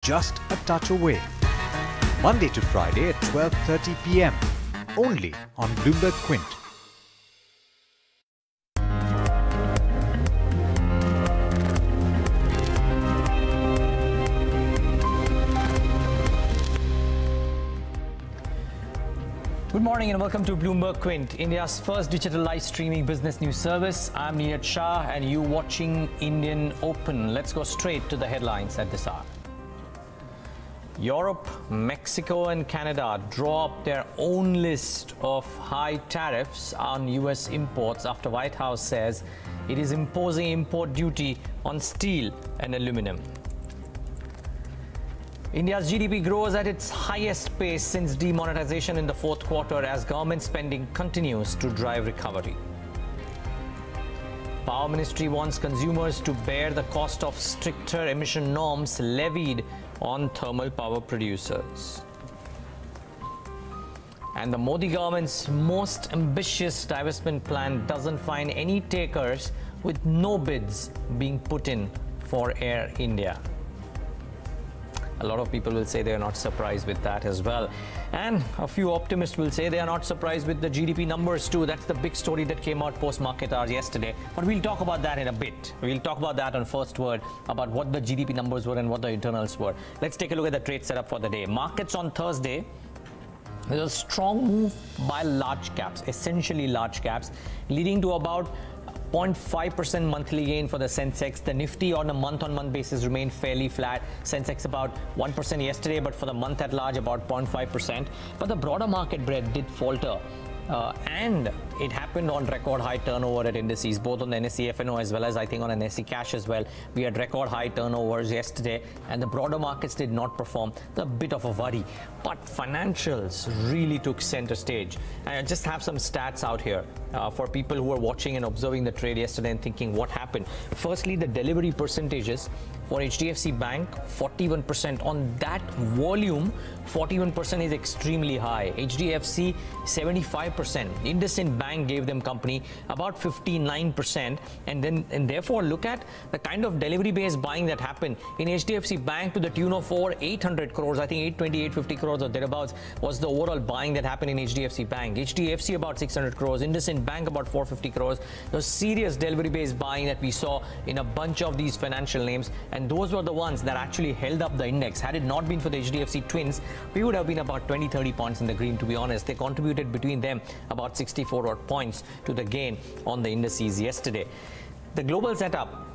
just a touch away. Monday to Friday at 12:30 p.m. only on Bloomberg Quint. Good morning and welcome to Bloomberg Quint, India's first digital live streaming business news service. I'm Shah and you watching Indian Open. Let's go straight to the headlines at this hour. Europe, Mexico and Canada draw up their own list of high tariffs on US imports after White House says it is imposing import duty on steel and aluminum. India's GDP grows at its highest pace since demonetisation in the fourth quarter as government spending continues to drive recovery. Power Ministry wants consumers to bear the cost of stricter emission norms levied on thermal power producers. And the Modi government's most ambitious divestment plan doesn't find any takers, with no bids being put in for Air India. A lot of people will say they are not surprised with that as well. And a few optimists will say they are not surprised with the GDP numbers too. That's the big story that came out post-market hours yesterday. But we'll talk about that in a bit. We'll talk about that on First Word, about what the GDP numbers were and what the internals were. Let's take a look at the trade setup for the day. Markets on Thursday, there's a strong move by large caps, essentially large caps, leading to about 0.5% monthly gain for the Sensex. The Nifty on a month-on-month basis remained fairly flat. Sensex about 1% yesterday, but for the month at large about 0.5%. But the broader market breadth did falter. And it happened on record high turnover at indices, both on the NSE FNO as well as I think on NSE cash as well. We had record high turnovers yesterday and the broader markets did not perform. A bit of a worry, but financials really took center stage. And I just have some stats out here for people who are watching and observing the trade yesterday and thinking what happened. Firstly, the delivery percentages for HDFC Bank, 41%. On that volume, 41% is extremely high. HDFC, 75%. IndusInd Bank gave them company, about 59%. And therefore, look at the kind of delivery-based buying that happened in HDFC Bank to the tune of over 800 crores. I think 820, 850 crores or thereabouts was the overall buying that happened in HDFC Bank. HDFC about 600 crores. IndusInd Bank about 450 crores. Those serious delivery-based buying that we saw in a bunch of these financial names. And those were the ones that actually held up the index. Had it not been for the HDFC twins, we would have been about 20-30 points in the green, to be honest. They contributed between them about 64 odd points to the gain on the indices yesterday. The global setup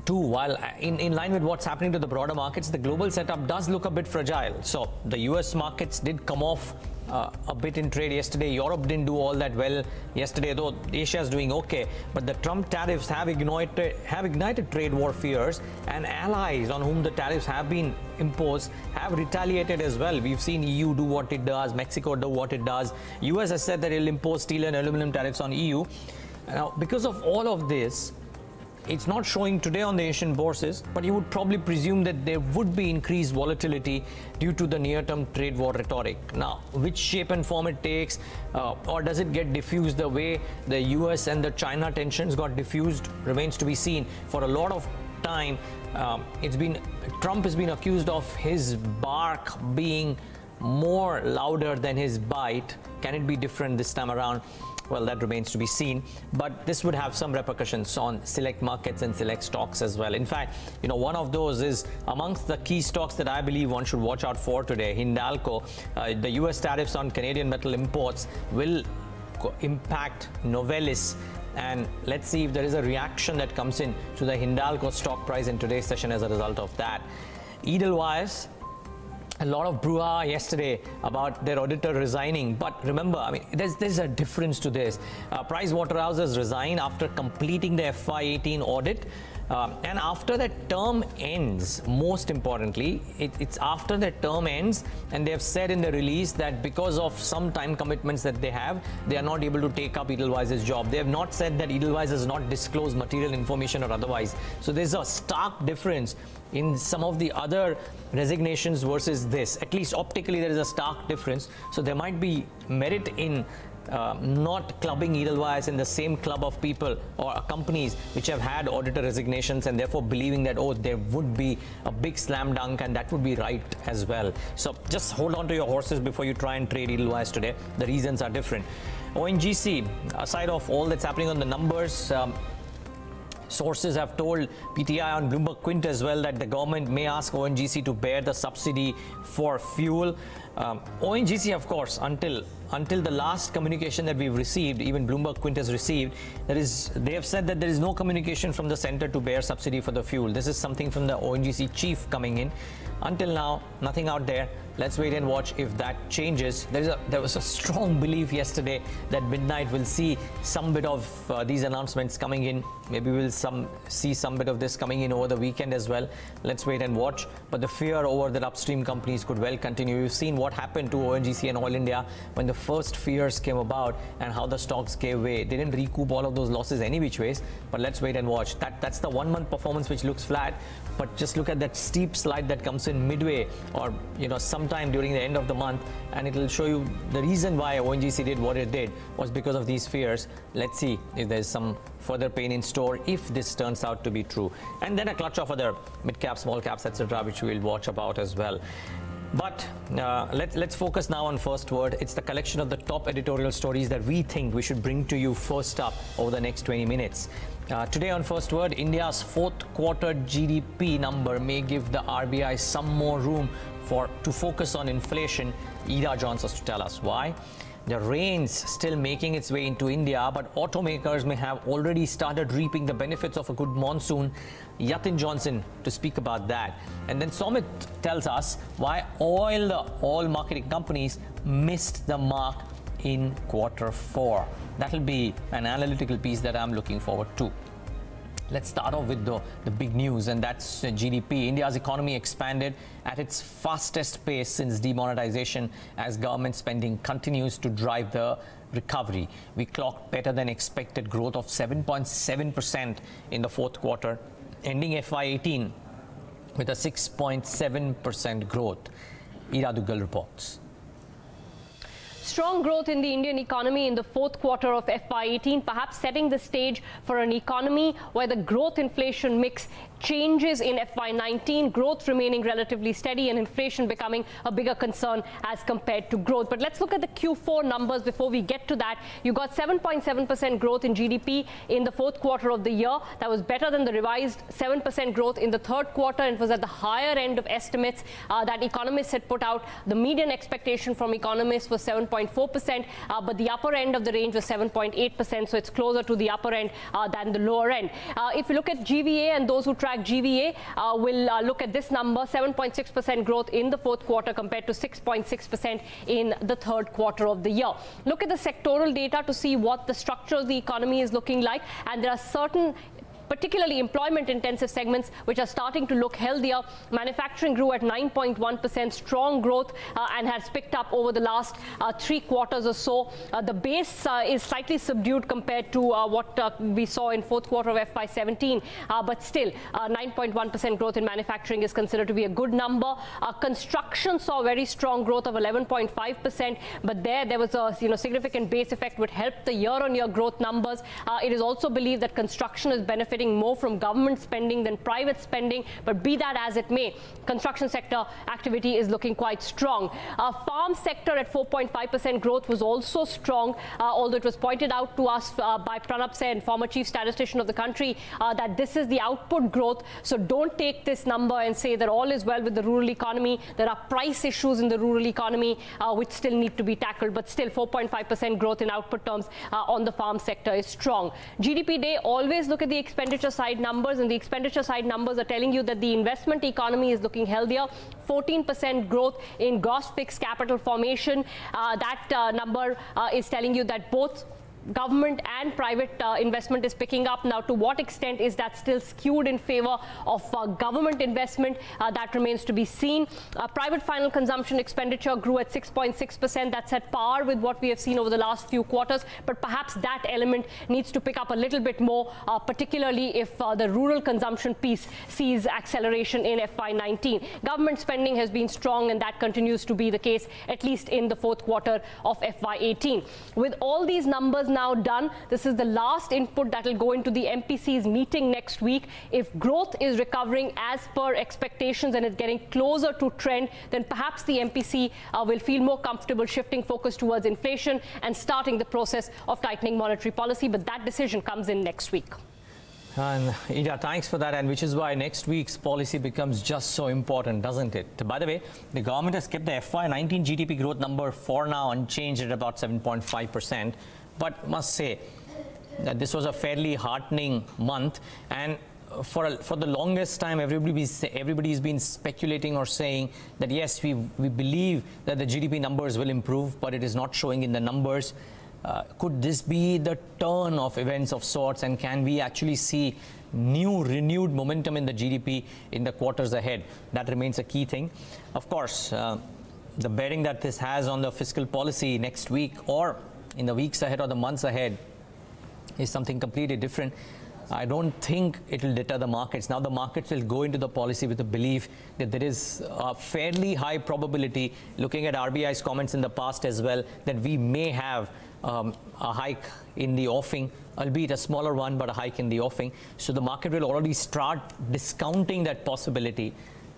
too, while in line with what's happening to the broader markets, the global setup does look a bit fragile. So the US markets did come off a bit in trade yesterday. Europe didn't do all that well yesterday, though Asia is doing okay. But the Trump tariffs have ignited trade war fears, and allies on whom the tariffs have been imposed have retaliated as well. We've seen EU do what it does, Mexico do what it does. US has said that it'll impose steel and aluminum tariffs on EU. Now, because of all of this, it's not showing today on the Asian bourses, but you would probably presume that there would be increased volatility due to the near-term trade war rhetoric. Now, which shape and form it takes, or does it get diffused the way the US and the China tensions got diffused, remains to be seen. For a lot of time, Trump has been accused of his bark being more louder than his bite. Can it be different this time around? Well, that remains to be seen, but this would have some repercussions on select markets and select stocks as well. In fact, one of those is amongst the key stocks that I believe one should watch out for today, Hindalco. The US tariffs on Canadian metal imports will impact Novelis, and let's see if there is a reaction that comes in to the Hindalco stock price in today's session as a result of that. Edelweiss, a lot of brouhaha yesterday about their auditor resigning, but remember, there's a difference to this. Pricewaterhouse has resigned after completing their FY18 audit, and after that term ends, most importantly, it's after that term ends, and they have said in the release that because of some time commitments that they are not able to take up Edelweiss's job. They have not said that Edelweiss has not disclosed material information or otherwise. So there's a stark difference in some of the other resignations versus this. At least optically, there is a stark difference. So there might be merit in not clubbing Edelweiss in the same club of people or companies which have had auditor resignations, and therefore believing that, oh, there would be a big slam dunk and that would be right as well. So just hold on to your horses before you try and trade Edelweiss today. The reasons are different. ONGC, aside of all that's happening on the numbers, sources have told PTI on Bloomberg Quint as well that the government may ask ONGC to bear the subsidy for fuel. ONGC, of course, until the last communication that we've received, even Bloomberg Quint has received, they have said that there is no communication from the center to bear subsidy for the fuel. This is something from the ONGC chief coming in. Until now, nothing out there. Let's wait and watch if that changes. There was a strong belief yesterday that midnight will see some bit of these announcements coming in. Maybe we'll see some bit of this coming in over the weekend as well. Let's wait and watch. But the fear over that upstream companies could well continue. You've seen what happened to ONGC and Oil India when the first fears came about and how the stocks gave way. They didn't recoup all of those losses any which ways, but let's wait and watch. That's the 1 month performance which looks flat, but just look at that steep slide that comes in midway or sometime during the end of the month, and it will show you the reason why ONGC did what it did was because of these fears. Let's see if there's some further pain in store if this turns out to be true, and then a clutch of other mid caps, small caps, etc., which we'll watch about as well. But let's focus now on First Word. It's the collection of the top editorial stories that we think we should bring to you first up over the next 20 minutes. Today on First Word, India's fourth quarter GDP number may give the RBI some more room to focus on inflation. Ida joins us to tell us why. The rain's still making its way into India, but automakers may have already started reaping the benefits of a good monsoon. Yatin Johnson to speak about that. And then Somit tells us why all the oil marketing companies missed the mark in quarter 4. That'll be an analytical piece that I'm looking forward to. Let's start off with the big news, and that's GDP. India's economy expanded at its fastest pace since demonetisation as government spending continues to drive the recovery. We clocked better than expected growth of 7.7% in the fourth quarter, ending FY18 with a 6.7% growth. Ira Dugal reports. Strong growth in the Indian economy in the fourth quarter of FY18, perhaps setting the stage for an economy where the growth inflation mix changes in FY19, growth remaining relatively steady and inflation becoming a bigger concern as compared to growth. But let's look at the Q4 numbers before we get to that. You got 7.7% growth in GDP in the fourth quarter of the year. That was better than the revised 7% growth in the third quarter, and it was at the higher end of estimates that economists had put out. The median expectation from economists was 7.4%, but the upper end of the range was 7.8%, so it's closer to the upper end than the lower end. If you look at GVA, and those who track GVA will look at this number, 7.6% growth in the fourth quarter compared to 6.6% in the third quarter of the year. Look at the sectoral data to see what the structure of the economy is looking like, and there are certain particularly employment-intensive segments which are starting to look healthier. Manufacturing grew at 9.1%, strong growth, and has picked up over the last 3 quarters or so. The base is slightly subdued compared to what we saw in fourth quarter of FY17, but still 9.1% growth in manufacturing is considered to be a good number. Construction saw very strong growth of 11.5%, but there was a significant base effect which helped the year-on-year growth numbers. It is also believed that construction is benefiting more from government spending than private spending, but be that as it may, construction sector activity is looking quite strong. Farm sector at 4.5% growth was also strong, although it was pointed out to us by Pranab Sen, former chief statistician of the country, that this is the output growth. So don't take this number and say that all is well with the rural economy. There are price issues in the rural economy which still need to be tackled, but still 4.5% growth in output terms on the farm sector is strong. GDP day, always look at the expenditure side numbers, and the expenditure side numbers are telling you that the investment economy is looking healthier. 14% growth in gross fixed capital formation. That number is telling you that both government and private investment is picking up. Now, to what extent is that still skewed in favor of government investment? That remains to be seen. Private final consumption expenditure grew at 6.6%. That's at par with what we have seen over the last few quarters. But perhaps that element needs to pick up a little bit more, particularly if the rural consumption piece sees acceleration in FY19. Government spending has been strong, and that continues to be the case, at least in the fourth quarter of FY18. With all these numbers now done, this is the last input that will go into the MPC's meeting next week. If growth is recovering as per expectations and it's getting closer to trend, then perhaps the MPC will feel more comfortable shifting focus towards inflation and starting the process of tightening monetary policy. But that decision comes in next week. And Ida, thanks for that, and which is why next week's policy becomes just so important, doesn't it? By the way, the government has kept the FY19 GDP growth number for now unchanged at about 7.5%, but must say that this was a fairly heartening month, and for the longest time everybody's been speculating or saying that yes, we believe that the GDP numbers will improve, but it is not showing in the numbers. Could this be the turn of events of sorts, and can we actually see renewed momentum in the GDP in the quarters ahead? That remains a key thing. Of course, the bearing that this has on the fiscal policy next week or in the weeks ahead or the months ahead is something completely different. I don't think it will deter the markets. Now the markets will go into the policy with the belief that there is a fairly high probability, looking at RBI's comments in the past as well, that we may have a hike in the offing, albeit a smaller one, but a hike in the offing. So the market will already start discounting that possibility.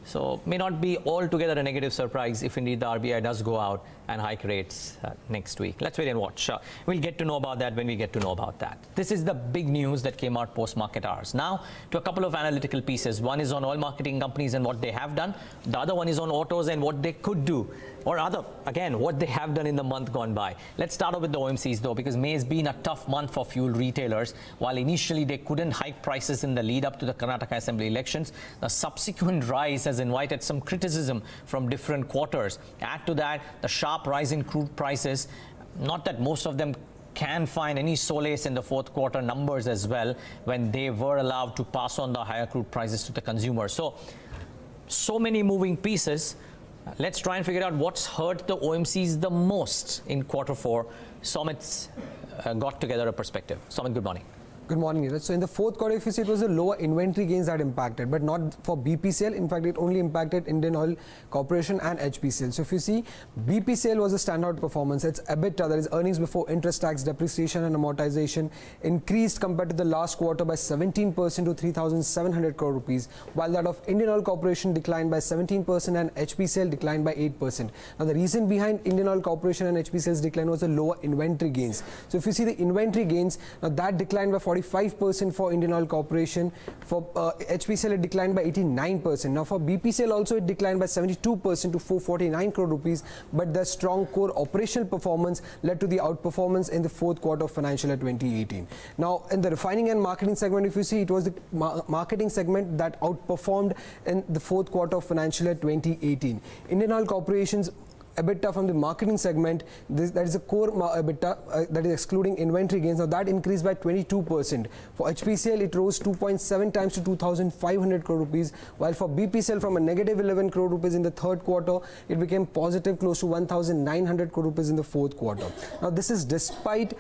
So may not be altogether a negative surprise if indeed the RBI does go out and hike rates next week. Let's wait and watch. We'll get to know about that when we get to know about that. This is the big news that came out post-market hours. Now to a couple of analytical pieces. One is on oil marketing companies and what they have done. The other one is on autos and what they could do, or rather, again, what they have done in the month gone by. Let's start off with the OMCs though, because May has been a tough month for fuel retailers. While initially they couldn't hike prices in the lead up to the Karnataka Assembly elections, the subsequent rise has invited some criticism from different quarters. Add to that the sharp rise in crude prices, not that most of them can find any solace in the fourth quarter numbers as well, when they were allowed to pass on the higher crude prices to the consumer. So many moving pieces. Let's try and figure out what's hurt the OMCs the most in quarter four. Somit's got together a perspective. Somit, good morning. Good morning, Neeraj. So in the fourth quarter, if you see, it was the lower inventory gains that impacted, but not for BPCL. In fact, it only impacted Indian Oil Corporation and HPCL. So if you see, BPCL was a standout performance. Its EBITDA, that is earnings before interest, tax, depreciation and amortization, increased compared to the last quarter by 17% to 3,700 crore rupees, while that of Indian Oil Corporation declined by 17% and HPCL declined by 8%. Now the reason behind Indian Oil Corporation and HPCL's decline was the lower inventory gains. So if you see the inventory gains, now that declined by 45% for Indian Oil Corporation. For HPCL, it declined by 89%. Now for BPCL also, it declined by 72% to 449 crore rupees, but the strong core operational performance led to the outperformance in the fourth quarter of financial year 2018. Now in the refining and marketing segment, if you see, it was the marketing segment that outperformed in the fourth quarter of financial year 2018. Indian Oil Corporation's EBITDA from the marketing segment, that is a core EBITDA, that is excluding inventory gains. Now that increased by 22%. For HPCL, it rose 2.7 times to 2,500 crore rupees, while for BPCL, from a negative 11 crore rupees in the third quarter, it became positive close to 1,900 crore rupees in the fourth quarter. Now this is despite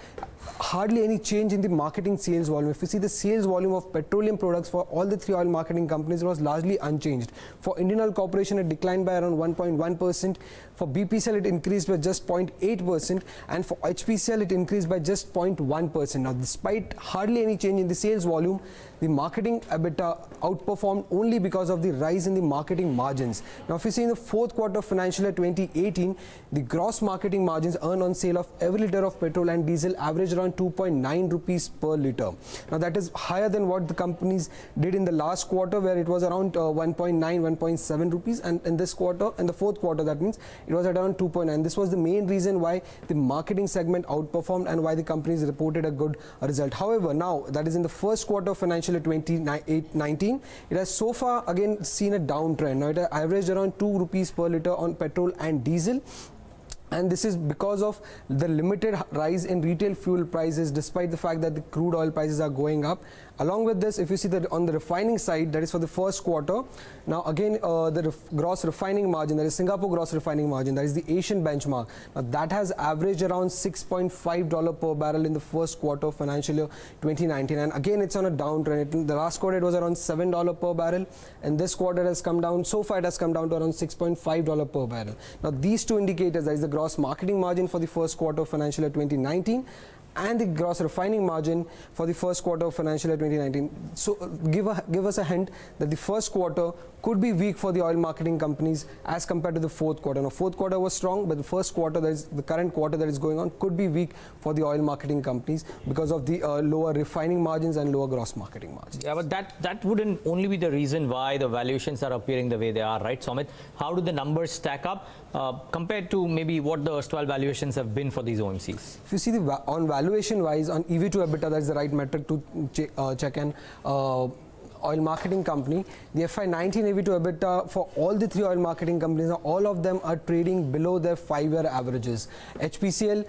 hardly any change in the marketing sales volume. If you see the sales volume of petroleum products for all the three oil marketing companies, it was largely unchanged. For Indian Oil Corporation, it declined by around 1.1%. For BPCL, it increased by just 0.8%, and for HPCL, it increased by just 0.1%. Now, despite hardly any change in the sales volume, the marketing EBITDA outperformed only because of the rise in the marketing margins. Now, if you see in the fourth quarter of financial year 2018, the gross marketing margins earned on sale of every liter of petrol and diesel averaged around 2.9 rupees per liter. Now, that is higher than what the companies did in the last quarter, where it was around 1.9, 1.7 rupees, and in this quarter, in the fourth quarter, that means it was at around 2.9. This was the main reason why the marketing segment outperformed and why the companies reported a good result. However, now that is in the first quarter of financial year 2019, it has so far again seen a downtrend. Now it averaged around 2 rupees per liter on petrol and diesel. And this is because of the limited rise in retail fuel prices, despite the fact that the crude oil prices are going up. Along with this, if you see that on the refining side, that is for the first quarter, now again the gross refining margin, that is Singapore gross refining margin, that is the Asian benchmark, now that has averaged around $6.5 per barrel in the first quarter of financial year 2019, and again it's on a downtrend. The last quarter it was around $7 per barrel, and this quarter has come down, so far it has come down to around $6.5 per barrel. Now these two indicators, that is the gross marketing margin for the first quarter of financial year 2019 and the gross refining margin for the first quarter of financial year 2019. So give us a hint that the first quarter could be weak for the oil marketing companies as compared to the fourth quarter. Now fourth quarter was strong, but the first quarter, that is the current quarter that is going on, could be weak for the oil marketing companies because of the lower refining margins and lower gross marketing margins. Yeah, but that wouldn't only be the reason why the valuations are appearing the way they are, right, Sumit? How do the numbers stack up compared to maybe what the erstwhile valuations have been for these OMCs? If you see on valuation wise, on EV to EBITDA, that's the right metric to check an oil marketing company. The FY19 EV to EBITDA for all the three oil marketing companies, all of them are trading below their 5-year averages. HPCL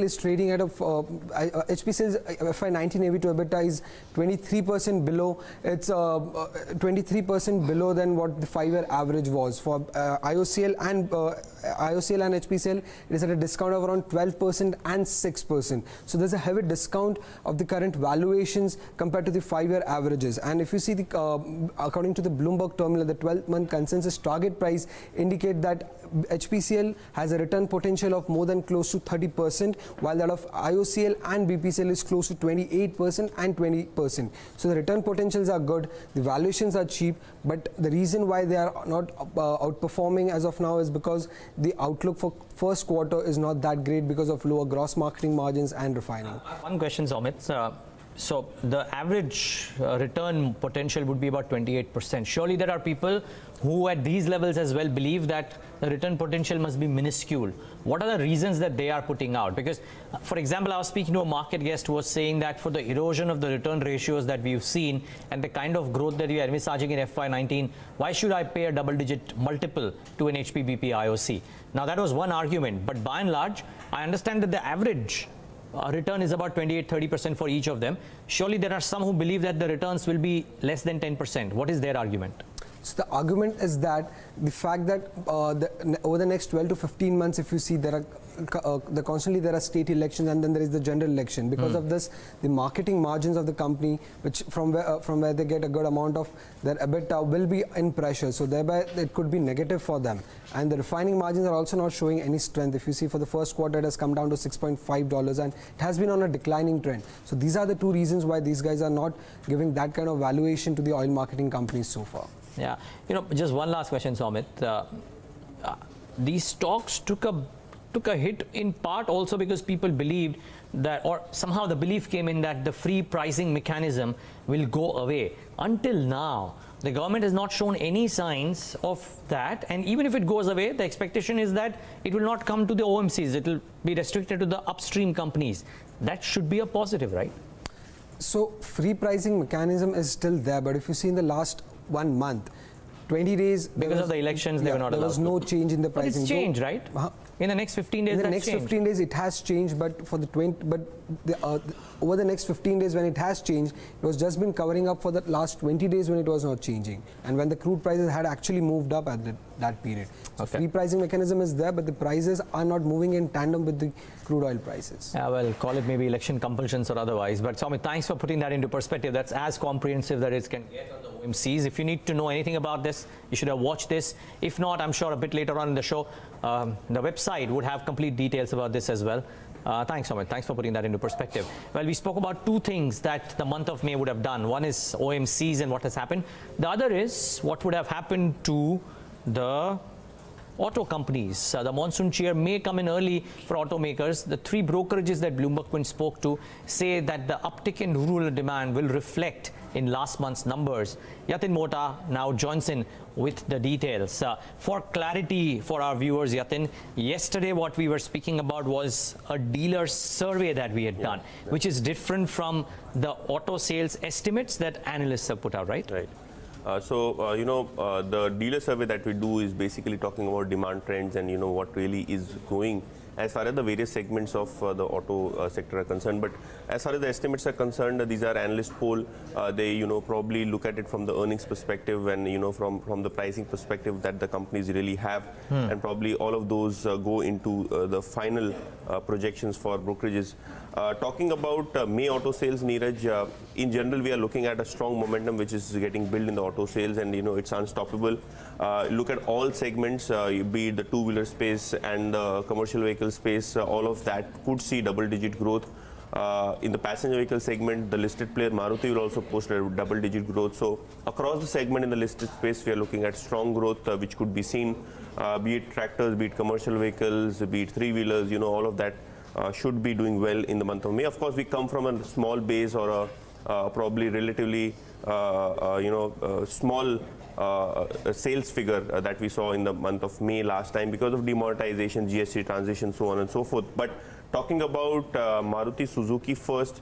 is trading at a HPCL's FY19 EV to EBITDA is 23% below. It's 23% below than what the 5-year average was. For IOCL and HPCL, it is at a discount of around 12% and 6%. So there's a heavy discount of the current valuations compared to the 5-year averages. And if you see the according to the Bloomberg terminal, the 12-month consensus target price indicate that HPCL has a return potential of more than close to 30%, while that of IOCL and BPCL is close to 28% and 20%. So the return potentials are good, the valuations are cheap, but the reason why they are not outperforming as of now is because the outlook for first quarter is not that great because of lower gross marketing margins and refining. One question, Sumit. So the average return potential would be about 28%. Surely there are people who at these levels as well believe that the return potential must be minuscule. What are the reasons that they are putting out? Because, for example, I was speaking to a market guest who was saying that for the erosion of the return ratios that we've seen and the kind of growth that we are envisaging in FY19, why should I pay a double-digit multiple to an HPBP IOC? Now, that was one argument, but by and large, I understand that the average return is about 28-30% for each of them. Surely there are some who believe that the returns will be less than 10%. What is their argument? So the argument is that the fact that over the next 12 to 15 months, if you see, there are constantly there are state elections and then there is the general election. Because of this, the marketing margins of the company, which from where they get a good amount of their EBITDA, will be in pressure. So thereby it could be negative for them. And the refining margins are also not showing any strength. If you see, for the first quarter, it has come down to $6.5 and it has been on a declining trend. So these are the two reasons why these guys are not giving that kind of valuation to the oil marketing companies so far. Yeah, just one last question, Sumit. These stocks took a hit in part also because people believed that, or somehow the belief came in that the free pricing mechanism will go away. Until now, the government has not shown any signs of that, and even if it goes away, the expectation is that it will not come to the OMCs. It will be restricted to the upstream companies. That should be a positive, right? So free pricing mechanism is still there, but if you see in the last 1 month, 20 days, because of the elections, they were not allowed. There was no change in the pricing. But it's changed, right? In the next 15 days, in the next 15 days, it has changed. But for the over the next 15 days, when it has changed, it was just been covering up for the last 20 days when it was not changing, and when the crude prices had actually moved up at that period. So free pricing mechanism is there, but the prices are not moving in tandem with the crude oil prices. Yeah, well, call it maybe election compulsions or otherwise. But Sumit, thanks for putting that into perspective. That's as comprehensive that it can get on the OMCs. If you need to know anything about this, you should have watched this. If not, I'm sure a bit later on in the show, the website would have complete details about this as well. Thanks, Sumit. Thanks for putting that into perspective. Well, we spoke about two things that the month of May would have done. One is OMCs and what has happened. The other is what would have happened to the auto companies. The monsoon cheer may come in early for automakers. The three brokerages that Bloomberg spoke to say that the uptick in rural demand will reflect in last month's numbers. Yatin Mota now joins in with the details. For clarity for our viewers, Yatin, yesterday what we were speaking about was a dealer survey that we had done, which is different from the auto sales estimates that analysts have put out, right? Right. The dealer survey that we do is basically talking about demand trends and, what really is going as far as the various segments of the auto sector are concerned. But as far as the estimates are concerned, these are analyst poll. They, probably look at it from the earnings perspective and, from the pricing perspective that the companies really have. And probably all of those go into the final projections for brokerages. Talking about May auto sales, Neeraj, in general, we are looking at a strong momentum which is getting built in the auto sales, and it's unstoppable. Look at all segments, be it the two-wheeler space and the commercial vehicle space, all of that could see double-digit growth. In the passenger vehicle segment, the listed player Maruti will also post a double-digit growth. So across the segment in the listed space, we are looking at strong growth, which could be seen, be it tractors, be it commercial vehicles, be it three-wheelers, all of that should be doing well in the month of May. Of course, we come from a small base or a probably relatively, small sales figure that we saw in the month of May last time because of demonetisation, GST transition, so on and so forth. But talking about Maruti Suzuki first,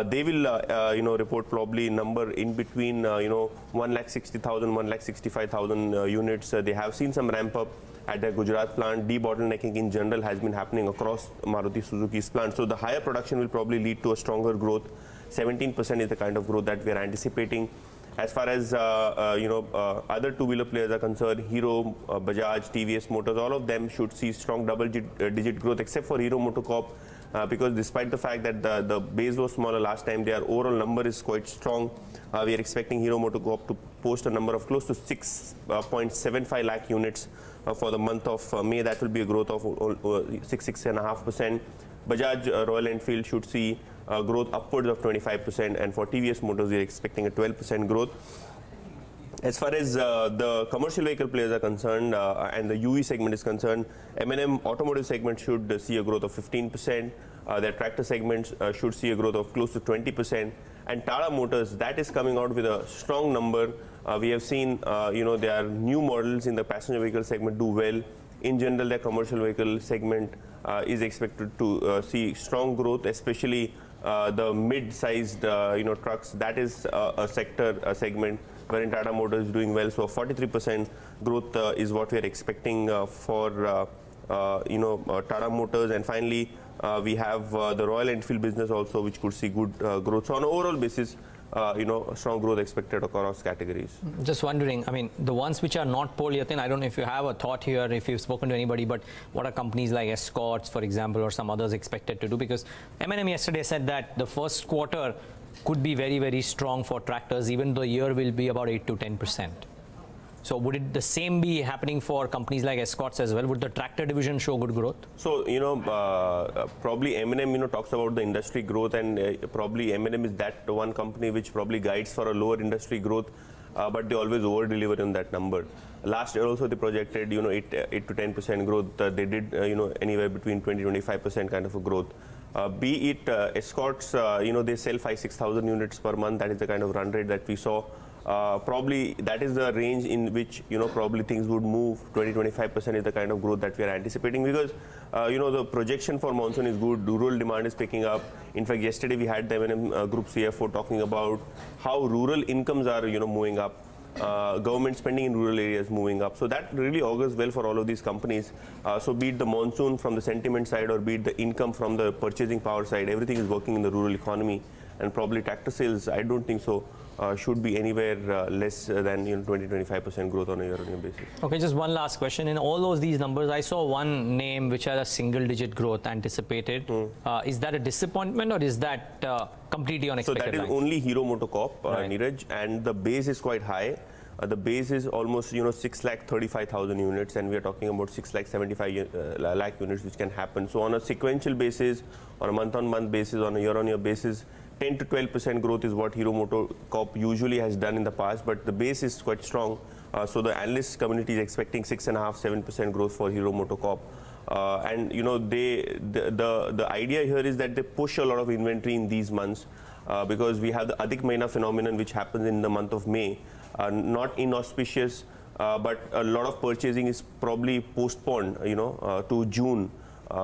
they will, report probably number in between, 160,000, 165,000 units. They have seen some ramp up at their Gujarat plant. Debottlenecking in general has been happening across Maruti Suzuki's plant. So the higher production will probably lead to a stronger growth. 17% is the kind of growth that we are anticipating. As far as other two-wheeler players are concerned, Hero, Bajaj, TVS Motors, all of them should see strong double-digit growth, except for Hero MotoCorp, because despite the fact that the base was smaller last time, their overall number is quite strong. We are expecting Hero MotoCorp to post a number of close to 6.75 lakh units for the month of May. That will be a growth of 6.5%. Bajaj Royal Enfield should see growth upwards of 25%, and for TVS Motors we are expecting a 12% growth. As far as the commercial vehicle players are concerned and the UE segment is concerned, M&M automotive segment should see a growth of 15%. Their tractor segments should see a growth of close to 20%. And Tata Motors, that is coming out with a strong number. We have seen, their new models in the passenger vehicle segment do well. In general, their commercial vehicle segment is expected to see strong growth, especially the mid-sized, trucks. That is a segment wherein Tata Motors is doing well. So 43% growth is what we are expecting for Tata Motors. And finally, we have the Royal Enfield business also, which could see good growth. So on an overall basis, strong growth expected across categories. Just wondering, I mean, the ones which are not polyethylene, I don't know if you have a thought here, if you've spoken to anybody, but what are companies like Escorts, for example, or some others expected to do? Because M&M yesterday said that the first quarter could be very, very strong for tractors, even though the year will be about 8 to 10%. So would it the same be happening for companies like Escorts as well? Would the tractor division show good growth? So, probably M&M, talks about the industry growth, and probably M&M is that one company which probably guides for a lower industry growth, but they always over-deliver on that number. Last year also they projected, 8 to 10% growth. They did, anywhere between 20-25% kind of a growth. Be it Escorts, they sell 5,000-6,000 units per month. That is the kind of run rate that we saw. Probably that is the range in which probably things would move. 20-25% is the kind of growth that we are anticipating, because the projection for monsoon is good. Rural demand is picking up. In fact, yesterday we had the M&M Group CFO talking about how rural incomes are moving up. Government spending in rural areas moving up. So that really augurs well for all of these companies. So be it the monsoon from the sentiment side, or be it the income from the purchasing power side, everything is working in the rural economy. And probably tractor sales, I don't think so, should be anywhere less than 20-25% growth on a year-on-year basis. Okay, just one last question. In all these numbers, I saw one name which has a single-digit growth anticipated. Is that a disappointment, or is that completely unexpected? So that is only Hero MotoCorp, Neeraj, and the base is quite high. The base is almost 6,35,000 units, and we are talking about 6,75 lakh units, which can happen. So on a sequential basis, on a month-on-month basis, on a year-on-year basis, 10 to 12% growth is what Hero MotoCorp usually has done in the past, but the base is quite strong. So the analyst community is expecting 6.5-7% growth for Hero MotoCorp. And the idea here is that they push a lot of inventory in these months because we have the Adhik Mahina phenomenon, which happens in the month of May. Not inauspicious, but a lot of purchasing is probably postponed, to June.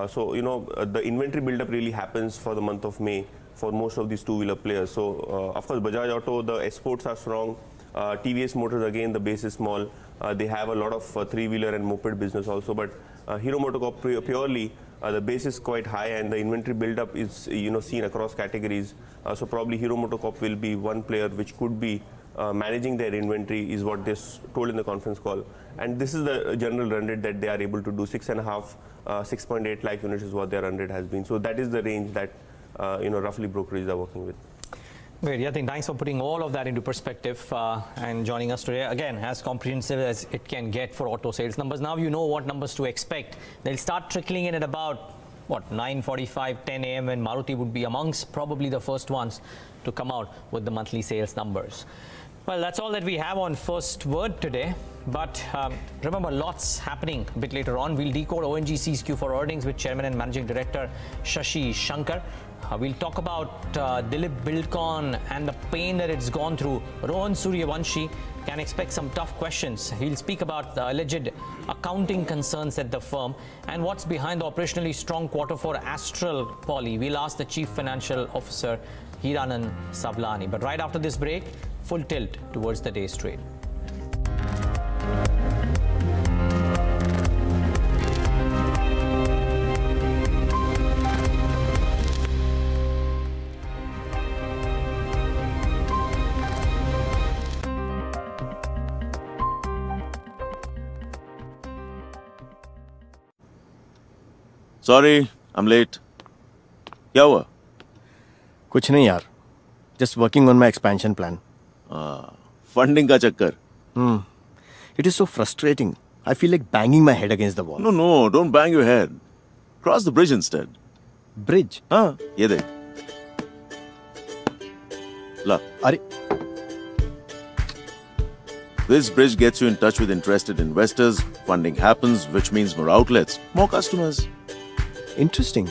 So the inventory buildup really happens for the month of May for most of these two-wheeler players. So of course, Bajaj Auto, the exports are strong. TVS Motors, again, the base is small. They have a lot of three-wheeler and moped business also, but Hero MotoCorp purely, the base is quite high and the inventory build-up is seen across categories. So probably Hero MotoCorp will be one player which could be managing their inventory, is what they told in the conference call. And this is the general run rate that they are able to do. 6.8 lakh units is what their run rate has been. So that is the range that roughly brokerages are working with. Great, Yatin, thanks for putting all of that into perspective and joining us today. Again, as comprehensive as it can get for auto sales numbers. Now you know what numbers to expect. They'll start trickling in at about, 9:45, 10 a.m. when Maruti would be amongst probably the first ones to come out with the monthly sales numbers. Well, that's all that we have on First Word today. But remember, lots happening a bit later on. We'll decode ONGC's Q4 earnings with Chairman and Managing Director Shashi Shanker. We'll talk about Dilip Buildcon and the pain that it's gone through. Rohan Suryavanshi can expect some tough questions. He'll speak about the alleged accounting concerns at the firm and what's behind the operationally strong quarter for Astral Poly. We'll ask the Chief Financial Officer, Hiranand Savlani. But right after this break, full tilt towards the day's trade. Sorry, I'm late. क्या हुआ? कुछ नहीं यार. Just working on my expansion plan. Funding का चक्कर. It is so frustrating. I feel like banging my head against the wall. No, don't bang your head. Cross the bridge instead. Bridge? हाँ, ये देख. ला. अरे. This bridge gets you in touch with interested investors. Funding happens, which means more outlets, more customers. Interesting.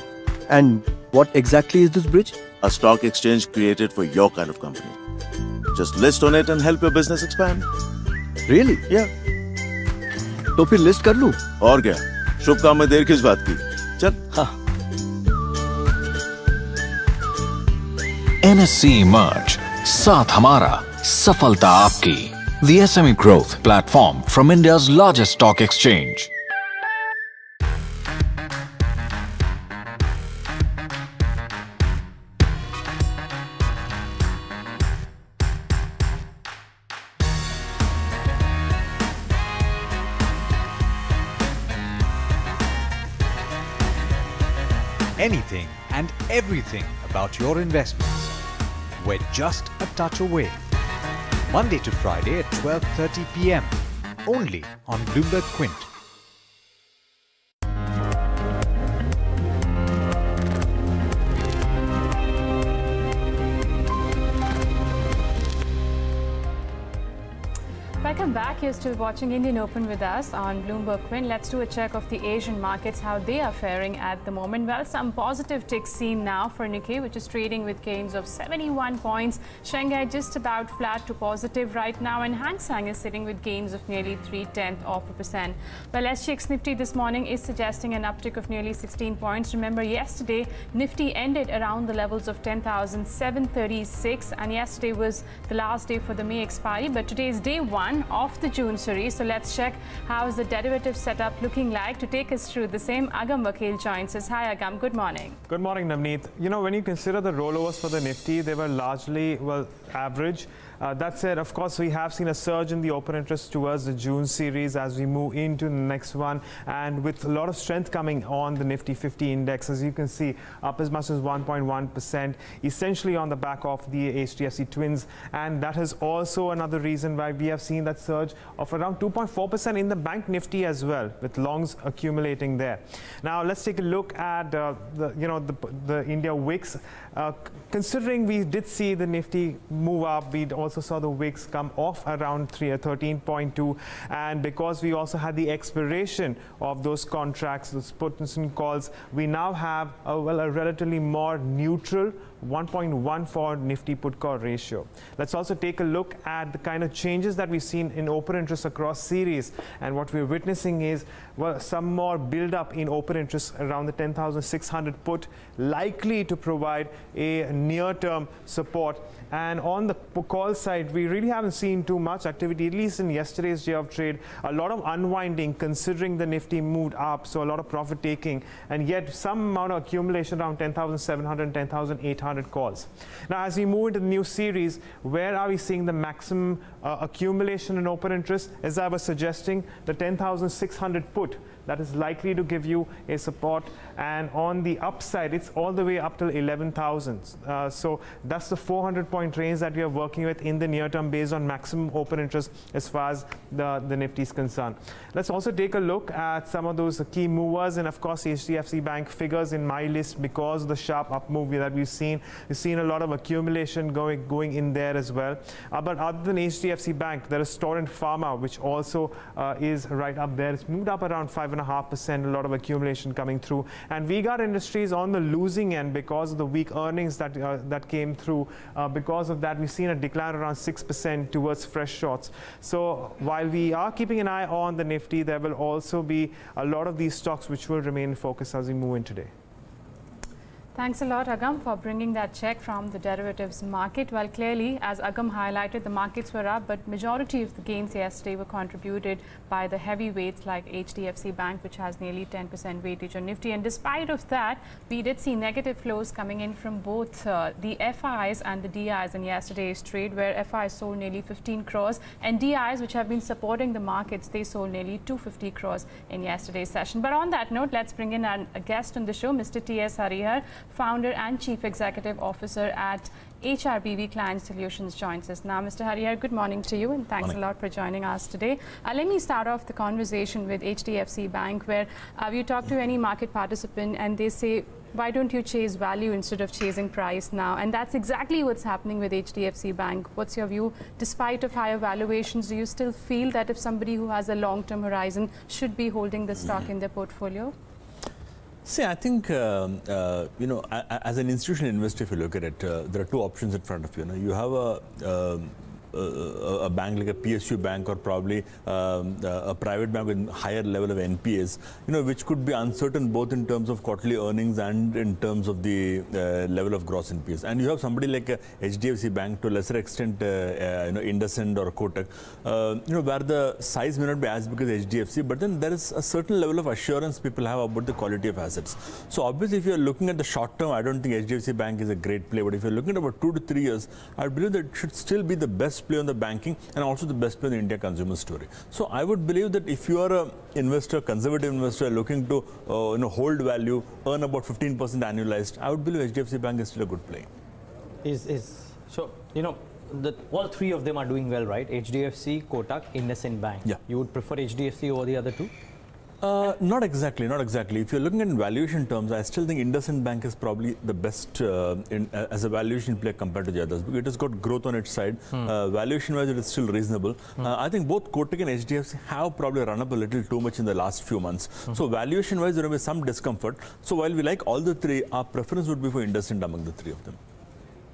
And what exactly is this bridge? A stock exchange created for your kind of company. Just list on it and help your business expand. Really? Yeah. तो फिर list कर लूं? और क्या? शुभ काम में देर किस बात की? चल. हाँ. NSE Merge. साथ हमारा, सफलता आपकी. The SME Growth Platform from India's largest stock exchange. Anything and everything about your investments. We're just a touch away. Monday to Friday at 12:30 p.m. only on Bloomberg Quint. Welcome back. You're still watching Indian Open with us on Bloomberg Quint. Let's do a check of the Asian markets, how they are faring at the moment. Well, some positive ticks seen now for Nikkei, which is trading with gains of 71 points. Shanghai just about flat to positive right now, and Hang Seng is sitting with gains of nearly 0.3%. Well, SGX Nifty this morning is suggesting an uptick of nearly 16 points. Remember, yesterday Nifty ended around the levels of 10,736, and yesterday was the last day for the May expiry, but today is day one of the June series. So let's check how is the derivative setup looking like. To take us through the same, Agam Vakil joins us. Hi Agam, good morning. Good morning, Navneet. You know, when you consider the rollovers for the Nifty, they were largely, well, average. That said, of course, we have seen a surge in the open interest towards the June series as we move into the next one, and with a lot of strength coming on the Nifty 50 index, as you can see, up as much as 1.1%, essentially on the back of the HDFC Twins, and that is also another reason why we have seen that surge of around 2.4% in the Bank Nifty as well, with longs accumulating there. Now, let's take a look at the India Wix. Considering we did see the Nifty move up, we also saw the Wix come off around 13.2, and because we also had the expiration of those contracts, those puts and calls, we now have a relatively more neutral 1.14 Nifty put call ratio. Let's also take a look at the kind of changes that we've seen in open interest across series, and what we're witnessing is, well, some more build up in open interest around the 10,600 put, likely to provide a near-term support. And on the call side, we really haven't seen too much activity, at least in yesterday's day of trade. A lot of unwinding considering the Nifty moved up, so a lot of profit taking, and yet some amount of accumulation around 10,700, 10,800 calls. Now, as we move into the new series, where are we seeing the maximum accumulation in open interest? As I was suggesting, the 10,600 put, that is likely to give you a support, and on the upside it's all the way up till 11,000. So that's the 400-point range that we are working with in the near term based on maximum open interest as far as the Nifty is concerned. Let's also take a look at some of those key movers, and of course HDFC Bank figures in my list because of the sharp up move that we've seen. We've seen a lot of accumulation going in there as well. But other than HDFC Bank, there is Torrent Pharma, which also is right up there. It's moved up around 5.5%, a lot of accumulation coming through. And V-Guard Industries on the losing end because of the weak earnings that came through. Because of that, we've seen a decline around 6% towards fresh shorts. So while we are keeping an eye on the Nifty, there will also be a lot of these stocks which will remain in focus as we move in today. Thanks a lot, Agam, for bringing that check from the derivatives market. Well, clearly, as Agam highlighted, the markets were up, but majority of the gains yesterday were contributed by the heavyweights like HDFC Bank, which has nearly 10% weightage on Nifty. And despite of that, we did see negative flows coming in from both the FIs and the DIs in yesterday's trade, where FIs sold nearly 15 crores, and DIs, which have been supporting the markets, they sold nearly 250 crores in yesterday's session. But on that note, let's bring in a guest on the show, Mr. T.S. Harihar, Founder and Chief Executive Officer at HRBV Client Solutions, joins us now. Mr. Harihar, good morning to you, and thanks a lot for joining us today. Let me start off the conversation with HDFC Bank, where you talk to any market participant and they say, why don't you chase value instead of chasing price now? And that's exactly what's happening with HDFC Bank. What's your view? Despite of higher valuations, do you still feel that if somebody who has a long-term horizon should be holding the stock in their portfolio? See, I think, you know, as an institutional investor, if you look at it, there are two options in front of you. You have a bank like a PSU bank, or probably a private bank with higher level of NPAs, you know, which could be uncertain both in terms of quarterly earnings and in terms of the level of gross NPAs. And you have somebody like a HDFC Bank, to a lesser extent, you know, IndusInd or Kotak, you know, where the size may not be as big as HDFC, but then there is a certain level of assurance people have about the quality of assets. So obviously, if you are looking at the short term, I don't think HDFC Bank is a great play. But if you're looking at about 2 to 3 years, I believe that it should still be the best play on the banking and also the best play on the India consumer story. So I would believe that if you are an investor, conservative investor, looking to you know, hold value, earn about 15% annualized, I would believe HDFC Bank is still a good play. So, you know, all three of them are doing well, right? HDFC, Kotak, IndusInd Bank. Yeah. You would prefer HDFC over the other two? Not exactly, not exactly. If you're looking at valuation terms, I still think IndusInd Bank is probably the best as a valuation play compared to the others, because it has got growth on its side. Valuation-wise, it is still reasonable. I think both Kotak and HDFC have probably run up a little too much in the last few months. So valuation-wise, there will be some discomfort. So while we like all the three, our preference would be for IndusInd among the three of them.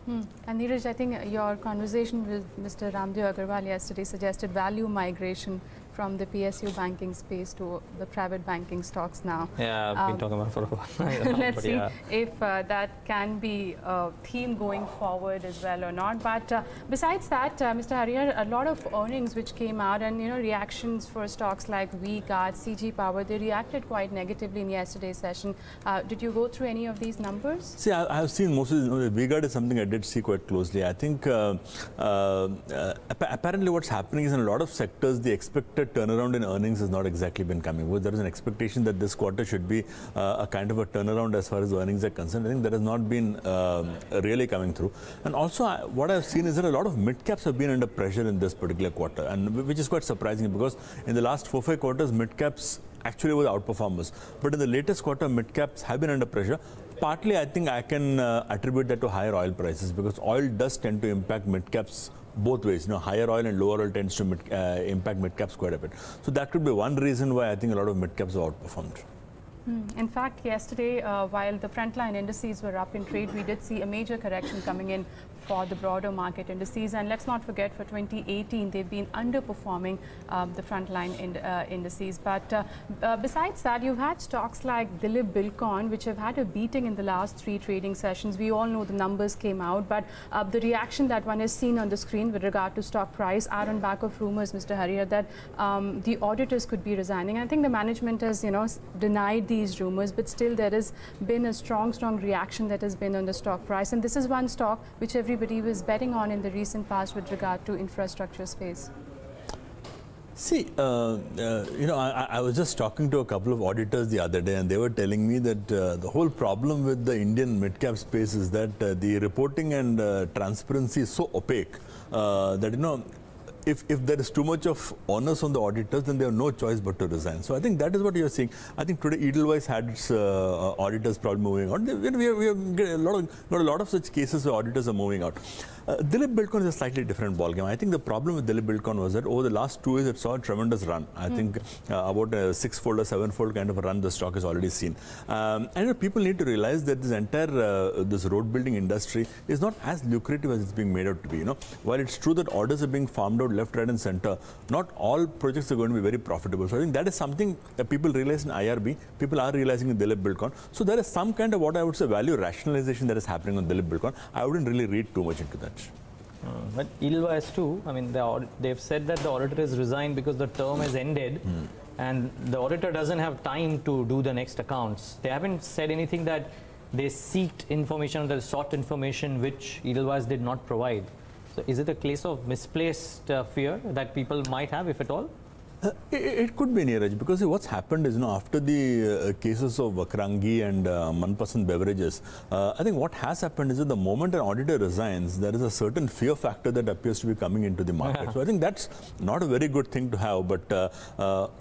And Neeraj, I think your conversation with Mr. Ramdev Agarwal yesterday suggested value migration from the PSU banking space to the private banking stocks now. Yeah, I've been talking about it for a while. Let's see if that can be a theme going forward as well or not. But besides that, Mr. Harihar, a lot of earnings which came out, and you know, reactions for stocks like V-Guard, CG Power, they reacted quite negatively in yesterday's session. Did you go through any of these numbers? See, I have seen most of the V-Guard is something I did see quite closely. I think apparently what's happening is in a lot of sectors, the expected turnaround in earnings has not exactly been coming. Well, there is an expectation that this quarter should be a kind of a turnaround as far as earnings are concerned. I think that has not been really coming through. And also, what I've seen is that a lot of mid-caps have been under pressure in this particular quarter, and which is quite surprising, because in the last 4-5 quarters, mid-caps actually were the outperformers. But in the latest quarter, mid-caps have been under pressure. Partly, I think I can attribute that to higher oil prices, because oil does tend to impact mid-caps both ways. You know, higher oil and lower oil tends to impact mid-caps quite a bit. So that could be one reason why I think a lot of mid-caps have outperformed. In fact, yesterday, while the frontline indices were up in trade, we did see a major correction coming in for the broader market indices. And let's not forget, for 2018, they've been underperforming the frontline indices. But besides that, you've had stocks like Dilip Buildcon, which have had a beating in the last 3 trading sessions. We all know the numbers came out, but the reaction that one has seen on the screen with regard to stock price are on back of rumors, Mr. Harihar, that the auditors could be resigning. I think the management has, denied these rumors, but still there has been a strong reaction that has been on the stock price. And this is one stock which everybody was betting on in the recent past with regard to infrastructure space. See, I was just talking to a couple of auditors the other day, and they were telling me that the whole problem with the Indian mid-cap space is that the reporting and transparency is so opaque that, if there is too much of onus on the auditors, then they have no choice but to resign. So I think that is what you are seeing. I think today Edelweiss had its auditors probably moving out. We have got a lot of such cases where auditors are moving out. Dilip Buildcon is a slightly different ballgame. I think the problem with Dilip Buildcon was that over the last 2 years it saw a tremendous run. I think about a 6-fold or 7-fold kind of a run the stock has already seen. And people need to realize that this entire this road building industry is not as lucrative as it's being made out to be. While it's true that orders are being farmed out left, right and center, not all projects are going to be very profitable. So I think that is something that people realize in IRB, people are realizing in Dilip Buildcon. So there is some kind of what I would say value rationalization that is happening on Dilip Buildcon. I wouldn't really read too much into that. But Edelweiss too, I mean, they've said that the auditor has resigned because the term has ended and the auditor doesn't have time to do the next accounts. They haven't said anything that they sought information or they sought information which Edelweiss did not provide. So is it a case of misplaced fear that people might have, if at all? It could be, Neeraj, because what's happened is, after the cases of Vakrangi and Manpasand beverages, I think what has happened is that the moment an auditor resigns, there is a certain fear factor that appears to be coming into the market. So I think that's not a very good thing to have. But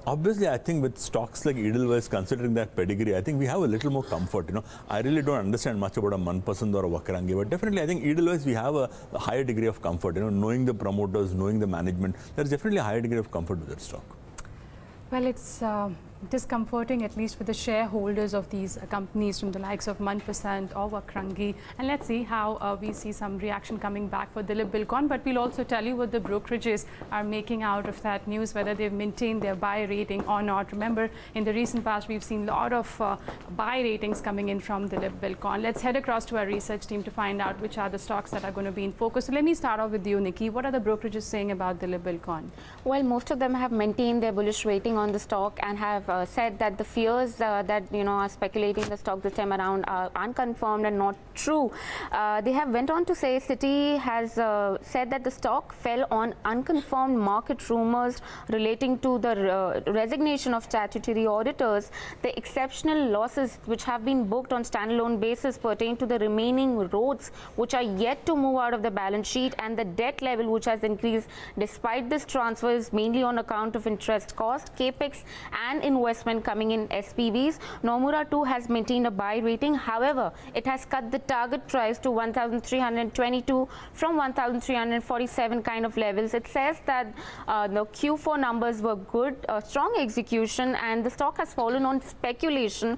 obviously, I think with stocks like Edelweiss, considering that pedigree, I think we have a little more comfort. I really don't understand much about a Manpasand or a Vakrangi, but definitely I think Edelweiss, we have a higher degree of comfort. Knowing the promoters, knowing the management, there's definitely a higher degree of comfort with that stock. Well, it's discomforting, at least for the shareholders of these companies from the likes of Manpasand or Vakrangi. And let's see how we see some reaction coming back for Dilip Buildcon. But we'll also tell you what the brokerages are making out of that news, whether they've maintained their buy rating or not. Remember, in the recent past, we've seen a lot of buy ratings coming in from Dilip Buildcon. Let's head across to our research team to find out which are the stocks that are going to be in focus. So let me start off with you, Nikki. What are the brokerages saying about Dilip Buildcon? Well, most of them have maintained their bullish rating on the stock and have said that the fears that are speculating the stock this time around are unconfirmed and not true. They have went on to say Citi has said that the stock fell on unconfirmed market rumors relating to the resignation of statutory auditors. The exceptional losses which have been booked on standalone basis pertain to the remaining roads which are yet to move out of the balance sheet, and the debt level which has increased despite this transfer is mainly on account of interest cost, capex and investment coming in SPVs. Nomura too has maintained a buy rating. However, it has cut the target price to 1,322 from 1,347 kind of levels. It says that the Q4 numbers were good, strong execution, and the stock has fallen on speculation.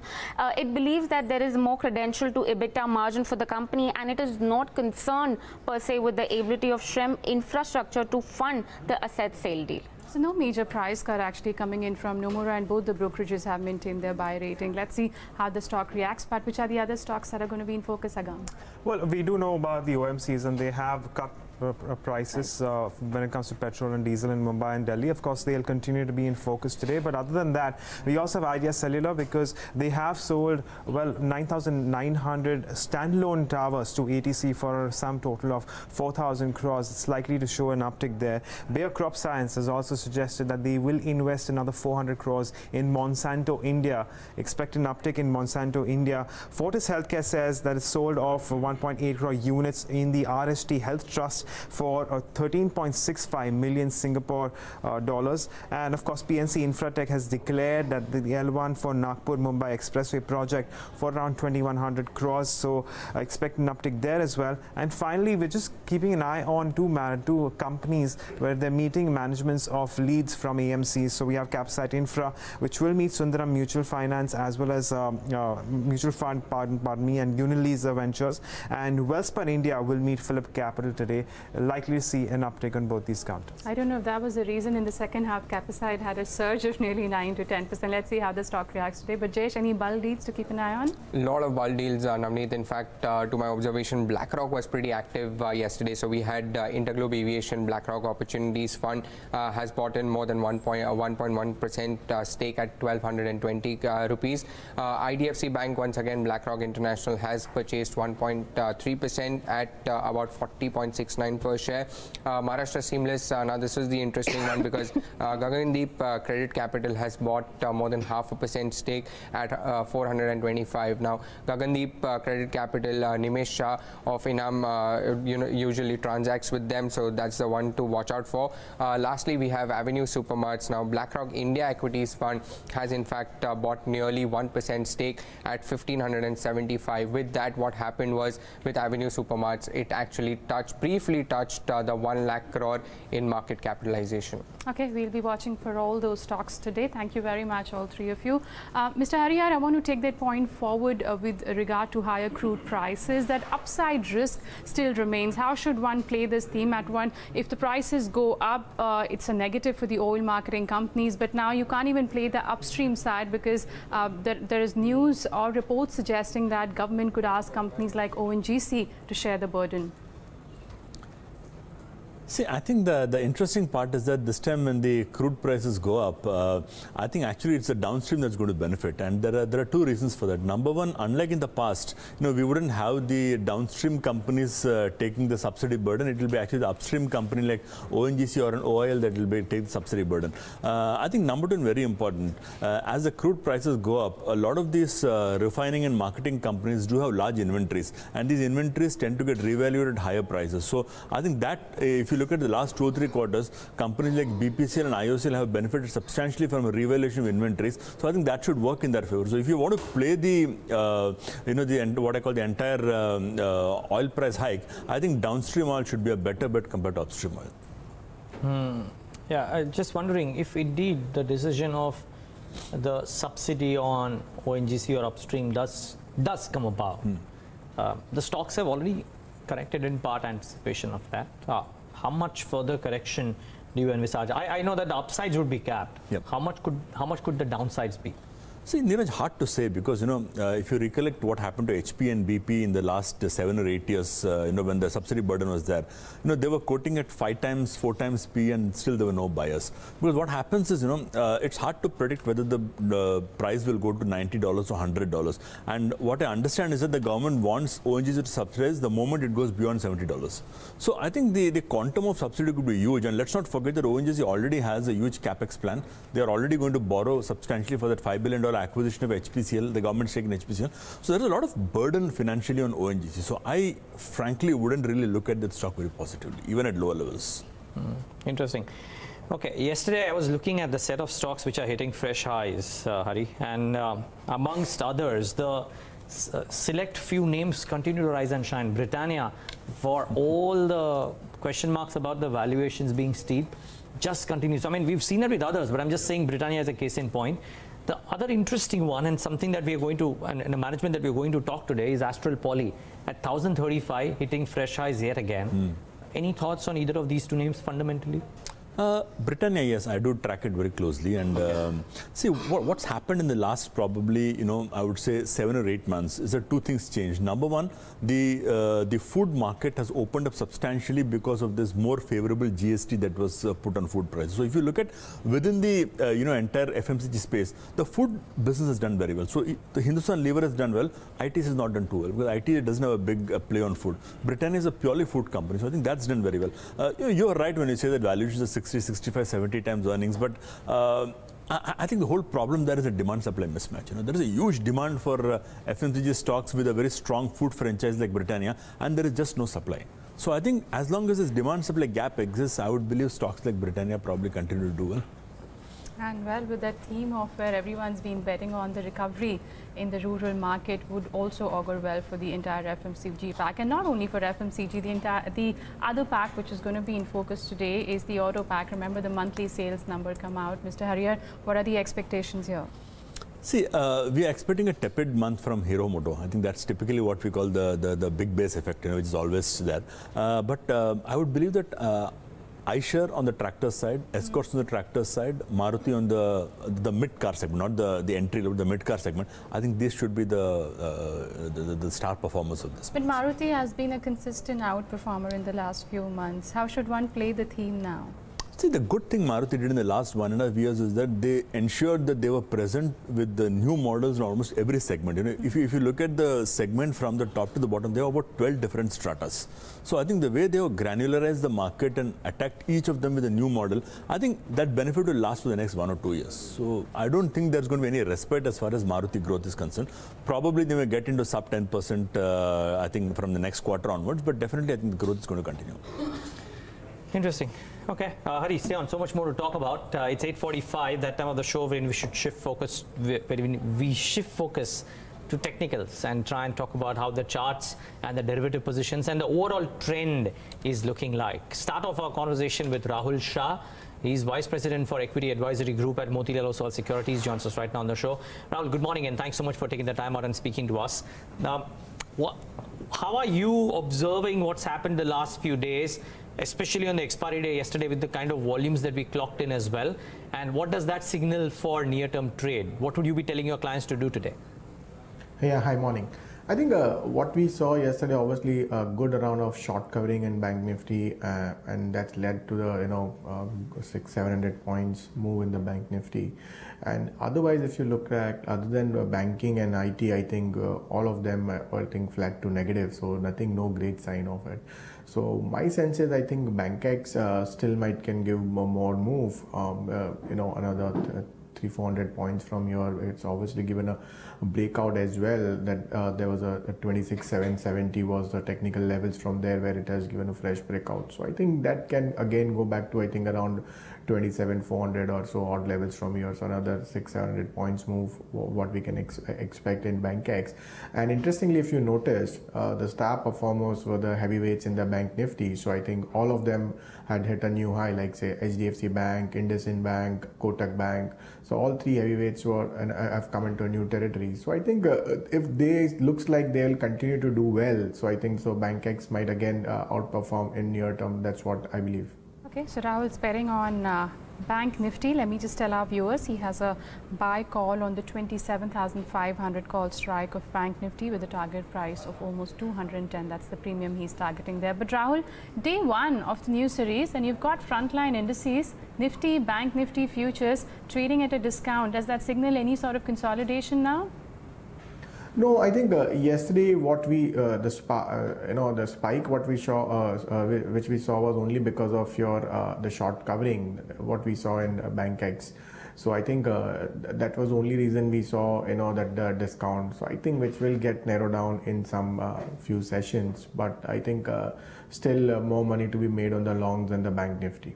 It believes that there is more credential to EBITDA margin for the company, and it is not concerned per se with the ability of Shrem Infrastructure to fund the asset sale deal. So no major price cut actually coming in from Nomura, and both the brokerages have maintained their buy rating. Let's see how the stock reacts. But which are the other stocks that are going to be in focus, Agam? Well, we do know about the OMCs, and they have cut prices when it comes to petrol and diesel in Mumbai and Delhi. Of course, they'll continue to be in focus today. But other than that, we also have Idea Cellular, because they have sold, well, 9,900 standalone towers to ATC for some total of 4,000 crores. It's likely to show an uptick there. Bayer Crop Science has also suggested that they will invest another 400 crores in Monsanto India. Expect an uptick in Monsanto India. Fortis Healthcare says that it's sold off 1.8 crore units in the RST Health Trust. for 13.65 million Singapore dollars. And of course, PNC Infratech has declared that the L1 for Nagpur-Mumbai Expressway project for around 2,100 crores. So expect an uptick there as well. And finally, we're just keeping an eye on two companies where they're meeting managements of leads from AMCs. So we have Capsite Infra, which will meet Sundaram Mutual Finance as well as Mutual Fund, pardon me, and Unilever Ventures. And Wellspun India will meet Phillip Capital today. Likely to see an uptick on both these counters. I don't know if that was the reason in the second half Capsite had a surge of nearly 9 to 10%. Let's see how the stock reacts today. But Jayesh, any bull deals to keep an eye on? A lot of bull deals, Navneet. In fact, to my observation, BlackRock was pretty active yesterday. So we had Interglobe Aviation, BlackRock Opportunities Fund has bought in more than 1.1% stake at 1,220 rupees. IDFC Bank, once again, BlackRock International has purchased 1.3% at about 40.69 per share. Maharashtra Seamless, now this is the interesting one because Gagandeep Credit Capital has bought more than 0.5% stake at 425. Now, Gagandeep Credit Capital, Nimesh Shah of Inam, usually transacts with them, so that's the one to watch out for. Lastly, we have Avenue Supermarts. Now, BlackRock India Equities Fund has in fact bought nearly 1% stake at 1,575. With that, what happened was with Avenue Supermarts, it actually briefly touched the 1 lakh crore in market capitalization. Okay, we'll be watching for all those stocks today. Thank you very much, all three of you. Mr. Harihar, I want to take that point forward with regard to higher crude prices. That upside risk still remains. How should one play this theme at one? If the prices go up, it's a negative for the oil marketing companies, but now you can't even play the upstream side because there is news or reports suggesting that government could ask companies like ONGC to share the burden. See, I think the interesting part is that this time when the crude prices go up, I think actually it's the downstream that's going to benefit, and there are two reasons for that. Number one, unlike in the past, we wouldn't have the downstream companies taking the subsidy burden. It will be actually the upstream company like ONGC or an OIL that will take the subsidy burden. I think number two, and very important, as the crude prices go up, a lot of these refining and marketing companies do have large inventories, and these inventories tend to get revalued at higher prices. So I think that if you look at the last 2 or 3 quarters, companies like BPCL and IOCL have benefited substantially from a revaluation of inventories. So I think that should work in their favor. So if you want to play the, what I call the entire oil price hike, I think downstream oil should be a better bet compared to upstream oil. Yeah, just wondering if indeed the decision of the subsidy on ONGC or upstream does come about. The stocks have already corrected in part anticipation of that. How much further correction do you envisage? I know that the upsides would be capped. Yep. How much could the downsides be? See, Neeraj, hard to say because, if you recollect what happened to HP and BP in the last 7 or 8 years, when the subsidy burden was there, they were quoting at 5 times, 4 times P and still there were no buyers. Because what happens is, it's hard to predict whether the price will go to $90 or $100. And what I understand is that the government wants ONGC to subsidize the moment it goes beyond $70. So I think the quantum of subsidy could be huge. And let's not forget that ONGC already has a huge capex plan. They are already going to borrow substantially for that $5 billion acquisition of HPCL, the government's taken HPCL. So there's a lot of burden financially on ONGC. So I frankly wouldn't really look at that stock very positively, even at lower levels. Interesting. Okay, yesterday I was looking at the set of stocks which are hitting fresh highs, Hari, and amongst others, the select few names continue to rise and shine. Britannia, for all the question marks about the valuations being steep, just continues. I mean, we've seen it with others, but I'm just saying Britannia is a case in point. The other interesting one, and something that we are going to, and a management that we're going to talk today, is Astral Poly at 1,035, hitting fresh highs yet again. Any thoughts on either of these two names fundamentally? Britannia, yes, I do track it very closely, and see what's happened in the last probably I would say 7 or 8 months is that two things changed. Number one, the food market has opened up substantially because of this more favorable GST that was put on food prices. So if you look at within the entire FMCG space, the food business has done very well. So the Hindustan Lever has done well. IT has not done too well because IT doesn't have a big play on food. Britannia is a purely food company, so I think that's done very well. You are right when you say that valuations are 60, 65, 70 times earnings, but I think the whole problem there is a demand-supply mismatch. There is a huge demand for FMCG stocks with a very strong food franchise like Britannia, and there is just no supply. So I think as long as this demand-supply gap exists, I would believe stocks like Britannia probably continue to do well. And well, with that theme of where everyone's been betting on the recovery in the rural market would also augur well for the entire FMCG pack. And not only for FMCG, the other pack which is going to be in focus today is the auto pack. Remember the monthly sales number come out. Mr. Harihar, what are the expectations here? See, we are expecting a tepid month from Hero Moto. I think that's typically what we call the big base effect, which is always there. But I would believe that iShare on the tractor side, Escorts on the tractor side, Maruti on the mid-car segment, not the entry level, the mid-car segment. I think these should be the star performers of this. But Maruti has been a consistent outperformer in the last few months. How should one play the theme now? See, the good thing Maruti did in the last 1.5 years is that they ensured that they were present with the new models in almost every segment. If you look at the segment from the top to the bottom, there are about 12 different stratas. So I think the way they have granularized the market and attacked each of them with a new model, I think that benefit will last for the next 1 or 2 years. So I don't think there's going to be any respite as far as Maruti growth is concerned. Probably they may get into sub 10%, I think, from the next quarter onwards, but definitely I think the growth is going to continue. Interesting. Okay, Hari, stay on. So much more to talk about. It's 8:45, that time of the show when we should shift focus, to technicals and try and talk about how the charts and the derivative positions and the overall trend is looking like. Start off our conversation with Rahul Shah. He's Vice President for Equity Advisory Group at Motilal Oswal Securities. Joins us right now on the show. Rahul, good morning and thanks so much for taking the time out and speaking to us. How are you observing what's happened the last few days, especially on the expiry day yesterday with the kind of volumes that we clocked in as well? And what does that signal for near-term trade? What would you be telling your clients to do today? Yeah, hi, morning. I think what we saw yesterday, obviously a good round of short covering in Bank Nifty, and that's led to the 600-700 points move in the Bank Nifty. And otherwise, if you look at other than banking and IT, I think all of them are flat to negative. So nothing, no great sign of it. So my sense is I think BankX still can give more move. Another 300-400 points from here. It's obviously given a breakout as well, that there was a 26,770 was the technical levels from there where it has given a fresh breakout. So I think that can again go back to I think around 27,400 or so odd levels from here. So another 600-700 points move what we can expect in BankX. And interestingly, if you notice, the star performers were the heavyweights in the Bank Nifty. So I think all of them had hit a new high, like say HDFC Bank, IndusInd Bank, Kotak Bank. So all three heavyweights were and have come into a new territory. So I think if they looks like they'll continue to do well, so I think so BankX might again outperform in near term. That's what I believe. Okay, so Rahul's betting on Bank Nifty. Let me just tell our viewers he has a buy call on the 27,500 call strike of Bank Nifty with a target price of almost 210. That's the premium he's targeting there. But Rahul, day one of the new series, and you've got frontline indices, Nifty, Bank Nifty futures trading at a discount. Does that signal any sort of consolidation now? No, I think yesterday what we the spike what we saw which we saw was only because of your the short covering what we saw in BankX. So I think that was the only reason we saw that discount. So I think which will get narrowed down in some few sessions. But I think still more money to be made on the longs and the Bank Nifty.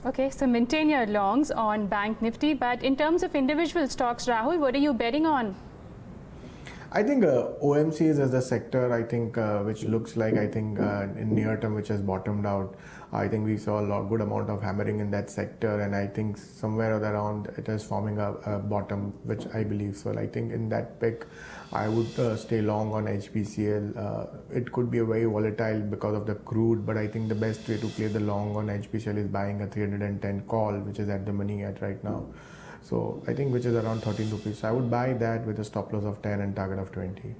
Okay, so maintain your longs on Bank Nifty. But in terms of individual stocks, Rahul, what are you betting on? I think OMCs as the sector, I think which looks like in near term which has bottomed out. I think we saw a good amount of hammering in that sector, and I think somewhere around it is forming a bottom, which I believe. So I think in that pick, I would stay long on HPCL. It could be a very volatile because of the crude, but I think the best way to play the long on HPCL is buying a 310 call, which is at the money at right now. So I think which is around 13 rupees. So I would buy that with a stop loss of 10 and target of 20.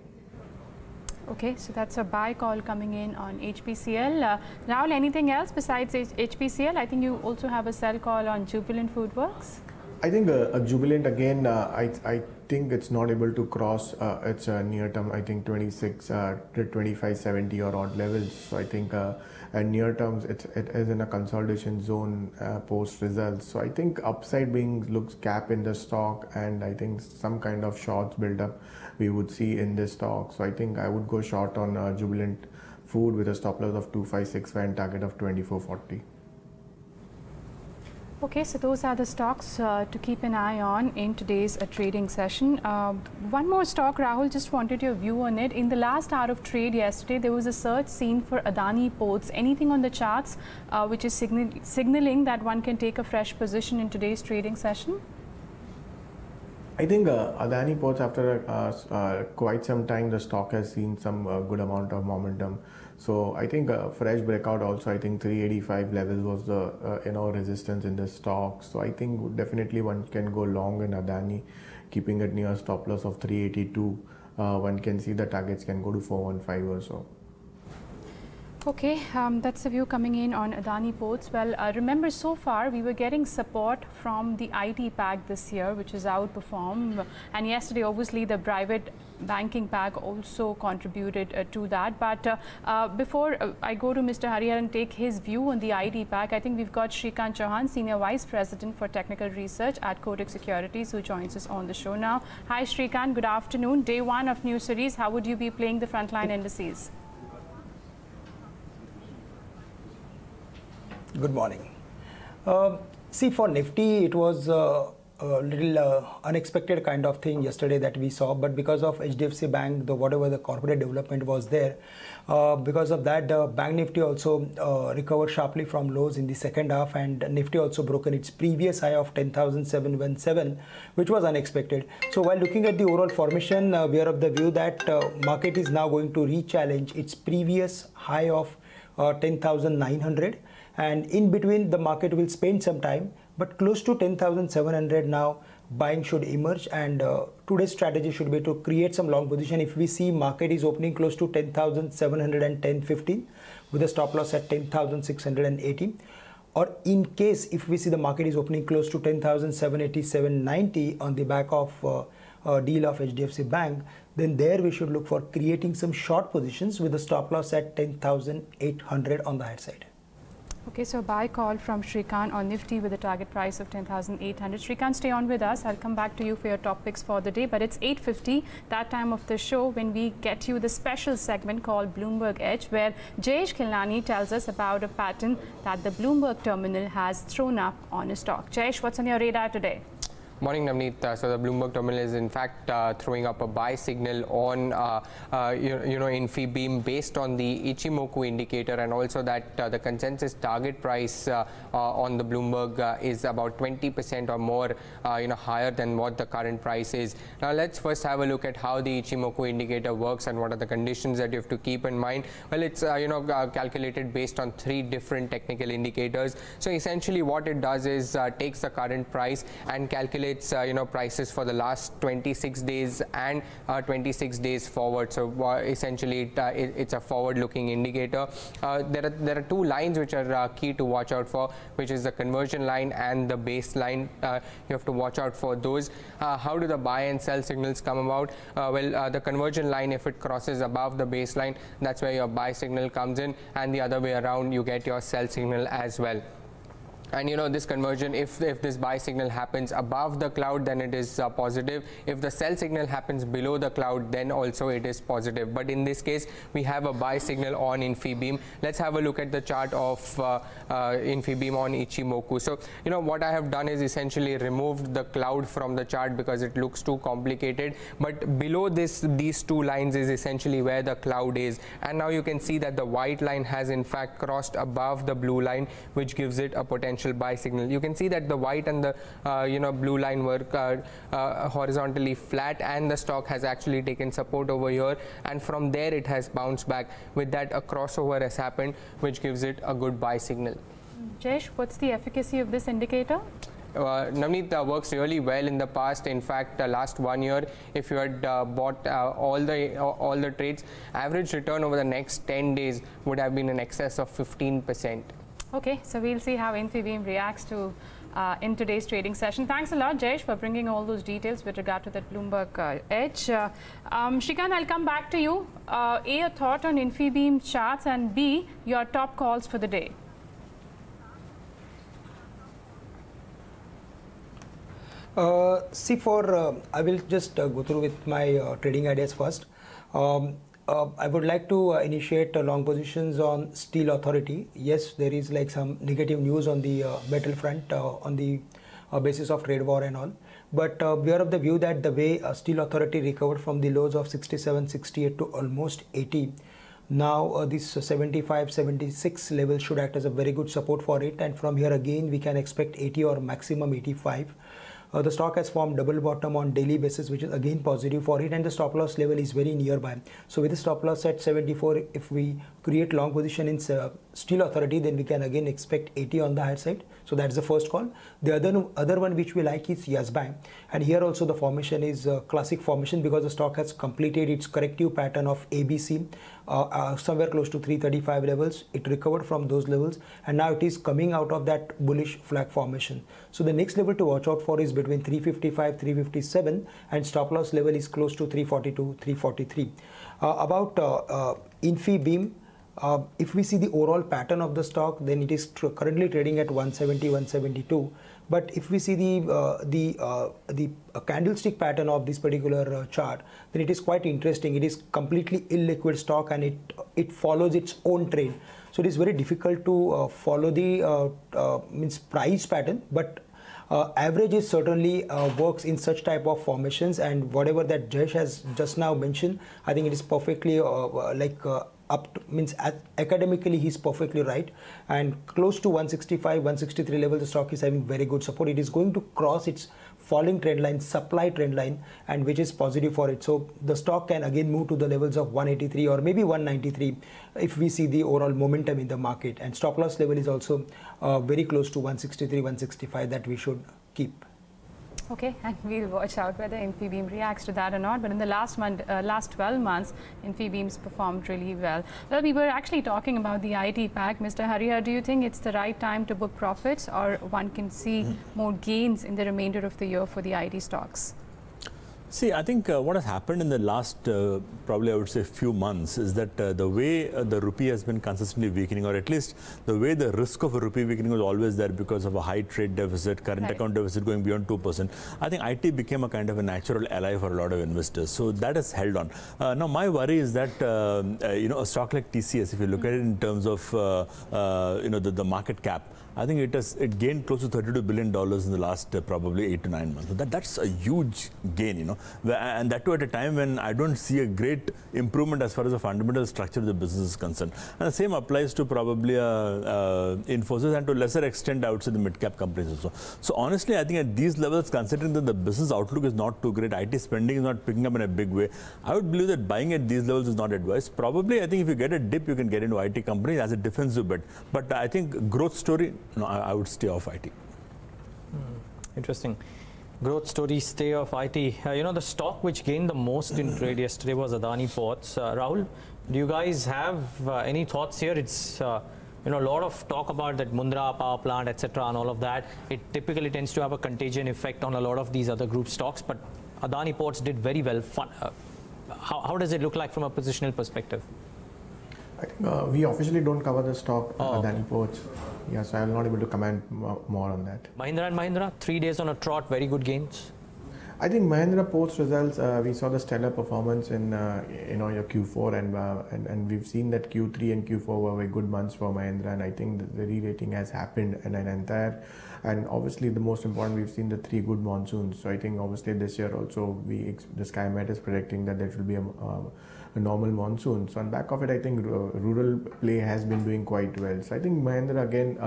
Okay, so that's a buy call coming in on HPCL. Rahul, anything else besides HPCL? I think you also have a sell call on Jubilant FoodWorks. I think Jubilant again, I think it's not able to cross its near term, I think 26 to 2570 or odd levels. So I think and near terms it is in a consolidation zone post results. So I think upside looks cap in the stock, and I think some kind of shorts build up we would see in this stock. So I think I would go short on Jubilant food with a stop loss of 2565 and target of 2440. Okay, so those are the stocks to keep an eye on in today's trading session. One more stock, Rahul, just wanted your view on it. In the last hour of trade yesterday, there was a surge seen for Adani Ports. Anything on the charts which is signaling that one can take a fresh position in today's trading session? I think Adani Ports, after quite some time, the stock has seen some good amount of momentum. So I think fresh breakout also, I think 385 levels was the resistance in the stock. So I think definitely one can go long in Adani, keeping it near stop loss of 382. One can see the targets can go to 415 or so. Okay, that's the view coming in on Adani Ports. Well, remember so far we were getting support from the IT pack this year, which has outperformed. And yesterday, obviously, the private banking pack also contributed to that. But before I go to Mr. Harihar and take his view on the IT pack, I think we've got Shrikant Chouhan, Senior Vice President for Technical Research at Kotak Securities, who joins us on the show now. Hi, Shrikant. Good afternoon. Day one of new series. How would you be playing the frontline indices? Good morning. See, for Nifty, it was a little unexpected kind of thing yesterday that we saw, but because of HDFC Bank, whatever the corporate development was there, because of that, the Bank Nifty also recovered sharply from lows in the second half, and Nifty also broken its previous high of 10,717, which was unexpected. So while looking at the overall formation, we are of the view that market is now going to re-challenge its previous high of 10,900. And in between, the market will spend some time, but close to 10,700 now, buying should emerge, and today's strategy should be to create some long position. If we see market is opening close to 10,710.15 with a stop loss at 10,680, or in case if we see the market is opening close to 10,787.90 on the back of a deal of HDFC Bank, then there we should look for creating some short positions with a stop loss at 10,800 on the higher side. Okay, so buy call from Shrikant on Nifty with a target price of 10,800. Shrikant, stay on with us. I'll come back to you for your top picks for the day. But it's 8:50, that time of the show, when we get you the special segment called Bloomberg Edge, where Jayesh Khilnani tells us about a pattern that the Bloomberg terminal has thrown up on a stock. Jayesh, what's on your radar today? Morning, Navneet. So the Bloomberg terminal is in fact throwing up a buy signal on InfiBeam based on the Ichimoku indicator, and also that the consensus target price on the Bloomberg is about 20% or more higher than what the current price is. Now let's first have a look at how the Ichimoku indicator works and what are the conditions that you have to keep in mind. Well, it's calculated based on 3 different technical indicators. So essentially what it does is takes the current price and calculates prices for the last 26 days and 26 days forward. So essentially it's a forward-looking indicator. There are 2 lines which are key to watch out for, which is the conversion line and the baseline. You have to watch out for those. How do the buy and sell signals come about? The conversion line, if it crosses above the baseline, that's where your buy signal comes in, and the other way around, you get your sell signal as well. And this conversion, if this buy signal happens above the cloud, then it is positive. If the sell signal happens below the cloud, then also it is positive. But in this case, we have a buy signal on InfiBeam. Let's have a look at the chart of InfiBeam on Ichimoku. So what I have done is essentially removed the cloud from the chart because it looks too complicated. But below these 2 lines is essentially where the cloud is. And now you can see that the white line has in fact crossed above the blue line, which gives it a potential buy signal. You can see that the white and the blue line were horizontally flat, and the stock has actually taken support over here, and from there it has bounced back. With that, a crossover has happened, which gives it a good buy signal. Jayesh, what's the efficacy of this indicator? Navneet, works really well in the past. In fact, last 1 year, if you had bought all the trades, average return over the next 10 days would have been in excess of 15%. Okay, so we'll see how InfiBeam reacts to in today's trading session. Thanks a lot, Jayesh, for bringing all those details with regard to that Bloomberg Edge. Shrikant, I'll come back to you. A, a thought on InfiBeam charts, and B, your top calls for the day. I will just go through with my trading ideas first. I would like to initiate long positions on Steel Authority. Yes, there is like some negative news on the metal front on the basis of trade war and all. But we are of the view that the way Steel Authority recovered from the lows of 67, 68 to almost 80, now this 75, 76 level should act as a very good support for it. And from here again, we can expect 80 or maximum 85. The stock has formed double bottom on daily basis, which is again positive for it, and the stop loss level is very nearby. So with the stop loss at 74, if we create long position in Steel Authority, then we can again expect 80 on the higher side. So that's the first call. The other one which we like is Yes Bank, and here also the formation is a classic formation because the stock has completed its corrective pattern of ABC somewhere close to 335 levels. It recovered from those levels, and now it is coming out of that bullish flag formation. So the next level to watch out for is between 355, 357, and stop loss level is close to 342, 343. About InfiBeam, if we see the overall pattern of the stock, then it is currently trading at 170, 172. But if we see the candlestick pattern of this particular chart, then it is quite interesting. It is completely illiquid stock, and it follows its own trend. So it is very difficult to follow the price pattern, but averages certainly works in such type of formations, and whatever that Jayesh has just now mentioned, I think it is perfectly academically he's perfectly right, and close to 165, 163 level the stock is having very good support. It is going to cross its falling trend line, supply trend line, and which is positive for it. So the stock can again move to the levels of 183 or maybe 193 if we see the overall momentum in the market, and stop loss level is also very close to 163, 165 that we should keep. Okay, and we'll watch out whether InfiBeam reacts to that or not. But in the last 12 months, InfiBeam's performed really well. Well, we were actually talking about the IT pack. Mr. Harihar, do you think it's the right time to book profits, or one can see more gains in the remainder of the year for the IT stocks? See, I think what has happened in the last probably I would say few months is that the way the rupee has been consistently weakening, or at least the way the risk of a rupee weakening was always there because of a high trade deficit, current account deficit going beyond 2%. I think IT became a kind of a natural ally for a lot of investors. So that has held on. Now my worry is that a stock like TCS, if you look at it in terms of the market cap, I think it gained close to $32 billion in the last probably 8 to 9 months. So that's a huge gain, and that too at a time when I don't see a great improvement as far as the fundamental structure of the business is concerned. And the same applies to probably Infosys, and to a lesser extent I would say the mid-cap companies also. So honestly, I think at these levels, considering that the business outlook is not too great, IT spending is not picking up in a big way, I would believe that buying at these levels is not advised. Probably I think if you get a dip, you can get into IT companies as a defensive bet. But I think growth story, no, I would stay off IT. Interesting. Growth story, stay off IT. The stock which gained the most in trade yesterday was Adani Ports. Rahul, do you guys have any thoughts here? It's a lot of talk about that Mundra power plant, etc., and all of that. It typically tends to have a contagion effect on a lot of these other group stocks, but Adani Ports did very well. How does it look like from a positional perspective? I think we officially don't cover the stock, Adani Ports. Yeah, so I'm not able to comment more on that. Mahindra and Mahindra, 3 days on a trot, very good gains. I think Mahindra Ports results, we saw the stellar performance in your Q4, and we've seen that Q3 and Q4 were very good months for Mahindra, and I think the re-rating has happened in an entire, and obviously the most important, we've seen the 3 good monsoons. So I think obviously this year also the SkyMet is predicting that there should be a normal monsoon. So on back of it, I think rural play has been doing quite well. So I think Mahindra again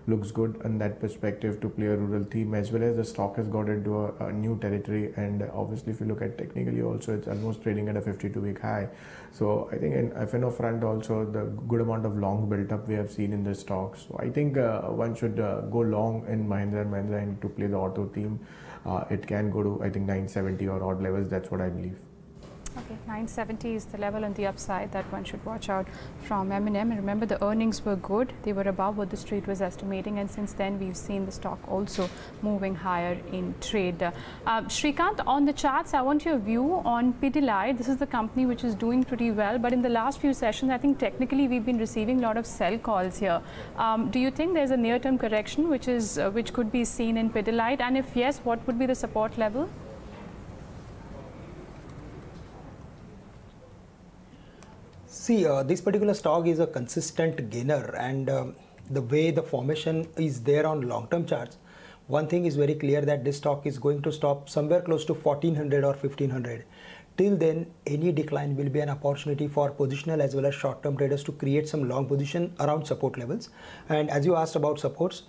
looks good in that perspective to play a rural theme, as well as the stock has got into a new territory. And obviously if you look at technically also, it's almost trading at a 52-week high. So I think in FNO front also, the good amount of long built up we have seen in the stock. So I think one should go long in Mahindra and Mahindra and to play the auto theme. It can go to I think 970 or odd levels. That's what I believe. Okay, 970 is the level on the upside that one should watch out from M&M. And remember, the earnings were good. They were above what the street was estimating. And since then, we've seen the stock also moving higher in trade. Shrikant, on the charts, I want your view on Pidilite. This is the company which is doing pretty well. But in the last few sessions, I think technically we've been receiving a lot of sell calls here. Do you think there's a near-term correction which could be seen in Pidilite? And if yes, what would be the support level? See, this particular stock is a consistent gainer, and the way the formation is there on long-term charts, one thing is very clear that this stock is going to stop somewhere close to 1400 or 1500. Till then, any decline will be an opportunity for positional as well as short-term traders to create some long position around support levels. And as you asked about supports,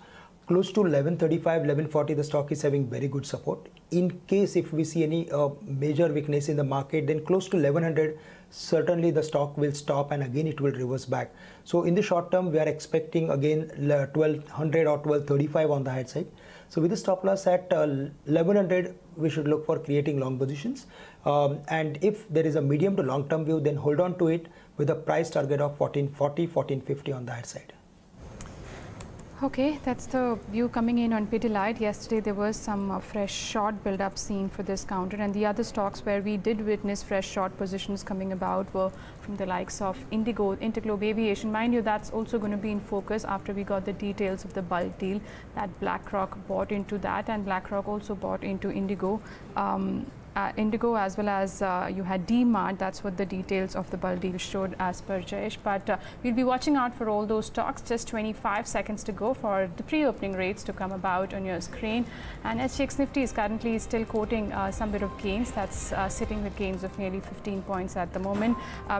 close to 1135, 1140, the stock is having very good support. In case if we see any major weakness in the market, then close to 1100, certainly the stock will stop and again it will reverse back. So in the short term, we are expecting again 1200 or 1235 on the high side. So with the stop loss at 1100, we should look for creating long positions. And if there is a medium to long term view, then hold on to it with a price target of 1440, 1450 on the high side. Okay, that's the view coming in on Patil. Yesterday there was some fresh short build-up seen for this counter, and the other stocks where we did witness fresh short positions coming about were from the likes of Indigo, Interglobe Aviation. Mind you, that's also going to be in focus after we got the details of the bulk deal that BlackRock bought into that, and BlackRock also bought into Indigo. Indigo as well as you had D-Mart. That's what the details of the bulk deal showed as per Jayesh. But we'll be watching out for all those stocks. Just 25 seconds to go for the pre-opening rates to come about on your screen. And SGX Nifty is currently still quoting some bit of gains. That's sitting with gains of nearly 15 points at the moment.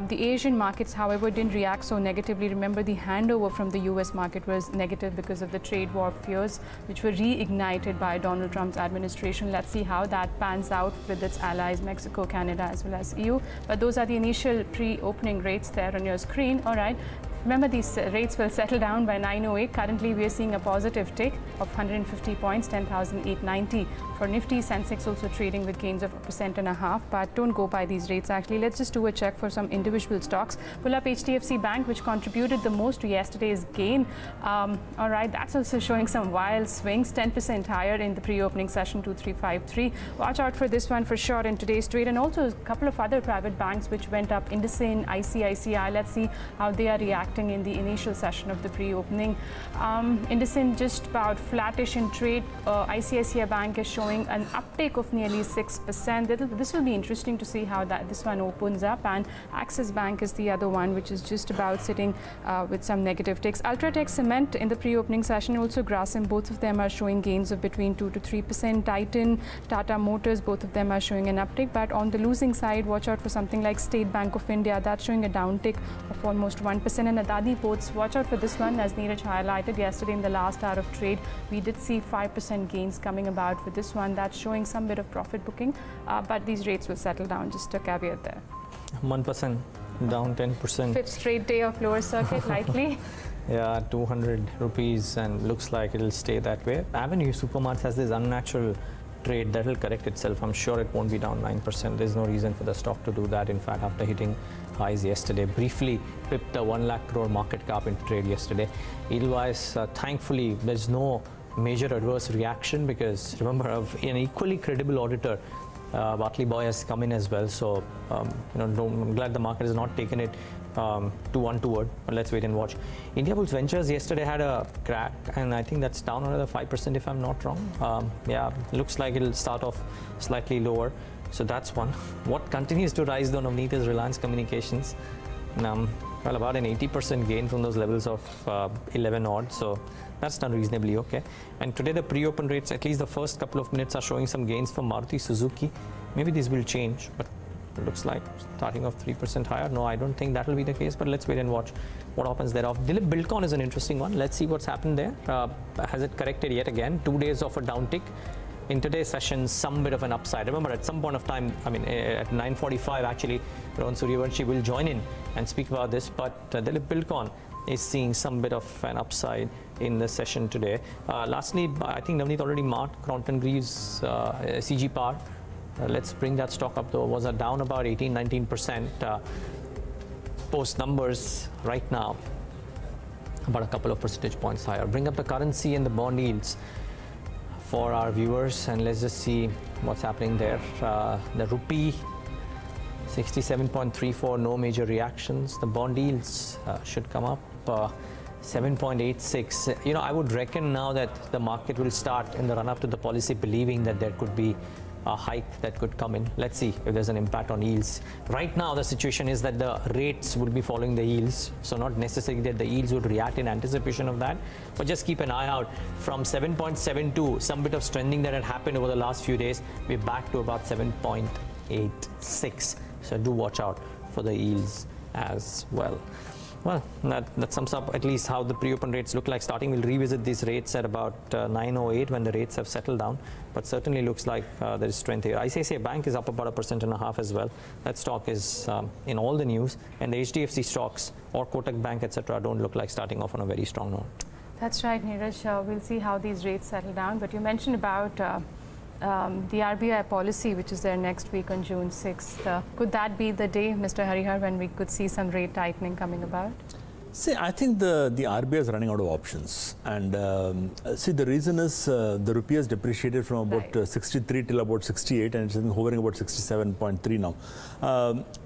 The Asian markets, however, didn't react so negatively. Remember, the handover from the US market was negative because of the trade war fears, which were reignited by Donald Trump's administration. Let's see how that pans out with its allies, Mexico, Canada, as well as EU. But those are the initial pre-opening rates there on your screen. All right. Remember, these rates will settle down by 9:08. Currently, we are seeing a positive tick of 150 points, 10,890 for Nifty. Sensex also trading with gains of 1.5%. But don't go by these rates. Actually, let's just do a check for some individual stocks. Pull up HDFC Bank, which contributed the most to yesterday's gain. All right, that's also showing some wild swings, 10% higher in the pre-opening session, 2353. Watch out for this one for sure in today's trade, and also a couple of other private banks which went up. IndianOpen, ICICI. Let's see how they are reacting in the initial session of the pre-opening. IndianOpen just about flattish in trade. ICICI Bank is showing an uptake of nearly 6%. This will be interesting to see how this one opens up. And Axis Bank is the other one, which is just about sitting with some negative ticks. Ultratech Cement in the pre-opening session, also Grasim, both of them are showing gains of between 2 to 3%. Titan, Tata Motors, both of them are showing an uptick. But on the losing side, watch out for something like State Bank of India. That's showing a downtick of almost 1%. And Adadi Ports, watch out for this one. As Neeraj highlighted yesterday in the last hour of trade, we did see 5% gains coming about for this one. That's showing some bit of profit booking, but these rates will settle down. Just a caveat there. 1% down, 10%. Fifth straight day of lower circuit, likely. Yeah, 200 rupees, and looks like it'll stay that way. Avenue Supermarts has this unnatural trade that will correct itself. I'm sure it won't be down 9%. There's no reason for the stock to do that. In fact, after hitting highs yesterday, briefly pipped a 1 lakh crore market cap in trade yesterday. Edelweiss, thankfully, there's no major adverse reaction because remember, an equally credible auditor, Bartley Boy, has come in as well. So, I'm glad the market has not taken it too untoward, but let's wait and watch. Indiabulls Ventures yesterday had a crack, and I think that's down another 5% if I'm not wrong. Yeah, looks like it'll start off slightly lower. So that's one. What continues to rise though, Navneet, is Reliance Communications. Well, about an 80% gain from those levels of 11 odd. So that's done reasonably okay. And today the pre-open rates, at least the first couple of minutes, are showing some gains for Maruti Suzuki. Maybe these will change, but it looks like starting off 3% higher. No, I don't think that will be the case, but let's wait and watch what happens thereof. Dilip Buildcon is an interesting one. Let's see what's happened there. Has it corrected yet again? 2 days of a downtick. In today's session, some bit of an upside. Remember, at some point of time, at 9:45, actually, Rohan Suryavanshi will join in and speak about this. But Dilip Buildcon is seeing some bit of an upside in the session today. Lastly, I think Navneet already marked Crompton Greaves, CG Power. Let's bring that stock up, though. Was down about 18-19%. Post numbers right now, about a couple of percentage points higher. Bring up the currency and the bond yields for our viewers, and let's just see what's happening there. The rupee, 67.34, no major reactions. The bond yields should come up, 7.86. I would reckon now that the market will start in the run-up to the policy believing that there could be hike that could come in. Let's see if there's an impact on yields. Right now, the situation is that the rates will be following the yields, so not necessarily that the yields would react in anticipation of that, but just keep an eye out. From 7.72, some bit of strengthening that had happened over the last few days, we're back to about 7.86. So do watch out for the yields as well. Well, that sums up at least how the pre-open rates look like. Starting, we'll revisit these rates at about 9:08 when the rates have settled down. But certainly looks like there is strength here. ICICI Bank is up about 1.5% as well. That stock is in all the news. And the HDFC stocks or Kotak Bank, etc., don't look like starting off on a very strong note. That's right, Neeraj. We'll see how these rates settle down. But you mentioned about the RBI policy, which is there next week on June 6th. Could that be the day, Mr. Harihar, when we could see some rate tightening coming about? See, I think the RBI is running out of options. And see, the reason is the rupee has depreciated from about 63 till about 68, and it's hovering about 67.3 now.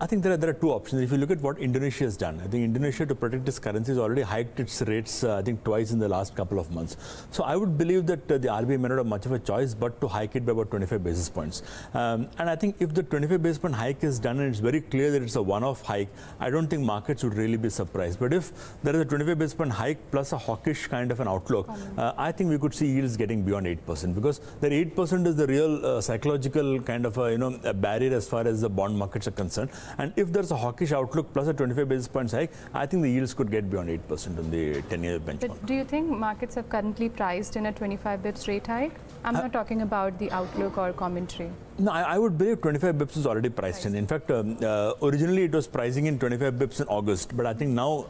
I think there are two options. If you look at what Indonesia has done, I think Indonesia, to protect its currency, has already hiked its rates, I think, twice in the last couple of months. So I would believe that the RBI may not have much of a choice but to hike it by about 25 basis points. And I think if the 25 basis point hike is done and it's very clear that it's a one-off hike, I don't think markets would really be surprised. But if there is a 25 basis point hike plus a hawkish kind of an outlook, I think we could see yields getting beyond 8%, because that 8% is the real psychological kind of a barrier as far as the bond markets are concerned. And if there's a hawkish outlook plus a 25 basis points hike, I think the yields could get beyond 8% on the 10-year benchmark. But do you think markets have currently priced in a 25 bips rate hike? I'm not talking about the outlook or commentary. No, I would believe 25 bips is already priced in. In fact, originally it was pricing in 25 bips in August, but I think now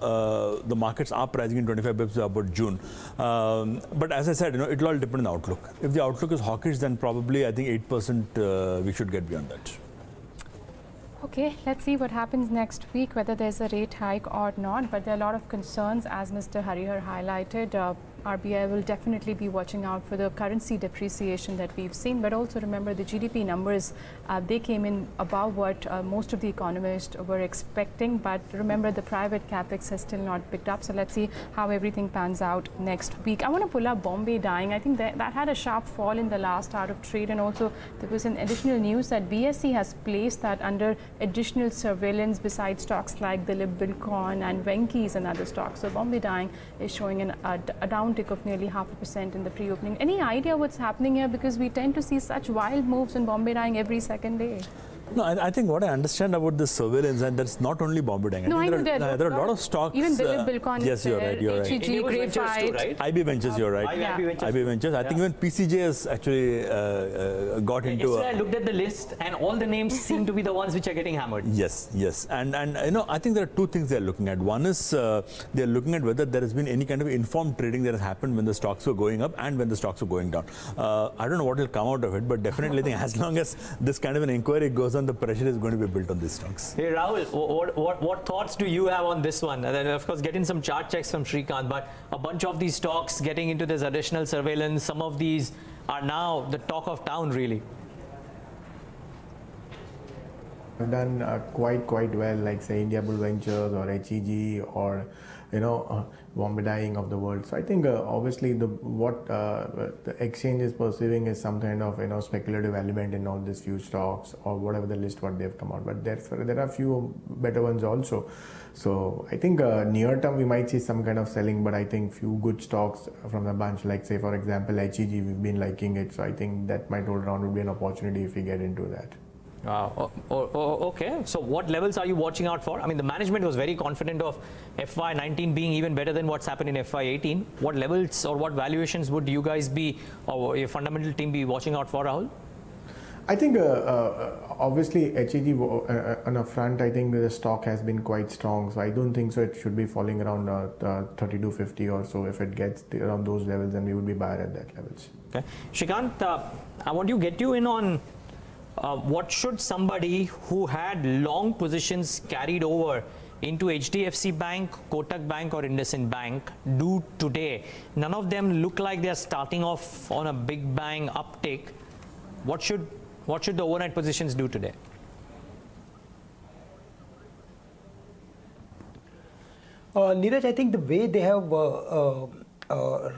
the markets are pricing in 25 bips about June. But as I said, it will all depend on the outlook. If the outlook is hawkish, then probably I think 8% we should get beyond that. Okay, let's see what happens next week, whether there's a rate hike or not. But there are a lot of concerns, as Mr. Harihar highlighted. RBI will definitely be watching out for the currency depreciation that we've seen. But also remember the GDP numbers, they came in above what most of the economists were expecting. But remember, the private capex has still not picked up. So let's see how everything pans out next week. I want to pull up Bombay Dyeing. I think that had a sharp fall in the last hour of trade. And also there was an additional news that BSE has placed that under additional surveillance besides stocks like Dilip Buildcon and Venky's and other stocks. So Bombay Dyeing is showing a downtick of nearly 0.5% in the pre-opening. Any idea what's happening here? Because we tend to see such wild moves in Bombay Dyeing every second day. No, I think what I understand about this surveillance, and that's not only Bombay Dyeing. No, I know there are a lot of stocks. Even Dilip Buildcon. Yes, you're right. You're right. HEG, Graphite. Right? IB Ventures, you're right. IB Ventures. I think even PCJ has actually got into. Yesterday I looked at the list, and all the names seem to be the ones which are getting hammered. Yes, yes, and I think there are two things they're looking at. One is they're looking at whether there has been any kind of informed trading that has happened when the stocks were going up and when the stocks were going down. I don't know what will come out of it, but definitely I think as long as this kind of an inquiry goes on, the pressure is going to be built on these stocks. Hey Rahul, what thoughts do you have on this one? And then of course getting some chart checks from Shrikant, but a bunch of these stocks getting into this additional surveillance, some of these are now the talk of town really. I've done quite well, like say India Bull Ventures or HEG or Bombay Dyeing of the world. So I think obviously what the exchange is perceiving is some kind of speculative element in all these few stocks or whatever the list what they've come out. But there are few better ones also. So I think near term we might see some kind of selling, but I think few good stocks from the bunch, like say for example HEG, we've been liking it. So I think that might hold around would be an opportunity if we get into that. Okay, so what levels are you watching out for? I mean, the management was very confident of FY19 being even better than what's happened in FY18. What levels or what valuations would you guys be, or your fundamental team be watching out for, Rahul? I think obviously HEG on a front, I think the stock has been quite strong. So I don't think so it should be falling around 32.50 or so. If it gets around those levels, then we would be buyer at that levels. Okay, Shrikant, I want to get you in on what should somebody who had long positions carried over into HDFC Bank, Kotak Bank or IndusInd Bank do today? None of them look like they're starting off on a big bang uptick. What should the overnight positions do today? Neeraj, I think the way they have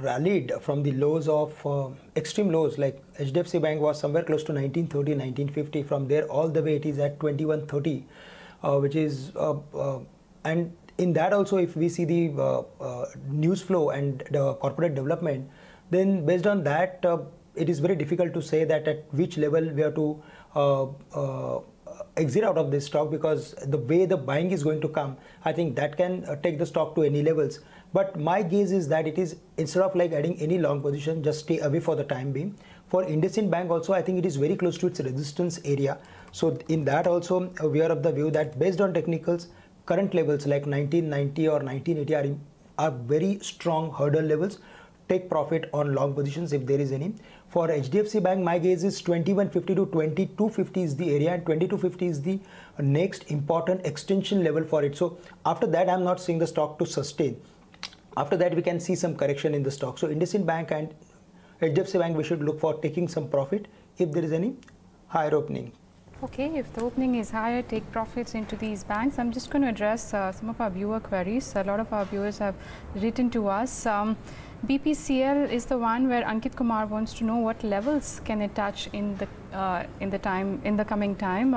rallied from the lows of extreme lows, like HDFC Bank was somewhere close to 1930, 1950. From there all the way it is at 2130, which is and in that also, if we see the news flow and the corporate development, then based on that, it is very difficult to say that at which level we have to exit out of this stock, because the way the buying is going to come, I think that can take the stock to any levels. But my guess is that it is, instead of like adding any long position, just stay away for the time being. For IndianOpen Bank also, I think it is very close to its resistance area. So in that also, we are of the view that based on technicals, current levels like 1990 or 1980 are very strong hurdle levels. Take profit on long positions if there is any. For HDFC Bank, my guess is 2150 to 2250 is the area, and 2250 is the next important extension level for it. So after that, I'm not seeing the stock to sustain. After that, we can see some correction in the stock. So IndianOpen Bank and HDFC Bank, we should look for taking some profit if there is any higher opening. Okay, if the opening is higher, take profits into these banks. I'm just going to address some of our viewer queries. A lot of our viewers have written to us. BPCL is the one where Ankit Kumar wants to know what levels can it touch in the coming time.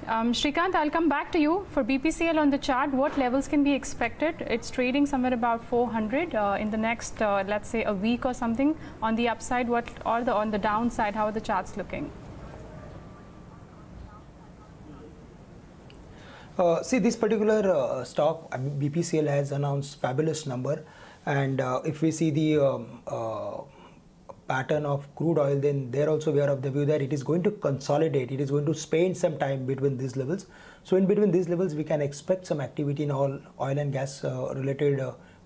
Shrikant, I'll come back to you. For BPCL on the chart, what levels can be expected? It's trading somewhere about 400 in the next, let's say, a week or something. On the upside, what, or on the downside, how are the charts looking? See, this particular stock, BPCL has announced fabulous number, and if we see the pattern of crude oil, then there also we are of the view that it is going to consolidate. It is going to spend some time between these levels. So in between these levels, we can expect some activity in all oil and gas related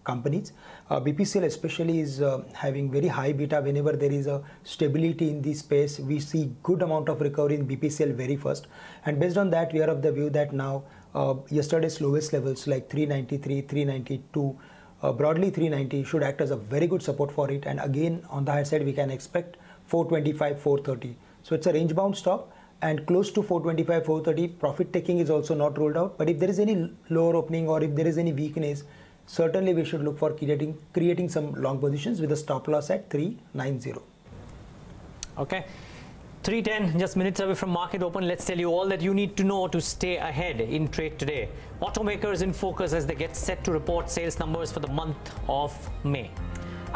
companies. BPCL especially is having very high beta. Whenever there is a stability in the space, we see good amount of recovery in BPCL very first. And based on that, we are of the view that now yesterday's lowest levels like 393, 392, broadly 390 should act as a very good support for it. And again, on the high side, we can expect 425, 430. So it's a range bound stock, and close to 425, 430, profit taking is also not ruled out. But if there is any lower opening or if there is any weakness, certainly we should look for creating some long positions with a stop loss at 390. Okay. 3:10, just minutes away from market open. Let's tell you all that you need to know to stay ahead in trade today. Automakers in focus as they get set to report sales numbers for the month of May.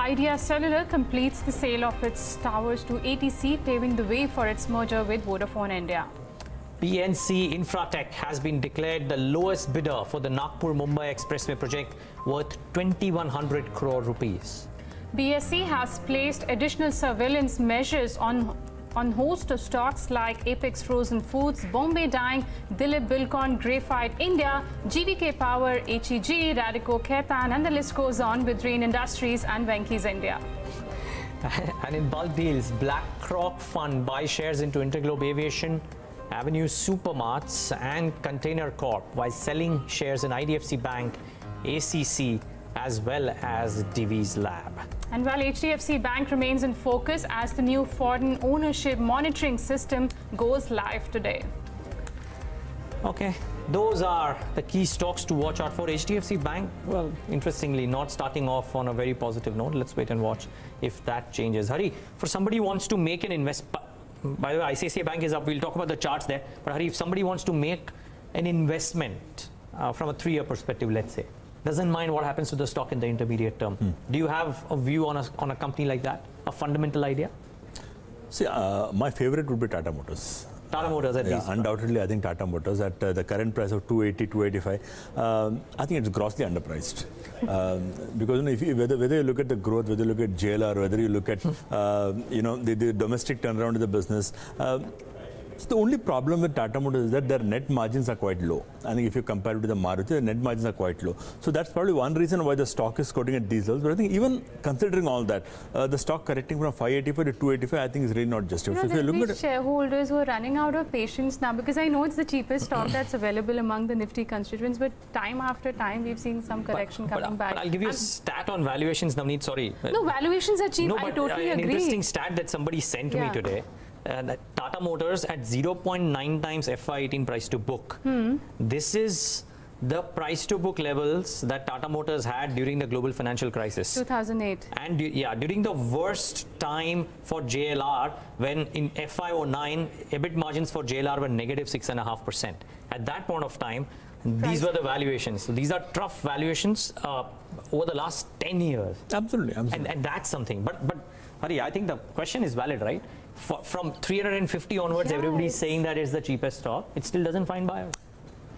Idea Cellular completes the sale of its towers to ATC, paving the way for its merger with Vodafone India. PNC Infratech has been declared the lowest bidder for the Nagpur-Mumbai Expressway project, worth 2,100 crore rupees. BSE has placed additional surveillance measures on host of stocks like Apex Frozen Foods, Bombay Dyeing, Dilip Buildcon, Graphite India, GVK Power, HEG, Radico Khaitan, and the list goes on with Rain Industries and Venky's India. And in bulk deals, BlackRock Fund buys shares into Interglobe Aviation, Avenue Supermarts and Container Corp, while selling shares in IDFC Bank, ACC, as well as Divi's Lab. And while HDFC Bank remains in focus as the new foreign ownership monitoring system goes live today. Okay, those are the key stocks to watch out for. HDFC Bank, well, interestingly, not starting off on a very positive note. Let's wait and watch if that changes. Hari, for somebody who wants to make an investment, by the way, ICICI Bank is up. We'll talk about the charts there. But Hari, if somebody wants to make an investment from a 3-year perspective, let's say, doesn't mind what happens to the stock in the intermediate term. Do you have a view on a company like that, a fundamental idea? See, my favorite would be Tata Motors. Tata Motors at least. Undoubtedly, I think Tata Motors at the current price of 280, 285, I think it's grossly underpriced. Because whether you look at the growth, whether you look at JLR, whether you look at the domestic turnaround of the business, so the only problem with Tata Motors is that their net margins are quite low. I think if you compare it to the Maruti, the net margins are quite low. So that's probably one reason why the stock is quoting at these levels. But I think even considering all that, the stock correcting from 585 to 285, I think is really not justified. You know, there are these shareholders who are running out of patience now, because I know it's the cheapest stock that's available among the Nifty constituents, but time after time we've seen some correction coming back. But I'll give you a stat on valuations, Navneet, sorry. No, valuations are cheap, I totally agree. An interesting stat that somebody sent me today. That Tata Motors at 0.9 times FY18 price to book. This is the price to book levels that Tata Motors had during the global financial crisis. 2008. And during the worst time for JLR, when in FY09, EBIT margins for JLR were negative 6.5%. At that point of time, these were the valuations. So these are tough valuations over the last 10 years. Absolutely. And that's something. But Hari, I think the question is valid, right? From 350 onwards, everybody's saying that it's the cheapest stock. It still doesn't find buyers.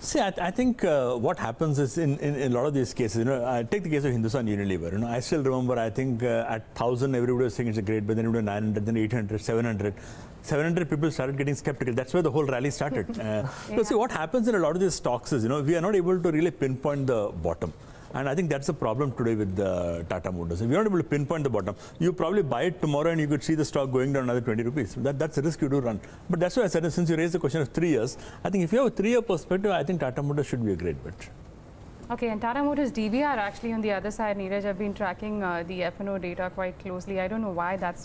See, I think what happens is in a lot of these cases, I take the case of Hindustan Unilever. I still remember, I think at 1,000, everybody was saying it's a great, but then it was 900, then 800, 700. 700 people started getting skeptical. That's where the whole rally started. So see, what happens in a lot of these stocks is, we are not able to really pinpoint the bottom. And I think that's the problem today with Tata Motors. If you're not able to pinpoint the bottom, you probably buy it tomorrow and you could see the stock going down another 20 rupees. That's a risk you do run. But that's why I said, since you raised the question of 3 years, I think if you have a 3-year perspective, I think Tata Motors should be a great bet. Okay, and Tata Motors DBR actually on the other side, Neeraj, I've been tracking the F&O data quite closely. I don't know why that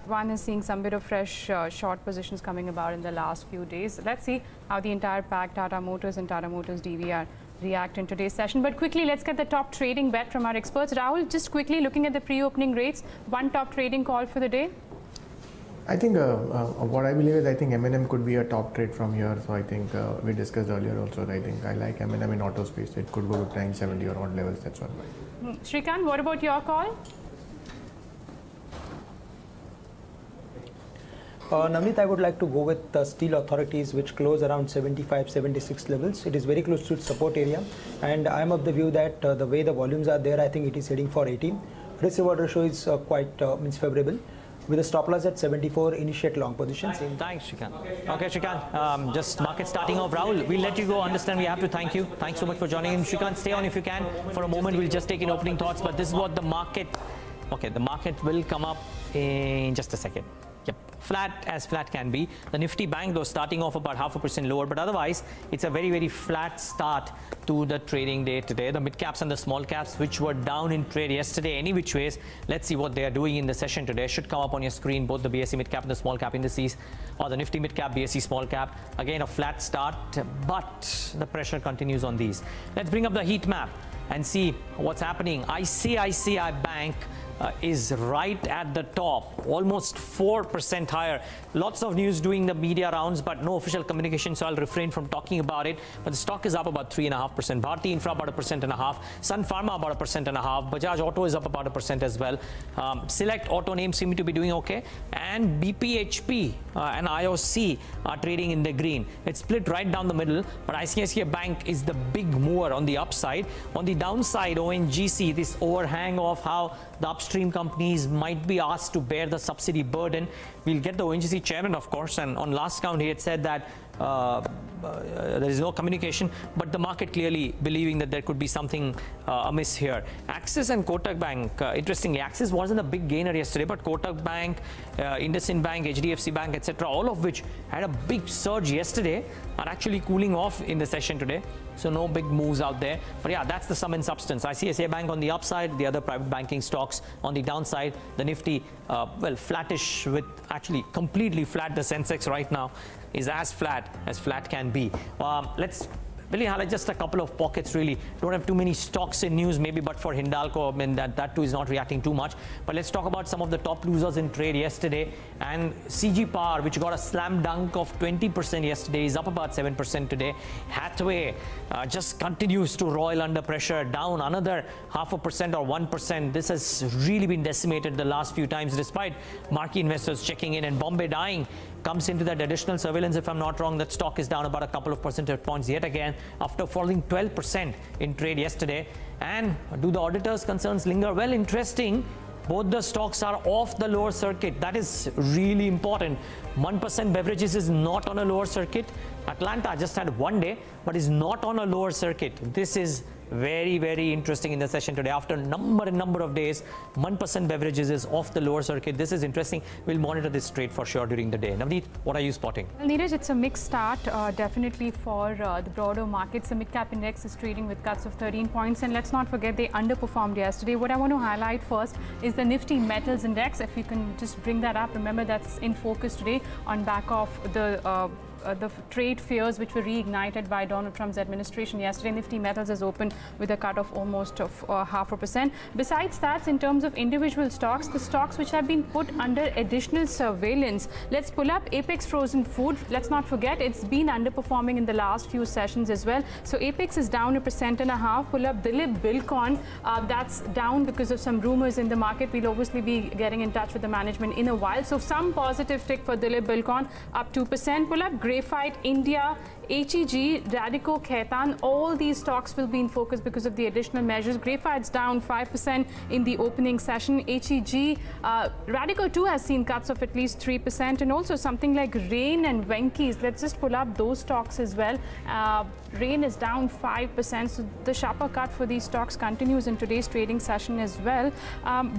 one is seeing some bit of fresh short positions coming about in the last few days. Let's see how the entire pack, Tata Motors and Tata Motors DBR, react in today's session. But quickly, let's get the top trading bet from our experts. Rahul, just quickly looking at the pre-opening rates, one top trading call for the day. I think what I believe is I think M&M could be a top trade from here. So I think we discussed earlier also. I think I like M&M in auto space. It could go to 970 or odd levels. That's one. Shrikant, what about your call? Navneet, I would like to go with the steel authorities, which close around 75, 76 levels. It is very close to its support area, and I am of the view that the way the volumes are there, I think it is heading for 80. Risk-reward ratio is quite favorable. With a stop loss at 74, initiate long positions. Thanks, Shrikant. Okay, Shrikant, just market starting off. Rahul, we'll let you go. Understand we have to thank you. Thanks so much for joining in. Shrikant, stay on if you can. For a moment, we'll just take in opening thoughts, but this is what the market... Okay, the market will come up in just a second. Yep, flat as flat can be. The Nifty Bank, though, starting off about 0.5% lower, but otherwise, it's a very, very flat start to the trading day today. The mid caps and the small caps, which were down in trade yesterday, any which ways, let's see what they are doing in the session today. Should come up on your screen, both the BSE mid cap and the small cap indices, or the Nifty mid cap, BSE small cap. Again, a flat start, but the pressure continues on these. Let's bring up the heat map and see what's happening. ICICI Bank is right at the top, almost 4% higher. Lots of news doing the media rounds, but no official communication, so I'll refrain from talking about it. But the stock is up about 3.5%. Bharti Infra about 1.5%. Sun Pharma about 1.5%. Bajaj Auto is up about 1% as well. Select auto names seem to be doing okay. And BPHP and IOC are trading in the green. It's split right down the middle, but ICICI Bank is the big mover on the upside. On the downside, ONGC, this overhang of how the upstream companies might be asked to bear the subsidy burden. We'll get the ONGC chairman, of course, and on last count he had said that there is no communication, but the market clearly believing that there could be something amiss here. Axis and Kotak Bank, interestingly, Axis wasn't a big gainer yesterday, but Kotak Bank, IndusInd Bank, HDFC Bank, etc., all of which had a big surge yesterday, are actually cooling off in the session today. So no big moves out there. But yeah, that's the sum and substance. ICICI Bank on the upside, the other private banking stocks on the downside. The Nifty, well, flattish, with actually completely flat. The Sensex right now is as flat can be. Let's really highlight just a couple of pockets, really. Don't have too many stocks in news, maybe, but for Hindalco, I mean, that too is not reacting too much. But let's talk about some of the top losers in trade yesterday. And CG Power, which got a slam dunk of 20% yesterday, is up about 7% today. Hathway just continues to roil under pressure, down another 0.5% or 1%. This has really been decimated the last few times, despite marquee investors checking in. And Bombay Dyeing comes into that additional surveillance. If I'm not wrong, that stock is down about a couple of percentage points yet again after falling 12% in trade yesterday. And do the auditors' concerns linger? Well, interesting. Both the stocks are off the lower circuit. That is really important. 1% beverages is not on a lower circuit. Atlanta just had one day, but is not on a lower circuit. This is very, very interesting in the session today. After a number of days, 1% beverages is off the lower circuit. This is interesting. We'll monitor this trade for sure during the day. Navneet, what are you spotting? Well, Neeraj, it's a mixed start, definitely for the broader markets. The mid-cap index is trading with cuts of 13 points. And let's not forget, they underperformed yesterday. What I want to highlight first is the Nifty Metals Index. If you can just bring that up, remember that's in focus today on back of the the trade fears which were reignited by Donald Trump's administration yesterday. Nifty Metals has opened with a cut of almost 0.5%. Besides that, in terms of individual stocks, the stocks which have been put under additional surveillance, let's pull up Apex Frozen Food. Let's not forget it's been underperforming in the last few sessions as well. So Apex is down 1.5%. Pull up Dilip Buildcon. That's down because of some rumors in the market. We'll obviously be getting in touch with the management in a while. So some positive tick for Dilip Buildcon, up 2%. Pull up Graphite India, HEG, Radico, Khaitan. All these stocks will be in focus because of the additional measures. Graphite's down 5% in the opening session. HEG, Radico too has seen cuts of at least 3%, and also something like Rain and Venky's. Let's just pull up those stocks as well. Rain is down 5%, so the sharper cut for these stocks continues in today's trading session as well.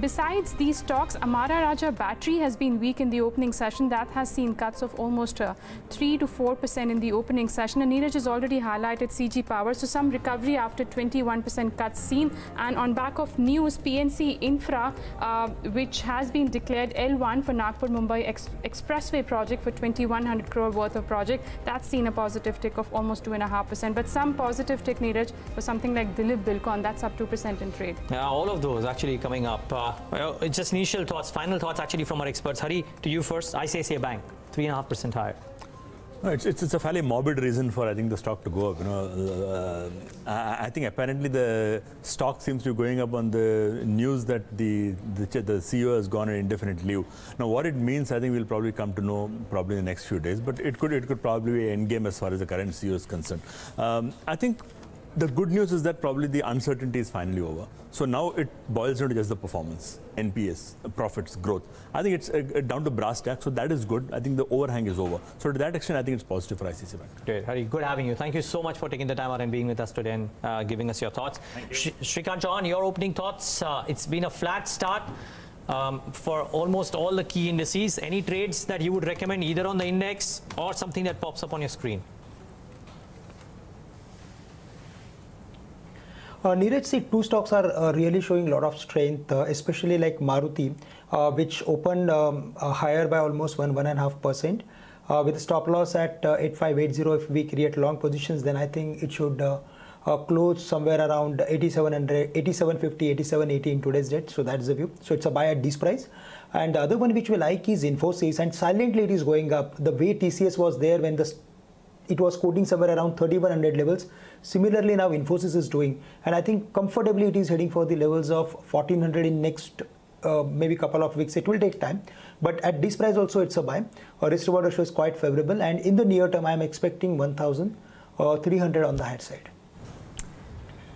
Besides these stocks, Amara Raja Battery has been weak in the opening session. That has seen cuts of almost 3 to 4% in the opening session. And Neeraj has already highlighted CG Power, so some recovery after 21% cuts seen. And on back of news, PNC Infra, which has been declared L1 for Nagpur Mumbai Expressway project for 2,100 crore worth of project, that's seen a positive tick of almost 2.5%. But some positive tick, Neeraj, for something like Dilip Buildcon, that's up 2% in trade. Yeah, all of those actually coming up. Just initial thoughts, final thoughts actually from our experts. Hari, to you first. ICICI Bank, 3.5% higher. No, it's a fairly morbid reason for, I think, the stock to go up. I think apparently the stock seems to be going up on the news that the CEO has gone on indefinite leave. Now, what it means, I think we'll probably come to know probably in the next few days. But it could probably be an endgame as far as the current CEO is concerned. I think the good news is that probably the uncertainty is finally over. So now it boils down to just the performance, NPS, profits, growth. I think it's down to brass tacks, so that is good. I think the overhang is over. So to that extent, I think it's positive for ICICI Bank. Great, Hari, good having you. Thank you so much for taking the time out and being with us today and giving us your thoughts. Shrikant, Chouhan, your opening thoughts. It's been a flat start for almost all the key indices. Any trades that you would recommend either on the index or something that pops up on your screen? Neeraj, see, two stocks are really showing a lot of strength, especially like Maruti, which opened higher by almost 1.5%. With a stop loss at 8580, if we create long positions, then I think it should close somewhere around 8700, 8750, 8780 in today's date. So that's the view. So it's a buy at this price. And the other one which we like is Infosys, and silently it is going up. The way TCS was there when it was quoting somewhere around 3100 levels. Similarly, now Infosys is doing, and I think comfortably it is heading for the levels of 1400 in next maybe couple of weeks. It will take time, but at this price also it's a buy. Risk reward ratio is quite favorable, and in the near term I am expecting 1300 on the higher side.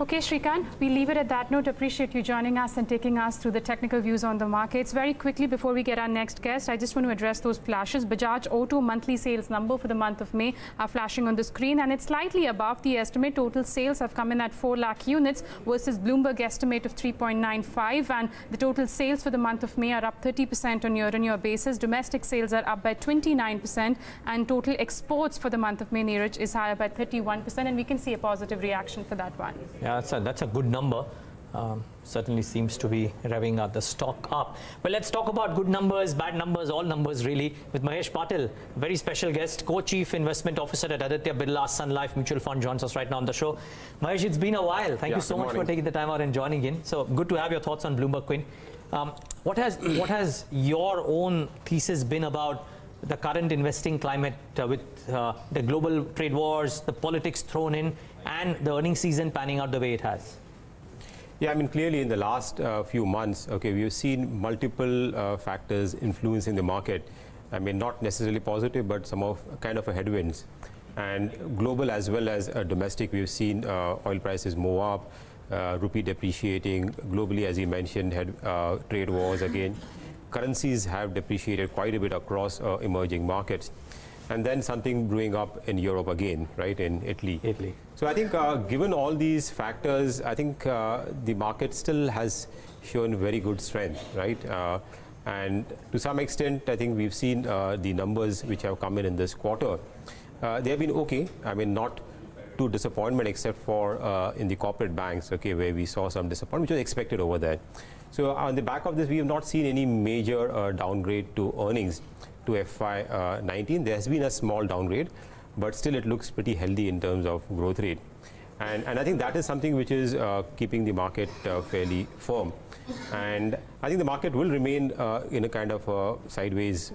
Okay, Shrikant, we leave it at that note. Appreciate you joining us and taking us through the technical views on the markets. Very quickly, before we get our next guest, I just want to address those flashes. Bajaj Auto monthly sales number for the month of May are flashing on the screen, and it's slightly above the estimate. Total sales have come in at 4 lakh units versus Bloomberg estimate of 3.95, and the total sales for the month of May are up 30% on year-on-year basis. Domestic sales are up by 29%, and total exports for the month of May, Neeraj, is higher by 31%, and we can see a positive reaction for that one. Yeah, that's a good number. Certainly seems to be revving up the stock up. But let's talk about good numbers, bad numbers, all numbers really, with Mahesh Patil, very special guest, Co-Chief Investment Officer at Aditya Birla Sun Life Mutual Fund, joins us right now on the show. Mahesh, it's been a while. Thank you so much for taking the time out and joining in. So good to have your thoughts on Bloomberg Quinn. What has your own thesis been about the current investing climate with the global trade wars, the politics thrown in, and the earnings season panning out the way it has? Yeah, I mean, clearly in the last few months, okay, we've seen multiple factors influencing the market. I mean, not necessarily positive, but some of kind of a headwinds. And global as well as domestic, we've seen oil prices move up, rupee depreciating. Globally, as you mentioned, had trade wars again. Currencies have depreciated quite a bit across emerging markets. And then something brewing up in Europe again, right, in Italy. So I think given all these factors, I think the market still has shown very good strength, right? And to some extent, I think we've seen the numbers which have come in this quarter. They have been okay. I mean, not to disappointment except for in the corporate banks, okay, where we saw some disappointment, which was expected over there. So on the back of this, we have not seen any major downgrade to earnings to FY19. There has been a small downgrade, but still it looks pretty healthy in terms of growth rate. And I think that is something which is keeping the market fairly firm. And I think the market will remain in a kind of a sideways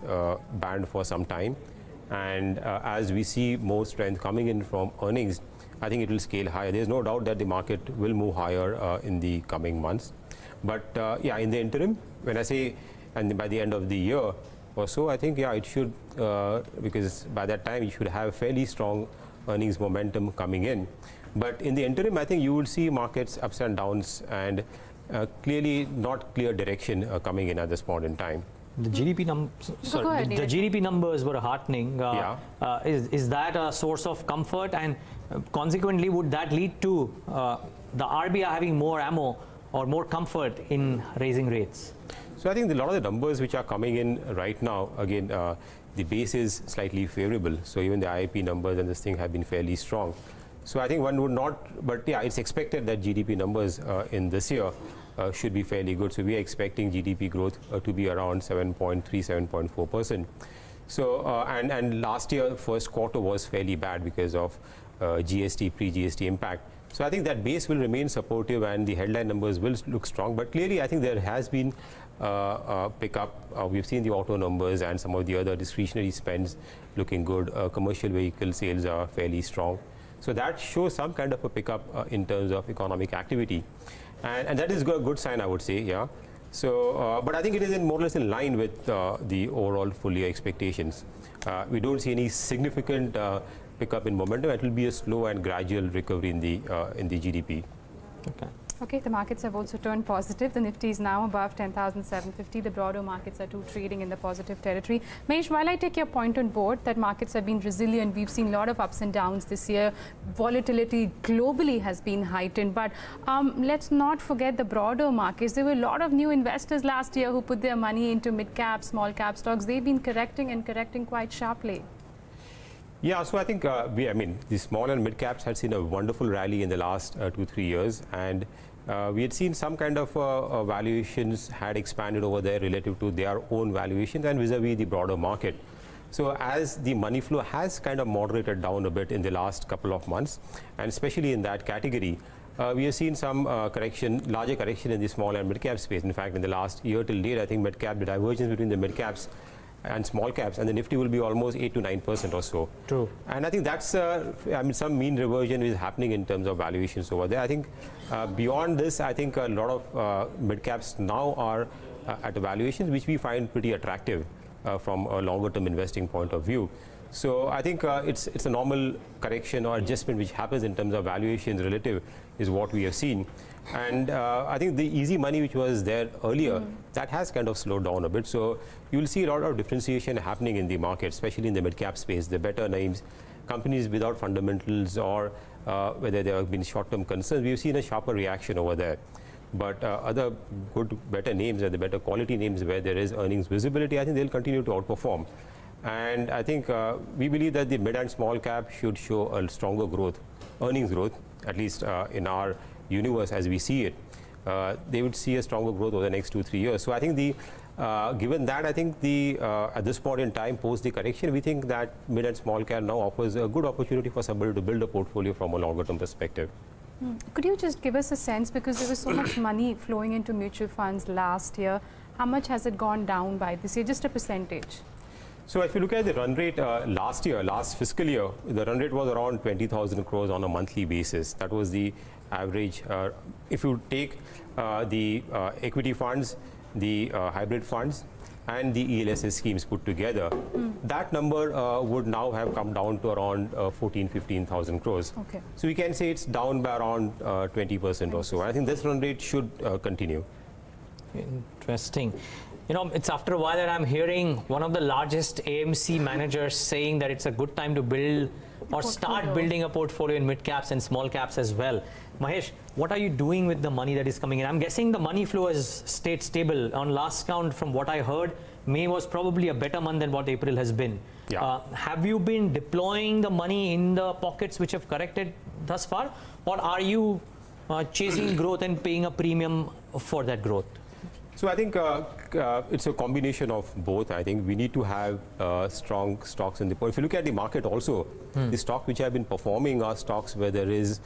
band for some time. And as we see more strength coming in from earnings, I think it will scale higher. There's no doubt that the market will move higher in the coming months. But yeah, in the interim, when I say and by the end of the year or so, I think, yeah, it should, because by that time you should have fairly strong earnings momentum coming in. But in the interim, I think you will see markets ups and downs and clearly not clear direction coming in at this point in time. The GDP the GDP numbers were heartening. Is that a source of comfort, and consequently would that lead to the RBI having more ammo or more comfort in raising rates? So I think a lot of the numbers which are coming in right now, again, the base is slightly favorable. So even the IIP numbers and this thing have been fairly strong. So I think one would not, but yeah, it's expected that GDP numbers in this year should be fairly good. So we are expecting GDP growth to be around 7.3, 7.4%. So and last year first quarter was fairly bad because of GST, pre-GST impact. So I think that base will remain supportive and the headline numbers will look strong. But clearly I think there has been a pickup. We've seen the auto numbers and some of the other discretionary spends looking good. Commercial vehicle sales are fairly strong. So that shows some kind of a pickup in terms of economic activity. And that is a good sign, I would say, yeah. So, but I think it is more or less in line with the overall full year expectations. We don't see any significant pickup in momentum. It will be a slow and gradual recovery in the GDP. Okay. Okay, the markets have also turned positive. The Nifty is now above 10,750. The broader markets are too trading in the positive territory. Mahesh, while I take your point on board that markets have been resilient, we've seen a lot of ups and downs this year. Volatility globally has been heightened. But let's not forget the broader markets. There were a lot of new investors last year who put their money into mid-cap, small-cap stocks. They've been correcting and correcting quite sharply. Yeah, so I think, the small and mid caps had seen a wonderful rally in the last 2-3 years, and we had seen some kind of valuations had expanded over there relative to their own valuations and vis-a-vis the broader market. So as the money flow has kind of moderated down a bit in the last couple of months, and especially in that category, we have seen some larger correction in the small and mid cap space. In fact, in the last year till date, I think mid cap, the divergence between the mid caps and small caps and the Nifty will be almost 8 to 9% or so. True. And I think that's some mean reversion is happening in terms of valuations over there. I think beyond this, I think a lot of mid caps now are at valuations which we find pretty attractive from a longer term investing point of view. So I think it's a normal correction or adjustment which happens in terms of valuations relative is what we have seen. And I think the easy money which was there earlier, that has kind of slowed down a bit. So you will see a lot of differentiation happening in the market, especially in the mid-cap space. The better names, companies without fundamentals or whether there have been short-term concerns, we've seen a sharper reaction over there. But other good, better names and the better quality names where there is earnings visibility, I think they'll continue to outperform. And I think we believe that the mid and small cap should show a stronger growth, earnings growth, at least in our universe as we see it. They would see a stronger growth over the next 2-3 years. So I think given that, I think at this point in time, post the correction, we think that mid and small cap now offers a good opportunity for somebody to build a portfolio from a longer term perspective. Could you just give us a sense, because there was so much money flowing into mutual funds last year, how much has it gone down by this year, just a percentage? So if you look at the run rate last fiscal year, the run rate was around 20,000 crores on a monthly basis. That was the average. If you take the equity funds, the hybrid funds and the ELSS schemes put together, that number would now have come down to around 15,000 crores. Okay. So we can say it's down by around 20% or so. I think this run rate should continue. Interesting. You know, it's after a while that I'm hearing one of the largest AMC managers saying that it's a good time to build or start building a portfolio in mid caps and small caps as well. Mahesh, what are you doing with the money that is coming in? I'm guessing the money flow has stayed stable. On last count, from what I heard, May was probably a better month than what April has been. Yeah. Have you been deploying the money in the pockets which have corrected thus far, or are you chasing growth and paying a premium for that growth? So I think it's a combination of both. I think we need to have strong stocks in the portfolio. If you look at the market also, the stocks which have been performing are stocks where there is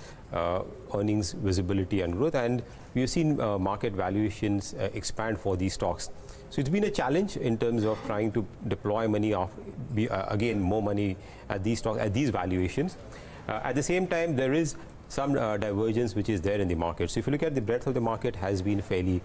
earnings visibility and growth, and we have seen market valuations expand for these stocks. So it's been a challenge in terms of trying to deploy money again more money at these stocks at these valuations. At the same time, there is some divergence which is there in the market. So if you look at the breadth of the market has been fairly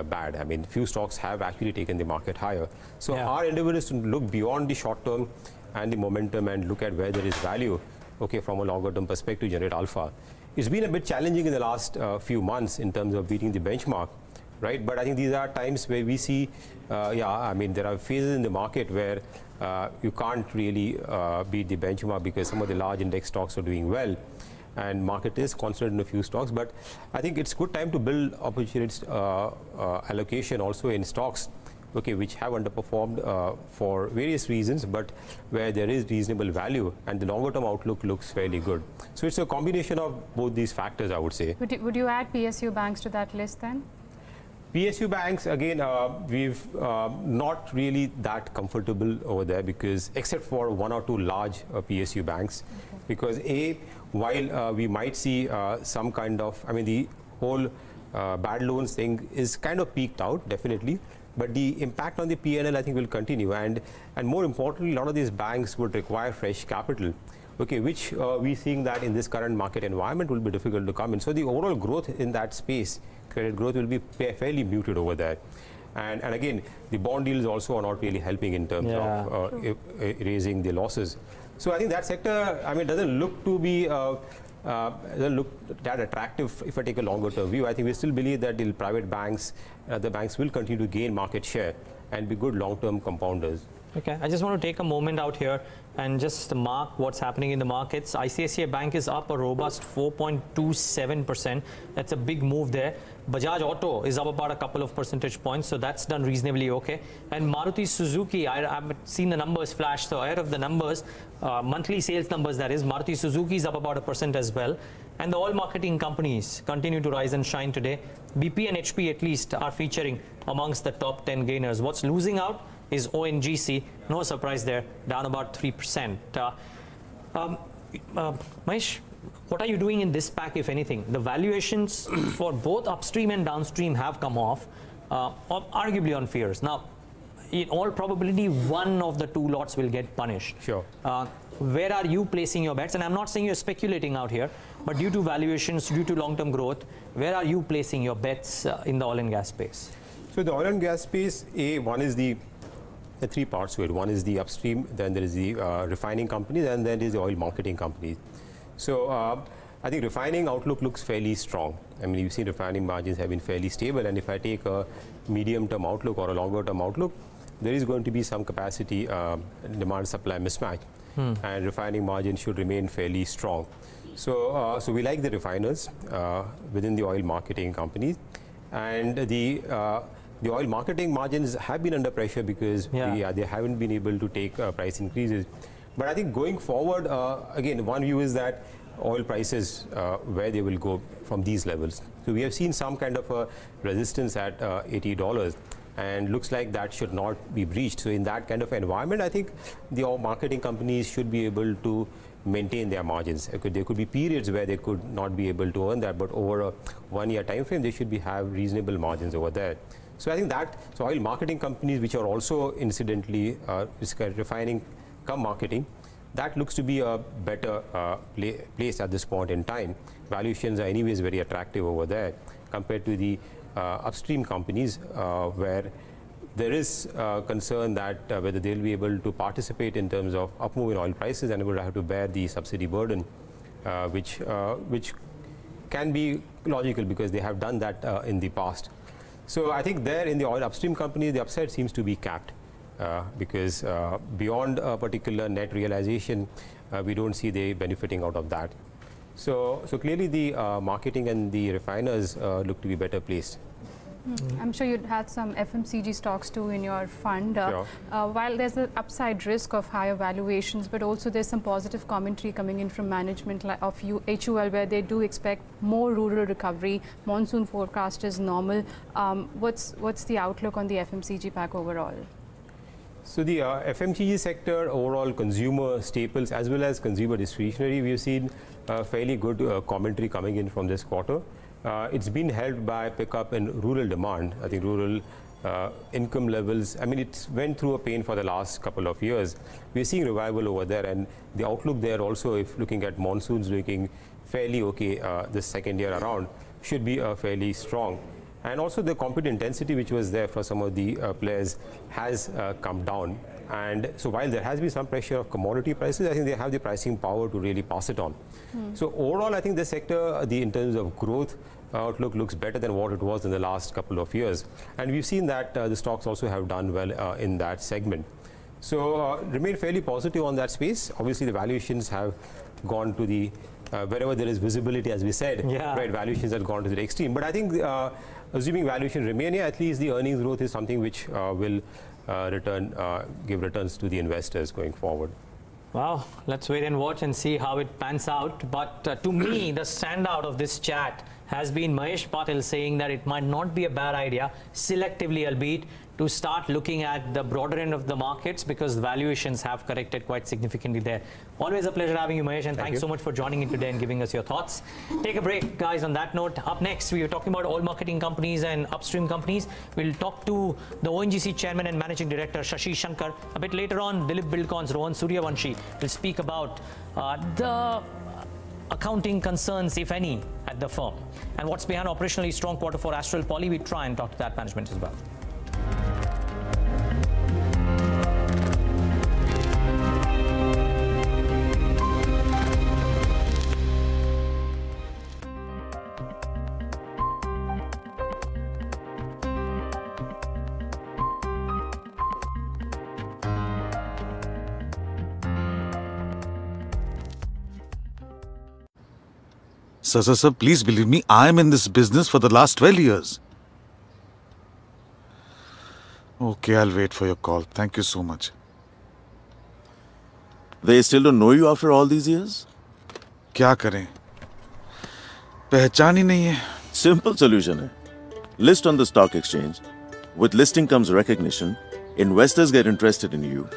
bad. I mean, few stocks have actually taken the market higher. So our endeavor is to look beyond the short term and the momentum and look at where there is value, okay, from a longer term perspective to generate alpha. It's been a bit challenging in the last few months in terms of beating the benchmark, right? But I think these are times where we see, I mean, there are phases in the market where you can't really beat the benchmark because some of the large index stocks are doing well. And market is concentrated in a few stocks, but I think it's good time to build opportunities allocation also in stocks, okay, which have underperformed for various reasons, but where there is reasonable value and the longer term outlook looks fairly good. So it's a combination of both these factors, I would say. Would you add PSU banks to that list then? PSU banks, again, we've not really that comfortable over there because except for one or two large PSU banks, because while we might see some kind of, I mean, the whole bad loans thing is kind of peaked out, definitely, but the impact on the P&L, I think, will continue. And more importantly, a lot of these banks would require fresh capital, okay, which we're seeing that in this current market environment will be difficult to come in. So the overall growth in that space, credit growth, will be fairly muted over there. And again, the bond yields also are not really helping in terms of raising the losses. So I think that sector, I mean, doesn't look to be doesn't look that attractive if I take a longer term view. I think we still believe that the private banks, the banks will continue to gain market share and be good long-term compounders. Okay, I just want to take a moment out here and just mark what's happening in the markets. ICICI Bank is up a robust 4.27%. That's a big move there. Bajaj Auto is up about a couple of percentage points, so that's done reasonably okay. And Maruti Suzuki, I've seen the numbers flash, so ahead of the numbers, monthly sales numbers that is, Maruti Suzuki is up about 1% as well. And the oil marketing companies continue to rise and shine today. BP and HP at least are featuring amongst the top 10 gainers. What's losing out is ONGC, no surprise there, down about 3%. Mahesh, what are you doing in this pack, if anything? The valuations for both upstream and downstream have come off, arguably on fears. Now, in all probability, one of the two lots will get punished. Sure. Where are you placing your bets? And I'm not saying you're speculating out here, but due to valuations, due to long-term growth, where are you placing your bets in the oil and gas space? So the oil and gas space, one is the three parts to it. One is the upstream, then there is the refining companies, and then there is the oil marketing companies. So I think refining outlook looks fairly strong. I mean, you've seen refining margins have been fairly stable, and if I take a medium-term outlook or a longer-term outlook, there is going to be some capacity demand-supply mismatch, and refining margins should remain fairly strong. So, so we like the refiners within the oil marketing companies, and the oil marketing margins have been under pressure because they haven't been able to take price increases. But I think going forward, again, one view is that oil prices, where they will go from these levels. So we have seen some kind of a resistance at $80, and looks like that should not be breached. So in that kind of environment, I think the oil marketing companies should be able to maintain their margins. There could be periods where they could not be able to earn that, but over a 1 year time frame, they should have reasonable margins over there. So I think that, so oil marketing companies, which are also incidentally refining come marketing, that looks to be a better place at this point in time. Valuations are anyways very attractive over there compared to the upstream companies where there is concern that whether they'll be able to participate in terms of upmove in oil prices and will have to bear the subsidy burden, which can be logical because they have done that in the past. So I think there in the oil upstream companies, the upside seems to be capped because beyond a particular net realization, we don't see they benefiting out of that. So clearly the marketing and the refiners look to be better placed. I'm sure you'd had some FMCG stocks too in your fund. While there's an upside risk of higher valuations, but also there's some positive commentary coming in from management of HUL, where they do expect more rural recovery. Monsoon forecast is normal. What's the outlook on the FMCG pack overall? So the FMCG sector, overall consumer staples as well as consumer discretionary, we've seen fairly good commentary coming in from this quarter. It's been helped by pickup in rural demand. I think rural income levels, I mean, it went through a pain for the last couple of years. We're seeing revival over there, and the outlook there also, if looking at monsoons looking fairly okay this second year around, should be fairly strong. And also the competitive intensity which was there for some of the players has come down. And so while there has been some pressure of commodity prices, I think they have the pricing power to really pass it on. So overall, I think the sector, in terms of growth, outlook looks better than what it was in the last couple of years. And we've seen that the stocks also have done well in that segment. So remain fairly positive on that space. Obviously, the valuations have gone to the, wherever there is visibility, as we said, right, valuations have gone to the extreme. But I think assuming valuation remain here, at least the earnings growth is something which will give returns to the investors going forward. Well, let's wait and watch and see how it pans out. But to me, the standout of this chat has been Mahesh Patil saying that it might not be a bad idea, selectively albeit, to start looking at the broader end of the markets, because the valuations have corrected quite significantly there. Always a pleasure having you, Mahesh, and thanks so much for joining in today and giving us your thoughts. Take a break, guys. On that note, up next, we were talking about oil marketing companies and upstream companies. We'll talk to the ONGC Chairman and Managing Director, Shashi Shanker. A bit later on, Dilip Buildcon's Rohan Suryavanshi will speak about the accounting concerns, if any, at the firm. And what's behind operationally strong quarter for Astral Poly, we try and talk to that management as well. Sir, please believe me, I am in this business for the last 12 years. Okay, I'll wait for your call. Thank you so much. They still don't know you after all these years? क्या करें? पहचान ही नहीं है. Simple solution है. List on the stock exchange. With listing comes recognition. Investors get interested in you.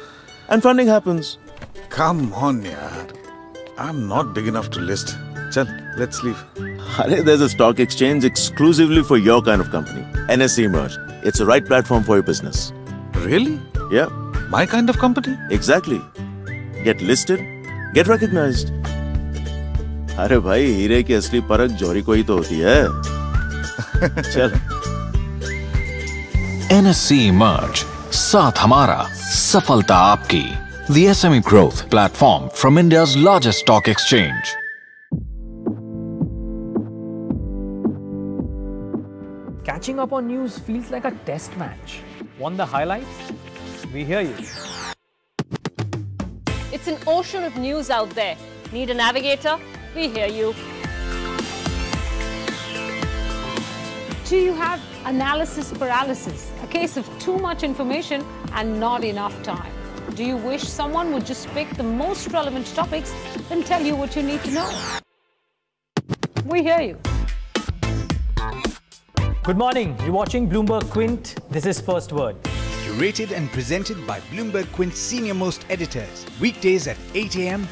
And funding happens. Come on, yaar. I'm not big enough to list. Chal, let's leave. There's a stock exchange exclusively for your kind of company. NSE Merge. It's the right platform for your business. Really? Yeah. My kind of company? Exactly. Get listed, get recognized. अरे भाई, हीरे की असली परख जौहरी को ही तो होती है. चल. NSE Merge. साथ हमारा, सफलता आपकी. The SME Growth platform from India's largest stock exchange. Catching up on news feels like a test match. Want the highlights? We hear you. It's an ocean of news out there. Need a navigator? We hear you. Do you have analysis paralysis? A case of too much information and not enough time? Do you wish someone would just pick the most relevant topics and tell you what you need to know? We hear you. Good morning. You're watching Bloomberg Quint. This is First Word. Curated and presented by Bloomberg Quint's senior-most editors. Weekdays at 8 a.m.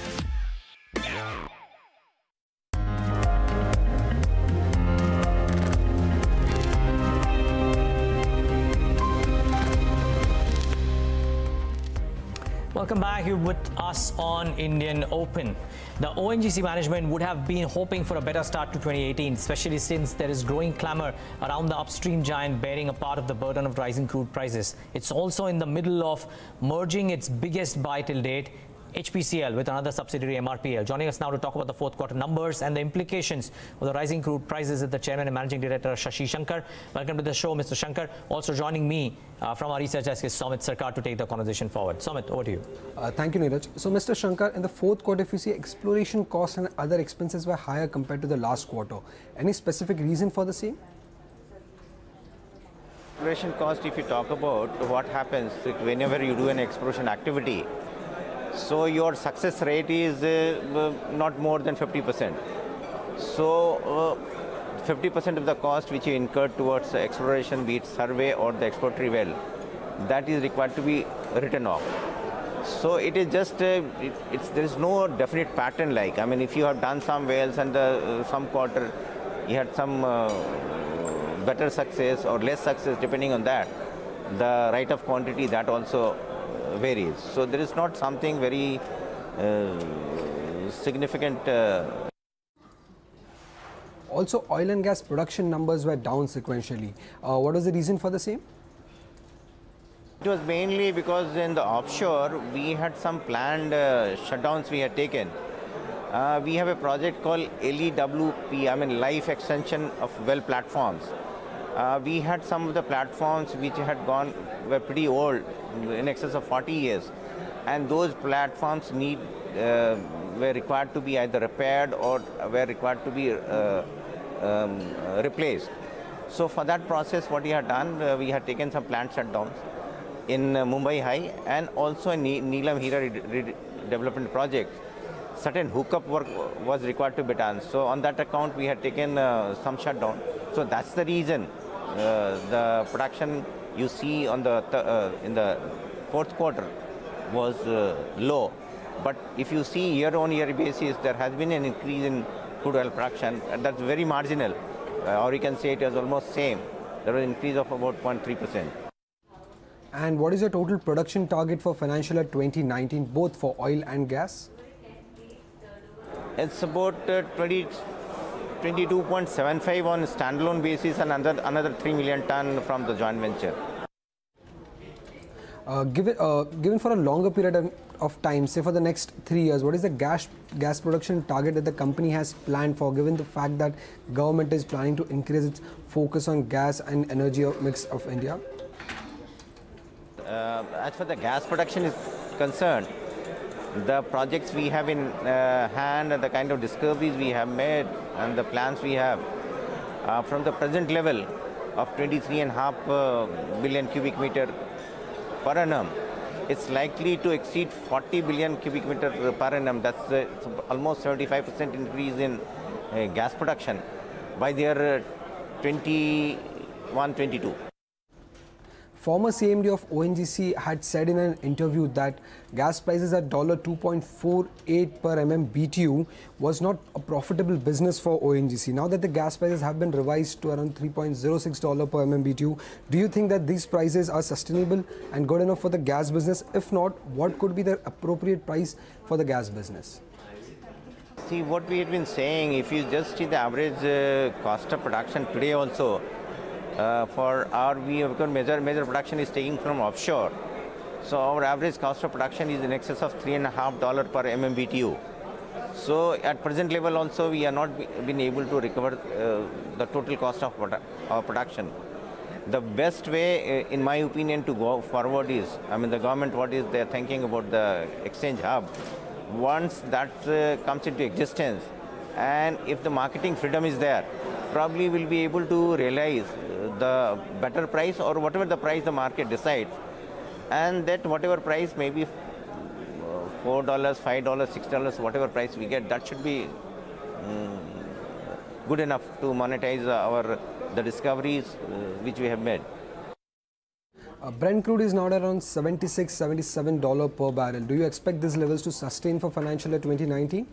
Welcome back. You're with us on Indian Open. The ONGC management would have been hoping for a better start to 2018, especially since there is growing clamor around the upstream giant bearing a part of the burden of rising crude prices. It's also in the middle of merging its biggest buy till date, HPCL, with another subsidiary, MRPL. Joining us now to talk about the fourth quarter numbers and the implications of the rising crude prices is the Chairman and Managing Director, Shashi Shanker. Welcome to the show, Mr. Shanker. Also joining me from our research desk is Sumit Sarkar to take the conversation forward. Sumit, over to you. Thank you, Neeraj. So, Mr. Shankar, in the fourth quarter, if you see exploration costs and other expenses were higher compared to the last quarter. Any specific reason for the same? Exploration cost, if you talk about what happens whenever you do an exploration activity, so your success rate is not more than 50%. So 50% of the cost which you incur towards exploration, be it survey or the exploratory well, that is required to be written off. So it is just, there is no definite pattern like, I mean, if you have done some wells and some quarter you had some better success or less success, depending on that, the rate of quantity, that also varies. So there is not something very significant. Also, oil and gas production numbers were down sequentially. What was the reason for the same? It was mainly because in the offshore, we had some planned shutdowns we had taken. We have a project called LEWP, I mean life extension of well platforms. We had some of the platforms which were pretty old, in excess of 40 years. And those platforms were required to be either repaired or were required to be replaced. So for that process, what we had done, we had taken some plant shutdowns in Mumbai High and also in Neelam Hira development project. Certain hookup work was required to be done. So on that account, we had taken some shutdown. So that's the reason the production you see on in the fourth quarter was low. But if you see year-on-year basis, there has been an increase in crude oil production, and that's very marginal. Or you can say it is almost same. There was an increase of about 0.3%. And what is your total production target for financial year 2019, both for oil and gas? It's about 22.75 on standalone basis and another 3 million ton from the joint venture. Given for a longer period of time, say for the next 3 years, what is the gas production target that the company has planned for, given the fact that government is planning to increase its focus on gas and energy mix of India? As far the gas production is concerned, the projects we have in hand and the kind of discoveries we have made and the plans we have, from the present level of 23.5 billion cubic meter per annum, it's likely to exceed 40 billion cubic meter per annum. That's almost 75% increase in gas production by the year 21-22. Former CMD of ONGC had said in an interview that gas prices at $2.48 per MMBTU was not a profitable business for ONGC. Now that the gas prices have been revised to around $3.06 per MMBTU, do you think that these prices are sustainable and good enough for the gas business? If not, what could be the appropriate price for the gas business? See, what we had been saying, if you just see the average cost of production today also, for our because major production is taking from offshore. So our average cost of production is in excess of $3.50 per MMBTU. So at present level also we are not been able to recover the total cost of our production. The best way, in my opinion, to go forward is, I mean, the government, what is they are thinking about the exchange hub. Once that comes into existence, and if the marketing freedom is there, probably will be able to realize the better price or whatever the price the market decides, and that whatever price, maybe $4, $5, $6, whatever price we get, that should be good enough to monetize the discoveries which we have made. Brent crude is now around $76–77 per barrel. Do you expect these levels to sustain for financial year 2019?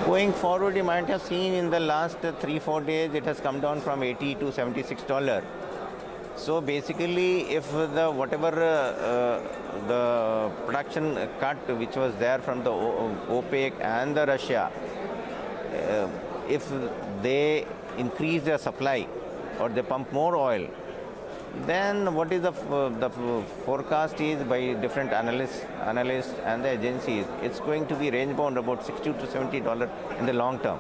Going forward, you might have seen in the last 3-4 days, it has come down from $80 to $76. So basically, if whatever the production cut which was there from the OPEC and the Russia, if they increase their supply or they pump more oil, then what is the forecast is by different analysts and the agencies, it's going to be range bound about $60 to $70 in the long term.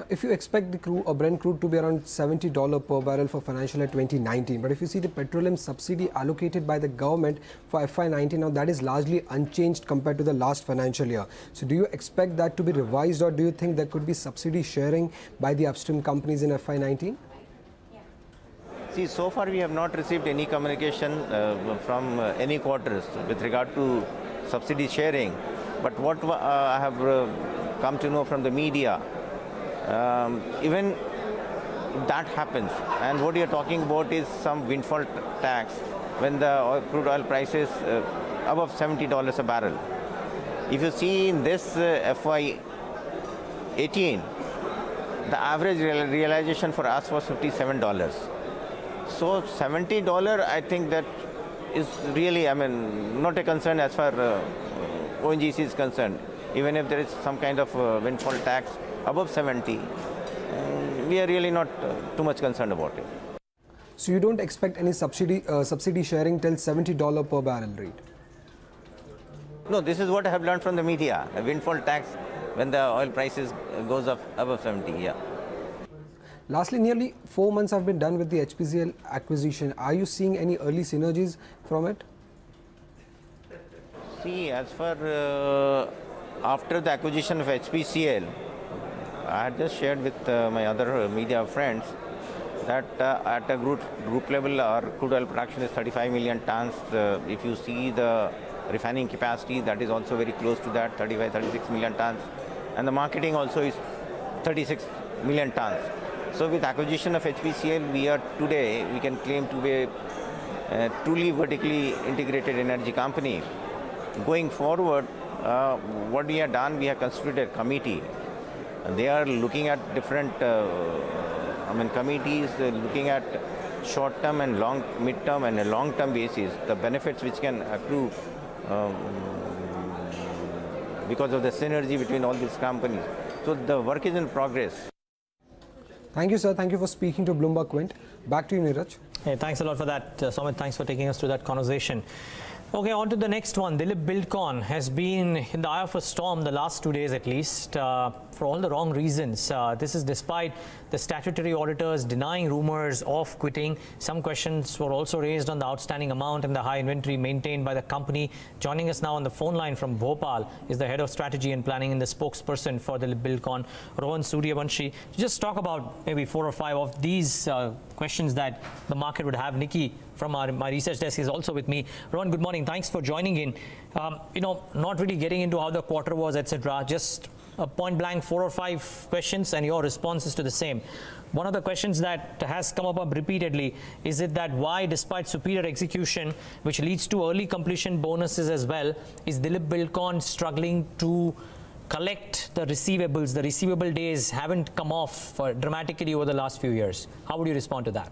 If you expect the Brent crude to be around $70 per barrel for financial year 2019, but if you see the petroleum subsidy allocated by the government for FY19, now that is largely unchanged compared to the last financial year. So do you expect that to be revised, or do you think there could be subsidy sharing by the upstream companies in FY19? See, so far we have not received any communication from any quarters with regard to subsidy sharing. But what I have come to know from the media, even that happens, and what you are talking about is some windfall tax when the crude oil price is above $70 a barrel. If you see in this FY 18, the average realization for us was $57. So $70, I think that is really, I mean, not a concern as far ONGC is concerned. Even if there is some kind of windfall tax above 70, we are really not too much concerned about it. So you don't expect any subsidy sharing till $70 per barrel rate? No, this is what I have learned from the media. A windfall tax when the oil prices goes up above 70, yeah. Lastly, nearly 4 months have been done with the HPCL acquisition. Are you seeing any early synergies from it? See, as far after the acquisition of HPCL, I had just shared with my other media friends that at a group level, our crude oil production is 35 million tons. If you see the refining capacity, that is also very close to that, 36 million tons. And the marketing also is 36 million tons. So with acquisition of HPCL, we can claim to be a truly vertically integrated energy company. Going forward, what we have done, we have constituted a committee. They are looking at different, committees looking at short-term and mid-term and a long-term basis, the benefits which can accrue because of the synergy between all these companies. So the work is in progress. Thank you, sir. Thank you for speaking to Bloomberg Quint. Back to you, Neeraj. Hey, thanks a lot for that, Sumit. Thanks for taking us through that conversation. Okay, on to the next one. Dilip Buildcon has been in the eye of a storm the last 2 days at least for all the wrong reasons. This is despite the statutory auditors denying rumors of quitting. Some questions were also raised on the outstanding amount and the high inventory maintained by the company. Joining us now on the phone line from Bhopal is the head of strategy and planning and the spokesperson for Dilip Buildcon, Rohan Suryavanshi. Just talk about maybe 4 or 5 of these questions that the market would have. Nikki from my research desk is also with me. Rohan, good morning. Thanks for joining in. Not really getting into how the quarter was, etc. Just a point blank 4 or 5 questions and your responses to the same. One of the questions that has come up repeatedly is that why, despite superior execution, which leads to early completion bonuses as well, is Dilip Buildcon struggling to collect the receivables? The receivable days haven't come off dramatically over the last few years. How would you respond to that?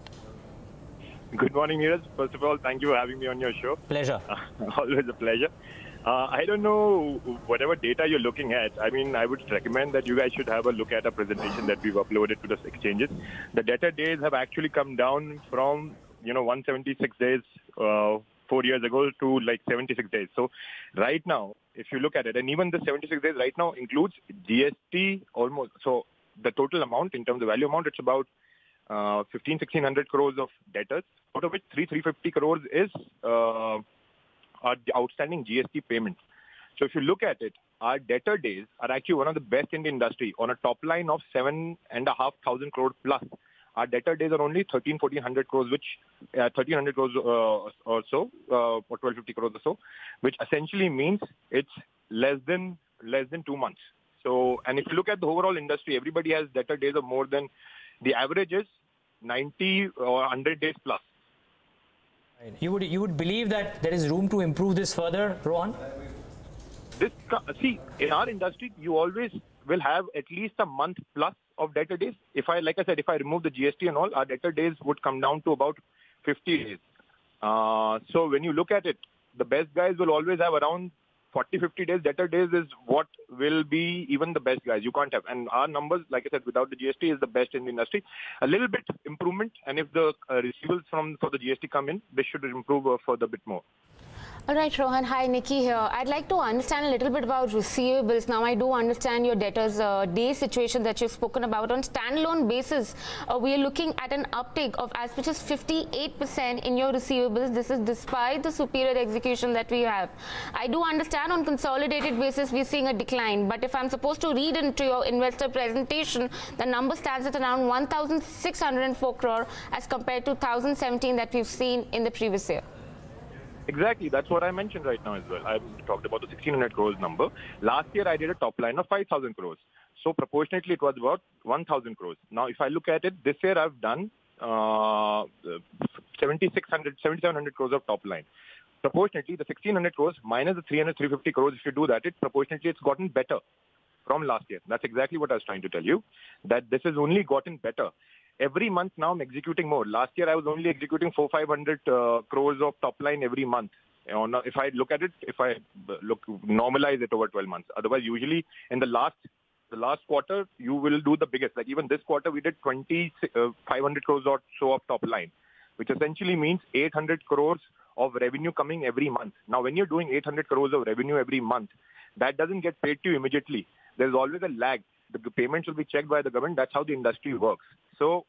Good morning, Neeraj. First of all, thank you for having me on your show. Pleasure. Always a pleasure. I don't know whatever data you're looking at. I mean, I would recommend that you guys should have a look at a presentation that we've uploaded to the exchanges. The debtor days have actually come down from, 176 days 4 years ago to like 76 days. So right now, if you look at it, and even the 76 days right now includes GST almost. So the total amount in terms of value amount, it's about 1,600 crores of debtors, out of which 350 crores is are the outstanding GST payments. So if you look at it, our debtor days are actually one of the best in the industry. On a top line of 7,500 crore plus, our debtor days are only 1,400 crores, which 1,300 crores or so, or 1,250 crores or so, which essentially means it's less than 2 months. So, and if you look at the overall industry, everybody has debtor days of more than, the average is 90 or 100 days plus. You would believe that there is room to improve this further, Rohan? See, in our industry, you always will have at least a month plus of debtor days. Like I said, if I remove the GST and all, our debtor days would come down to about 50 days. So when you look at it, the best guys will always have around 40-50 days. Debtor days is what will be even the best guys. You can't have. And our numbers, like I said, without the GST is the best in the industry. A little bit improvement. And if the receivables for the GST come in, this should improve further a bit more. All right, Rohan. Hi, Nikki here. I'd like to understand a little bit about receivables. Now, I do understand your debtors day situation that you've spoken about. On standalone basis, we are looking at an uptake of as much as 58% in your receivables. This is despite the superior execution that we have. I do understand on consolidated basis, we're seeing a decline. But if I'm supposed to read into your investor presentation, the number stands at around 1,604 crore as compared to 1,017 that we've seen in the previous year. Exactly, that's what I mentioned right now as well. I talked about the 1,600 crores number. Last year, I did a top line of 5,000 crores. So proportionately, it was about 1,000 crores. Now, if I look at it, this year I've done 7,700 crores of top line. Proportionately, the 1,600 crores minus the 350 crores, if you do that, proportionately, it's gotten better from last year. That's exactly what I was trying to tell you, that this has only gotten better. Every month now I'm executing more. Last year I was only executing 400-500 crores of top line every month. If I look at it, normalize it over 12 months. Otherwise, usually in the last quarter, you will do the biggest. Like even this quarter, we did 500 crores or so of top line, which essentially means 800 crores of revenue coming every month. Now, when you're doing 800 crores of revenue every month, that doesn't get paid to you immediately. There's always a lag. The payments will be checked by the government. That's how the industry works. So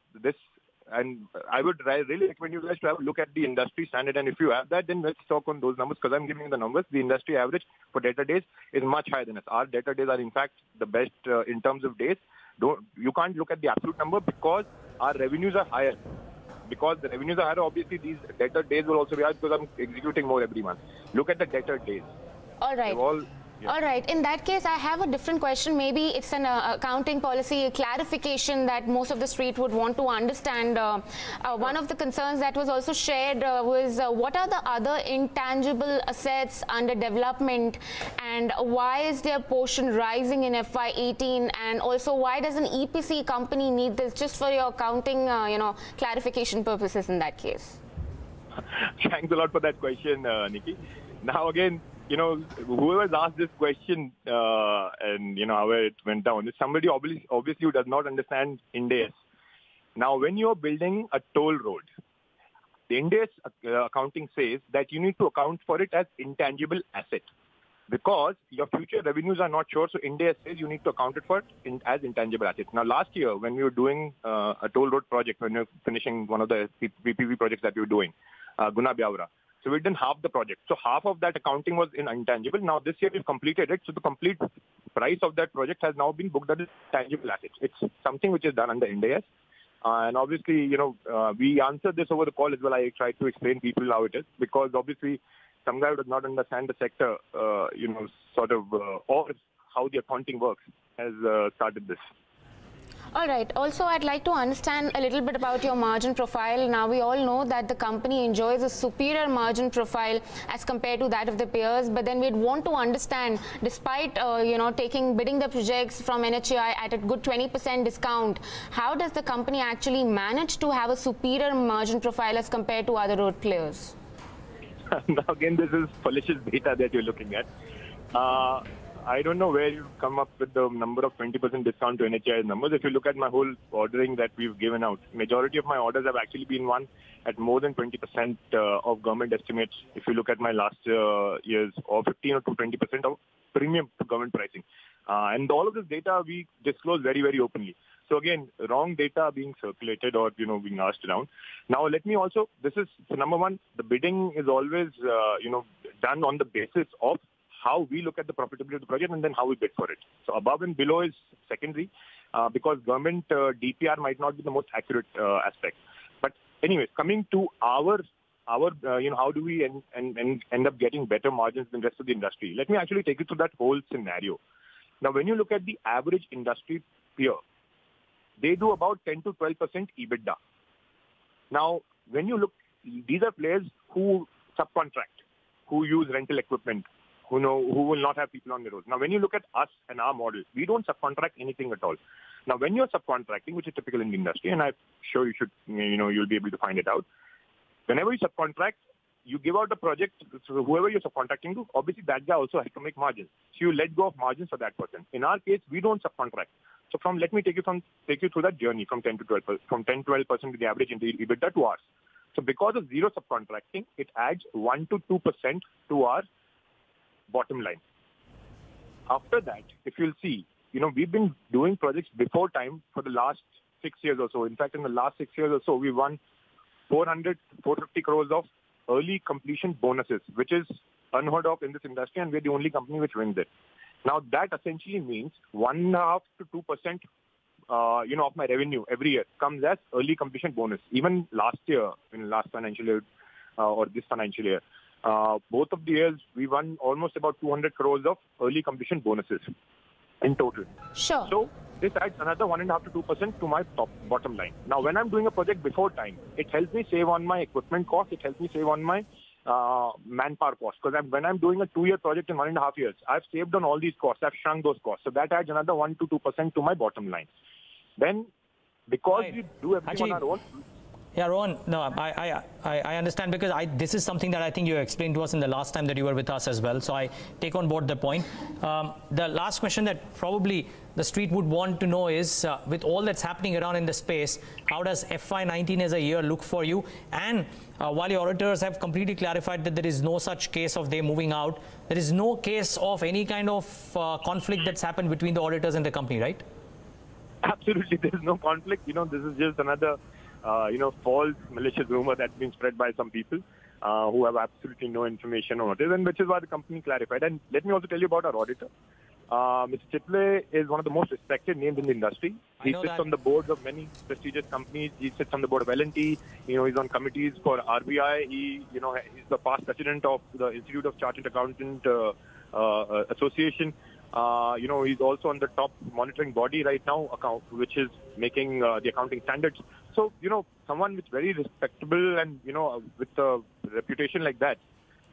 and I would really recommend you guys to have a look at the industry standard. And if you have that, then let's talk on those numbers, because I'm giving you the numbers. The industry average for debtor days is much higher than us. Our debtor days are in fact the best in terms of days. You can't look at the absolute number because our revenues are higher. Because the revenues are higher, obviously these debtor days will also be higher because I'm executing more every month. Look at the debtor days. All right. All right. In that case, I have a different question. Maybe it's an accounting policy clarification that most of the street would want to understand. One of the concerns that was also shared was what are the other intangible assets under development, and why is their portion rising in FY18? And also, why does an EPC company need this? Just for your accounting, clarification purposes in that case. Thanks a lot for that question, Nikki. Now again, whoever's asked this question and, how it went down is somebody obviously who does not understand Ind AS. Now, when you're building a toll road, the Ind AS accounting says that you need to account for it as intangible asset because your future revenues are not sure. So Ind AS says you need to account it for it as intangible assets. Now, last year, when we were doing a toll road project, when we were finishing one of the PPP projects that we were doing, Guna Biawra, so we've done half the project. So half of that accounting was in intangible. Now this year we've completed it. So the complete price of that project has now been booked as tangible assets. It's something which is done under Ind AS. And obviously, we answered this over the call as well. I tried to explain people how it is because obviously some guy who does not understand the sector, or how the accounting works has started this. All right. Also, I'd like to understand a little bit about your margin profile. Now, we all know that the company enjoys a superior margin profile as compared to that of the peers. But then we'd want to understand, despite, bidding the projects from NHAI at a good 20% discount, how does the company actually manage to have a superior margin profile as compared to other road players? Now, again, this is fallacious data that you're looking at. I don't know where you come up with the number of 20% discount to NHAI numbers. If you look at my whole ordering that we've given out, majority of my orders have actually been won at more than 20% of government estimates. If you look at my last years, or 15 or to 20% of premium government pricing. And all of this data we disclose very, very openly. So again, wrong data being circulated or, being asked around. Now, let me also, so number one, the bidding is always, done on the basis of how we look at the profitability of the project and then how we bid for it. So above and below is secondary because government DPR might not be the most accurate aspect. But anyways, coming to our how do we end up getting better margins than the rest of the industry? Let me actually take you through that whole scenario. Now, when you look at the average industry peer, they do about 10 to 12% EBITDA. Now, when you look, these are players who subcontract, who use rental equipment, who will not have people on the road. Now, when you look at us and our model, we don't subcontract anything at all. Now, when you're subcontracting, which is typical in the industry, and I'm sure you should, you'll be able to find it out. Whenever you subcontract, you give out the project, so whoever you're subcontracting to, obviously that guy also has to make margins. So you let go of margins for that person. In our case, we don't subcontract. So let me take you through that journey from 10 to 12%, from 10-12% of the average in the EBITDA to ours. So because of zero subcontracting, it adds 1 to 2% to our bottom line. After that, if you'll see, we've been doing projects before time for the last 6 years or so. In fact, in the last 6 years or so, we won 450 crores of early completion bonuses, which is unheard of in this industry, and we're the only company which wins it. Now, that essentially means 1.5 to 2%, of my revenue every year comes as early completion bonus. Even last year, in last financial year or this financial year, both of the years we won almost about 200 crores of early completion bonuses in total. Sure. So this adds another 1.5 to 2% to my bottom line. Now, when I'm doing a project before time, it helps me save on my equipment cost. It helps me save on my manpower cost. Because when I'm doing a 2-year project in 1.5 years, I've saved on all these costs. I've shrunk those costs. So that adds another 1 to 2% to my bottom line. Then, because we do everything on our own. Yeah, Rohan, no, I understand, because this is something that I think you explained to us in the last time that you were with us as well. So I take on board the point. The last question that probably the street would want to know is, with all that's happening around in the space, how does FY19 as a year look for you? And while your auditors have completely clarified that there is no such case of they moving out, there is no case of any kind of conflict that's happened between the auditors and the company, right? Absolutely, there is no conflict. This is just another false malicious rumor that's been spread by some people who have absolutely no information on it, and which is why the company clarified. And let me also tell you about our auditor. Mr. Chitle is one of the most respected names in the industry. He sits on the boards of many prestigious companies. He sits on the board of L&T. He's on committees for RBI. He's the past president of the Institute of Chartered Accountant Association. He's also on the top monitoring body right now, which is making the accounting standards. So, someone with very respectable and, with a reputation like that,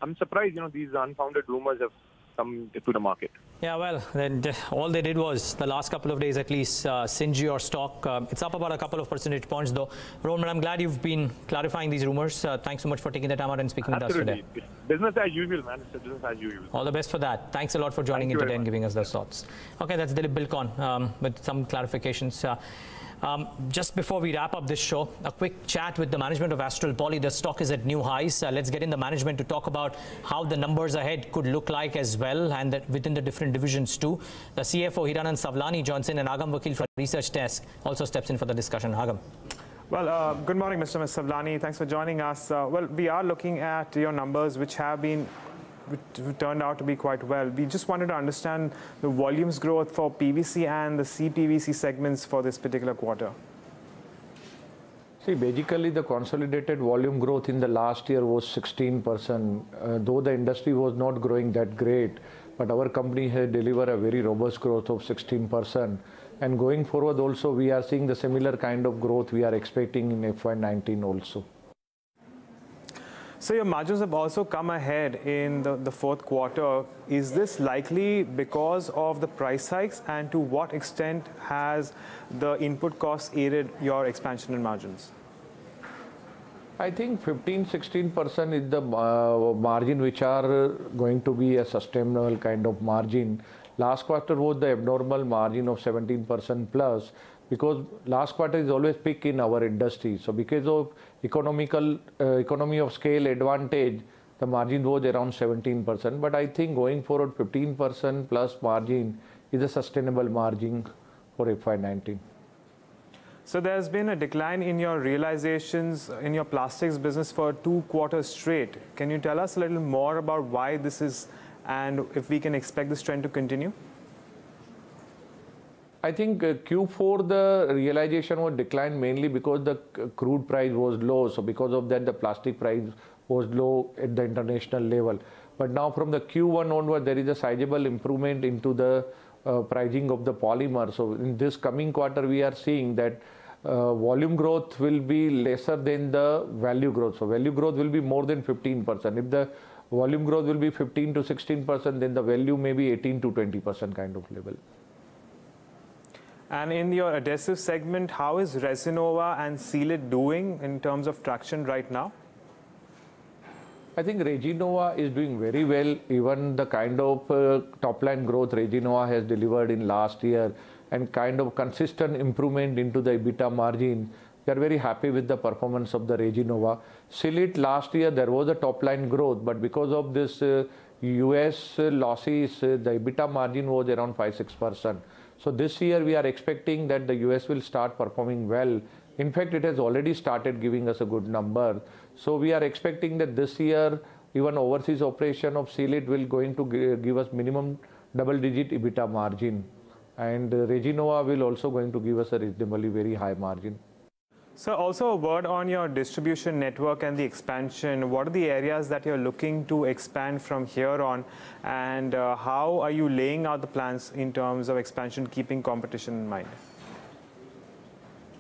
I'm surprised, these unfounded rumors have come to the market. Yeah, well, then all they did was, the last couple of days at least, singe your stock. It's up about a couple of percentage points, though. Rohan, I'm glad you've been clarifying these rumors. Thanks so much for taking the time out and speaking with us today. Business as usual, man. It's business as usual. All the best for that. Thanks a lot for joining in today and giving us those thoughts. Okay, that's Dilip Buildcon with some clarifications. Just before we wrap up this show, a quick chat with the management of Astral Poly. The stock is at new highs. Let's get in the management to talk about how the numbers ahead could look like as well, and within the different divisions too. The CFO Hiranand Savlani joins in, and Agam Vakil from Research Desk also steps in for the discussion. Agam. Well, good morning, Mr. Savlani. Thanks for joining us. Well, we are looking at your numbers, which turned out to be quite well. We just wanted to understand the volumes growth for PVC and the CPVC segments for this particular quarter. See, basically the consolidated volume growth in the last year was 16%, though the industry was not growing that great, but our company has delivered a very robust growth of 16%. And going forward also, we are seeing the similar kind of growth we are expecting in FY19 also. So your margins have also come ahead in the fourth quarter. Is this likely because of the price hikes, and to what extent has the input costs aided your expansion in margins? I think 15-16% is the margin which are going to be a sustainable kind of margin. Last quarter was the abnormal margin of 17% plus, because last quarter is always peak in our industry. So because of economy of scale advantage, the margin was around 17%. But I think going forward, 15% plus margin is a sustainable margin for FY19. So there's been a decline in your realizations in your plastics business for 2 quarters straight. Can you tell us a little more about why this is, and if we can expect this trend to continue? I think Q4 the realization was declined mainly because the crude price was low. So because of that, the plastic price was low at the international level. But now from the Q1 onward, there is a sizable improvement into the pricing of the polymer. So in this coming quarter, we are seeing that volume growth will be lesser than the value growth. So value growth will be more than 15%. If the volume growth will be 15 to 16%, then the value may be 18 to 20% kind of level. And in your adhesive segment, how is Resinova and Seal It doing in terms of traction right now? I think Resinova is doing very well. Even the kind of top line growth Resinova has delivered in last year, and kind of consistent improvement into the EBITDA margin we are very happy with the performance of the Reginova. Silit last year there was a top line growth, but because of this US losses, the EBITDA margin was around 5-6%. So this year we are expecting that the US will start performing well. In fact, it has already started giving us a good number. So we are expecting that this year even overseas operation of Silit will going to give us minimum double-digit EBITDA margin, and Reginova will also going to give us a reasonably very high margin. So also a word on your distribution network and the expansion. What are the areas that you're looking to expand from here on, and how are you laying out the plans in terms of expansion, keeping competition in mind?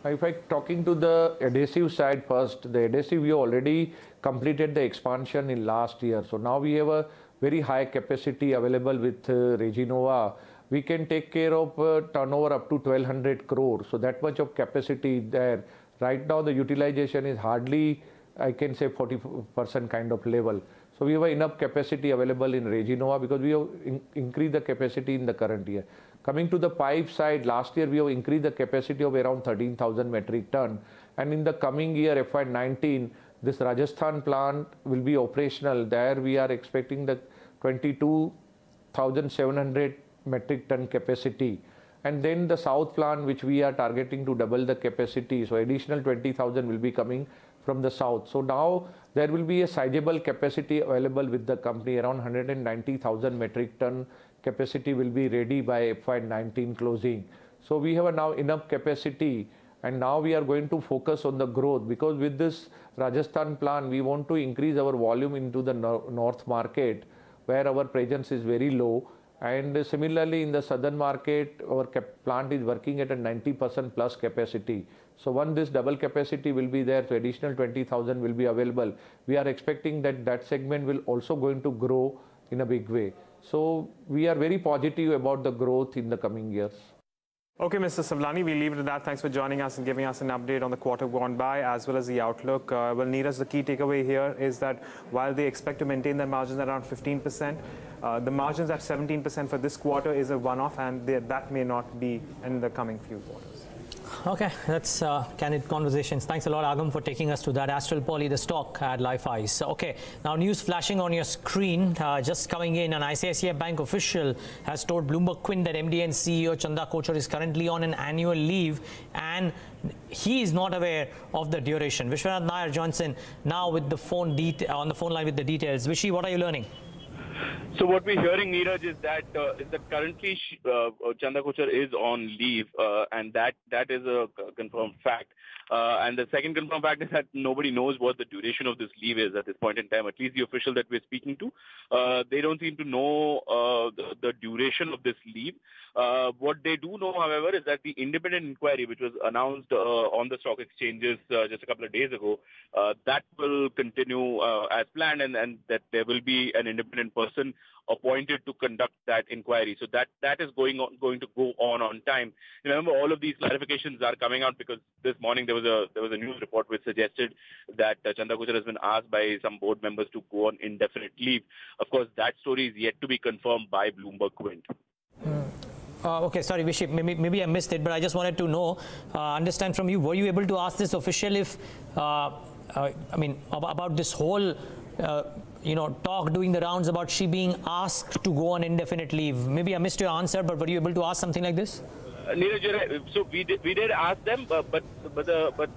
If I'm talking to the adhesive side first, the adhesive we already completed the expansion in last year. So now we have a very high capacity available with Reginova. We can take care of turnover up to 1200 crore. So that much of capacity there. Right now the utilization is hardly, I can say 40% kind of level. So we have enough capacity available in Reginova because we have increased the capacity in the current year. Coming to the pipe side, last year we have increased the capacity of around 13,000 metric ton. And in the coming year, FY19, this Rajasthan plant will be operational. There we are expecting the 22,700 metric ton capacity. And then the south plant, which we are targeting to double the capacity. So additional 20,000 will be coming from the south. So now there will be a sizable capacity available with the company. Around 190,000 metric ton capacity will be ready by FY19 closing. So we have now enough capacity, and now we are going to focus on the growth, because with this Rajasthan plant we want to increase our volume into the north market where our presence is very low. And similarly in the southern market our plant is working at a 90% plus capacity. So once this double capacity will be there, so additional 20,000 will be available. We are expecting that that segment will also going to grow in a big way. So we are very positive about the growth in the coming years. Okay, Mr. Savlani, we'll leave it at that. Thanks for joining us and giving us an update on the quarter gone by as well as the outlook. Well, Neeraj, the key takeaway here is that while they expect to maintain their margins around 15%, the margins at 17% for this quarter is a one-off, and that may not be in the coming few quarters. Okay, that's candid conversations. Thanks a lot, Agam, for taking us to that. Astral Poly, the stock at live eyes. Okay, now news flashing on your screen. Just coming in, an ICICI Bank official has told Bloomberg Quint that MD and CEO Chanda Kochhar is currently on an annual leave and he is not aware of the duration. Vishwanath Nair joins in now with the on the phone line with the details. Vishy, what are you learning? So what we're hearing, Neeraj, is that currently Chanda Kochhar is on leave, and that is a confirmed fact. And the second confirmed fact is that nobody knows what the duration of this leave is at this point in time. At least the official that we're speaking to, they don't seem to know the duration of this leave. What they do know, however, is that the independent inquiry, which was announced on the stock exchanges just a couple of days ago, that will continue as planned, and that there will be an independent person appointed to conduct that inquiry. So that is going to go on time. Remember, all of these clarifications are coming out because this morning there was a news report which suggested that Chanda Kochhar has been asked by some board members to go on indefinite leave. Of course, that story is yet to be confirmed by Bloomberg Quint. Okay, sorry, Vishy, maybe I missed it, but I just wanted to know, understand from you, were you able to ask this official if, about this whole, talk doing the rounds about she being asked to go on indefinite leave? Maybe I missed your answer, but were you able to ask something like this? Neeraj, so we did ask them, but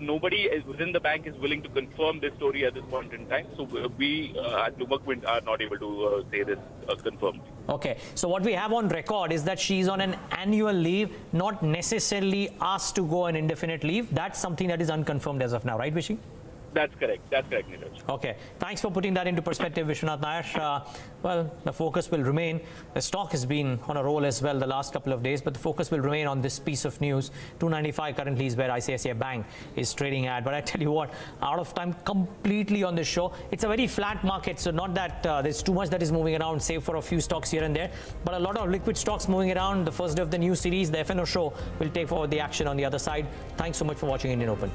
nobody within the bank is willing to confirm this story at this point in time. So we at Bloomberg Quint are not able to say this confirmed. Okay, so what we have on record is that she's on an annual leave, not necessarily asked to go on indefinite leave. That's something that is unconfirmed as of now, right, Vishy? That's correct. That's correct, Neeraj. Okay. Thanks for putting that into perspective, Vishwanath Nair. Well, the focus will remain. The stock has been on a roll as well the last couple of days, but the focus will remain on this piece of news. 295 currently is where ICICI Bank is trading at. But I tell you what, out of time completely on this show. It's a very flat market, so not that there's too much that is moving around, save for a few stocks here and there. But a lot of liquid stocks moving around. The first day of the new series, the FNO show, will take forward the action on the other side. Thanks so much for watching Indian Open.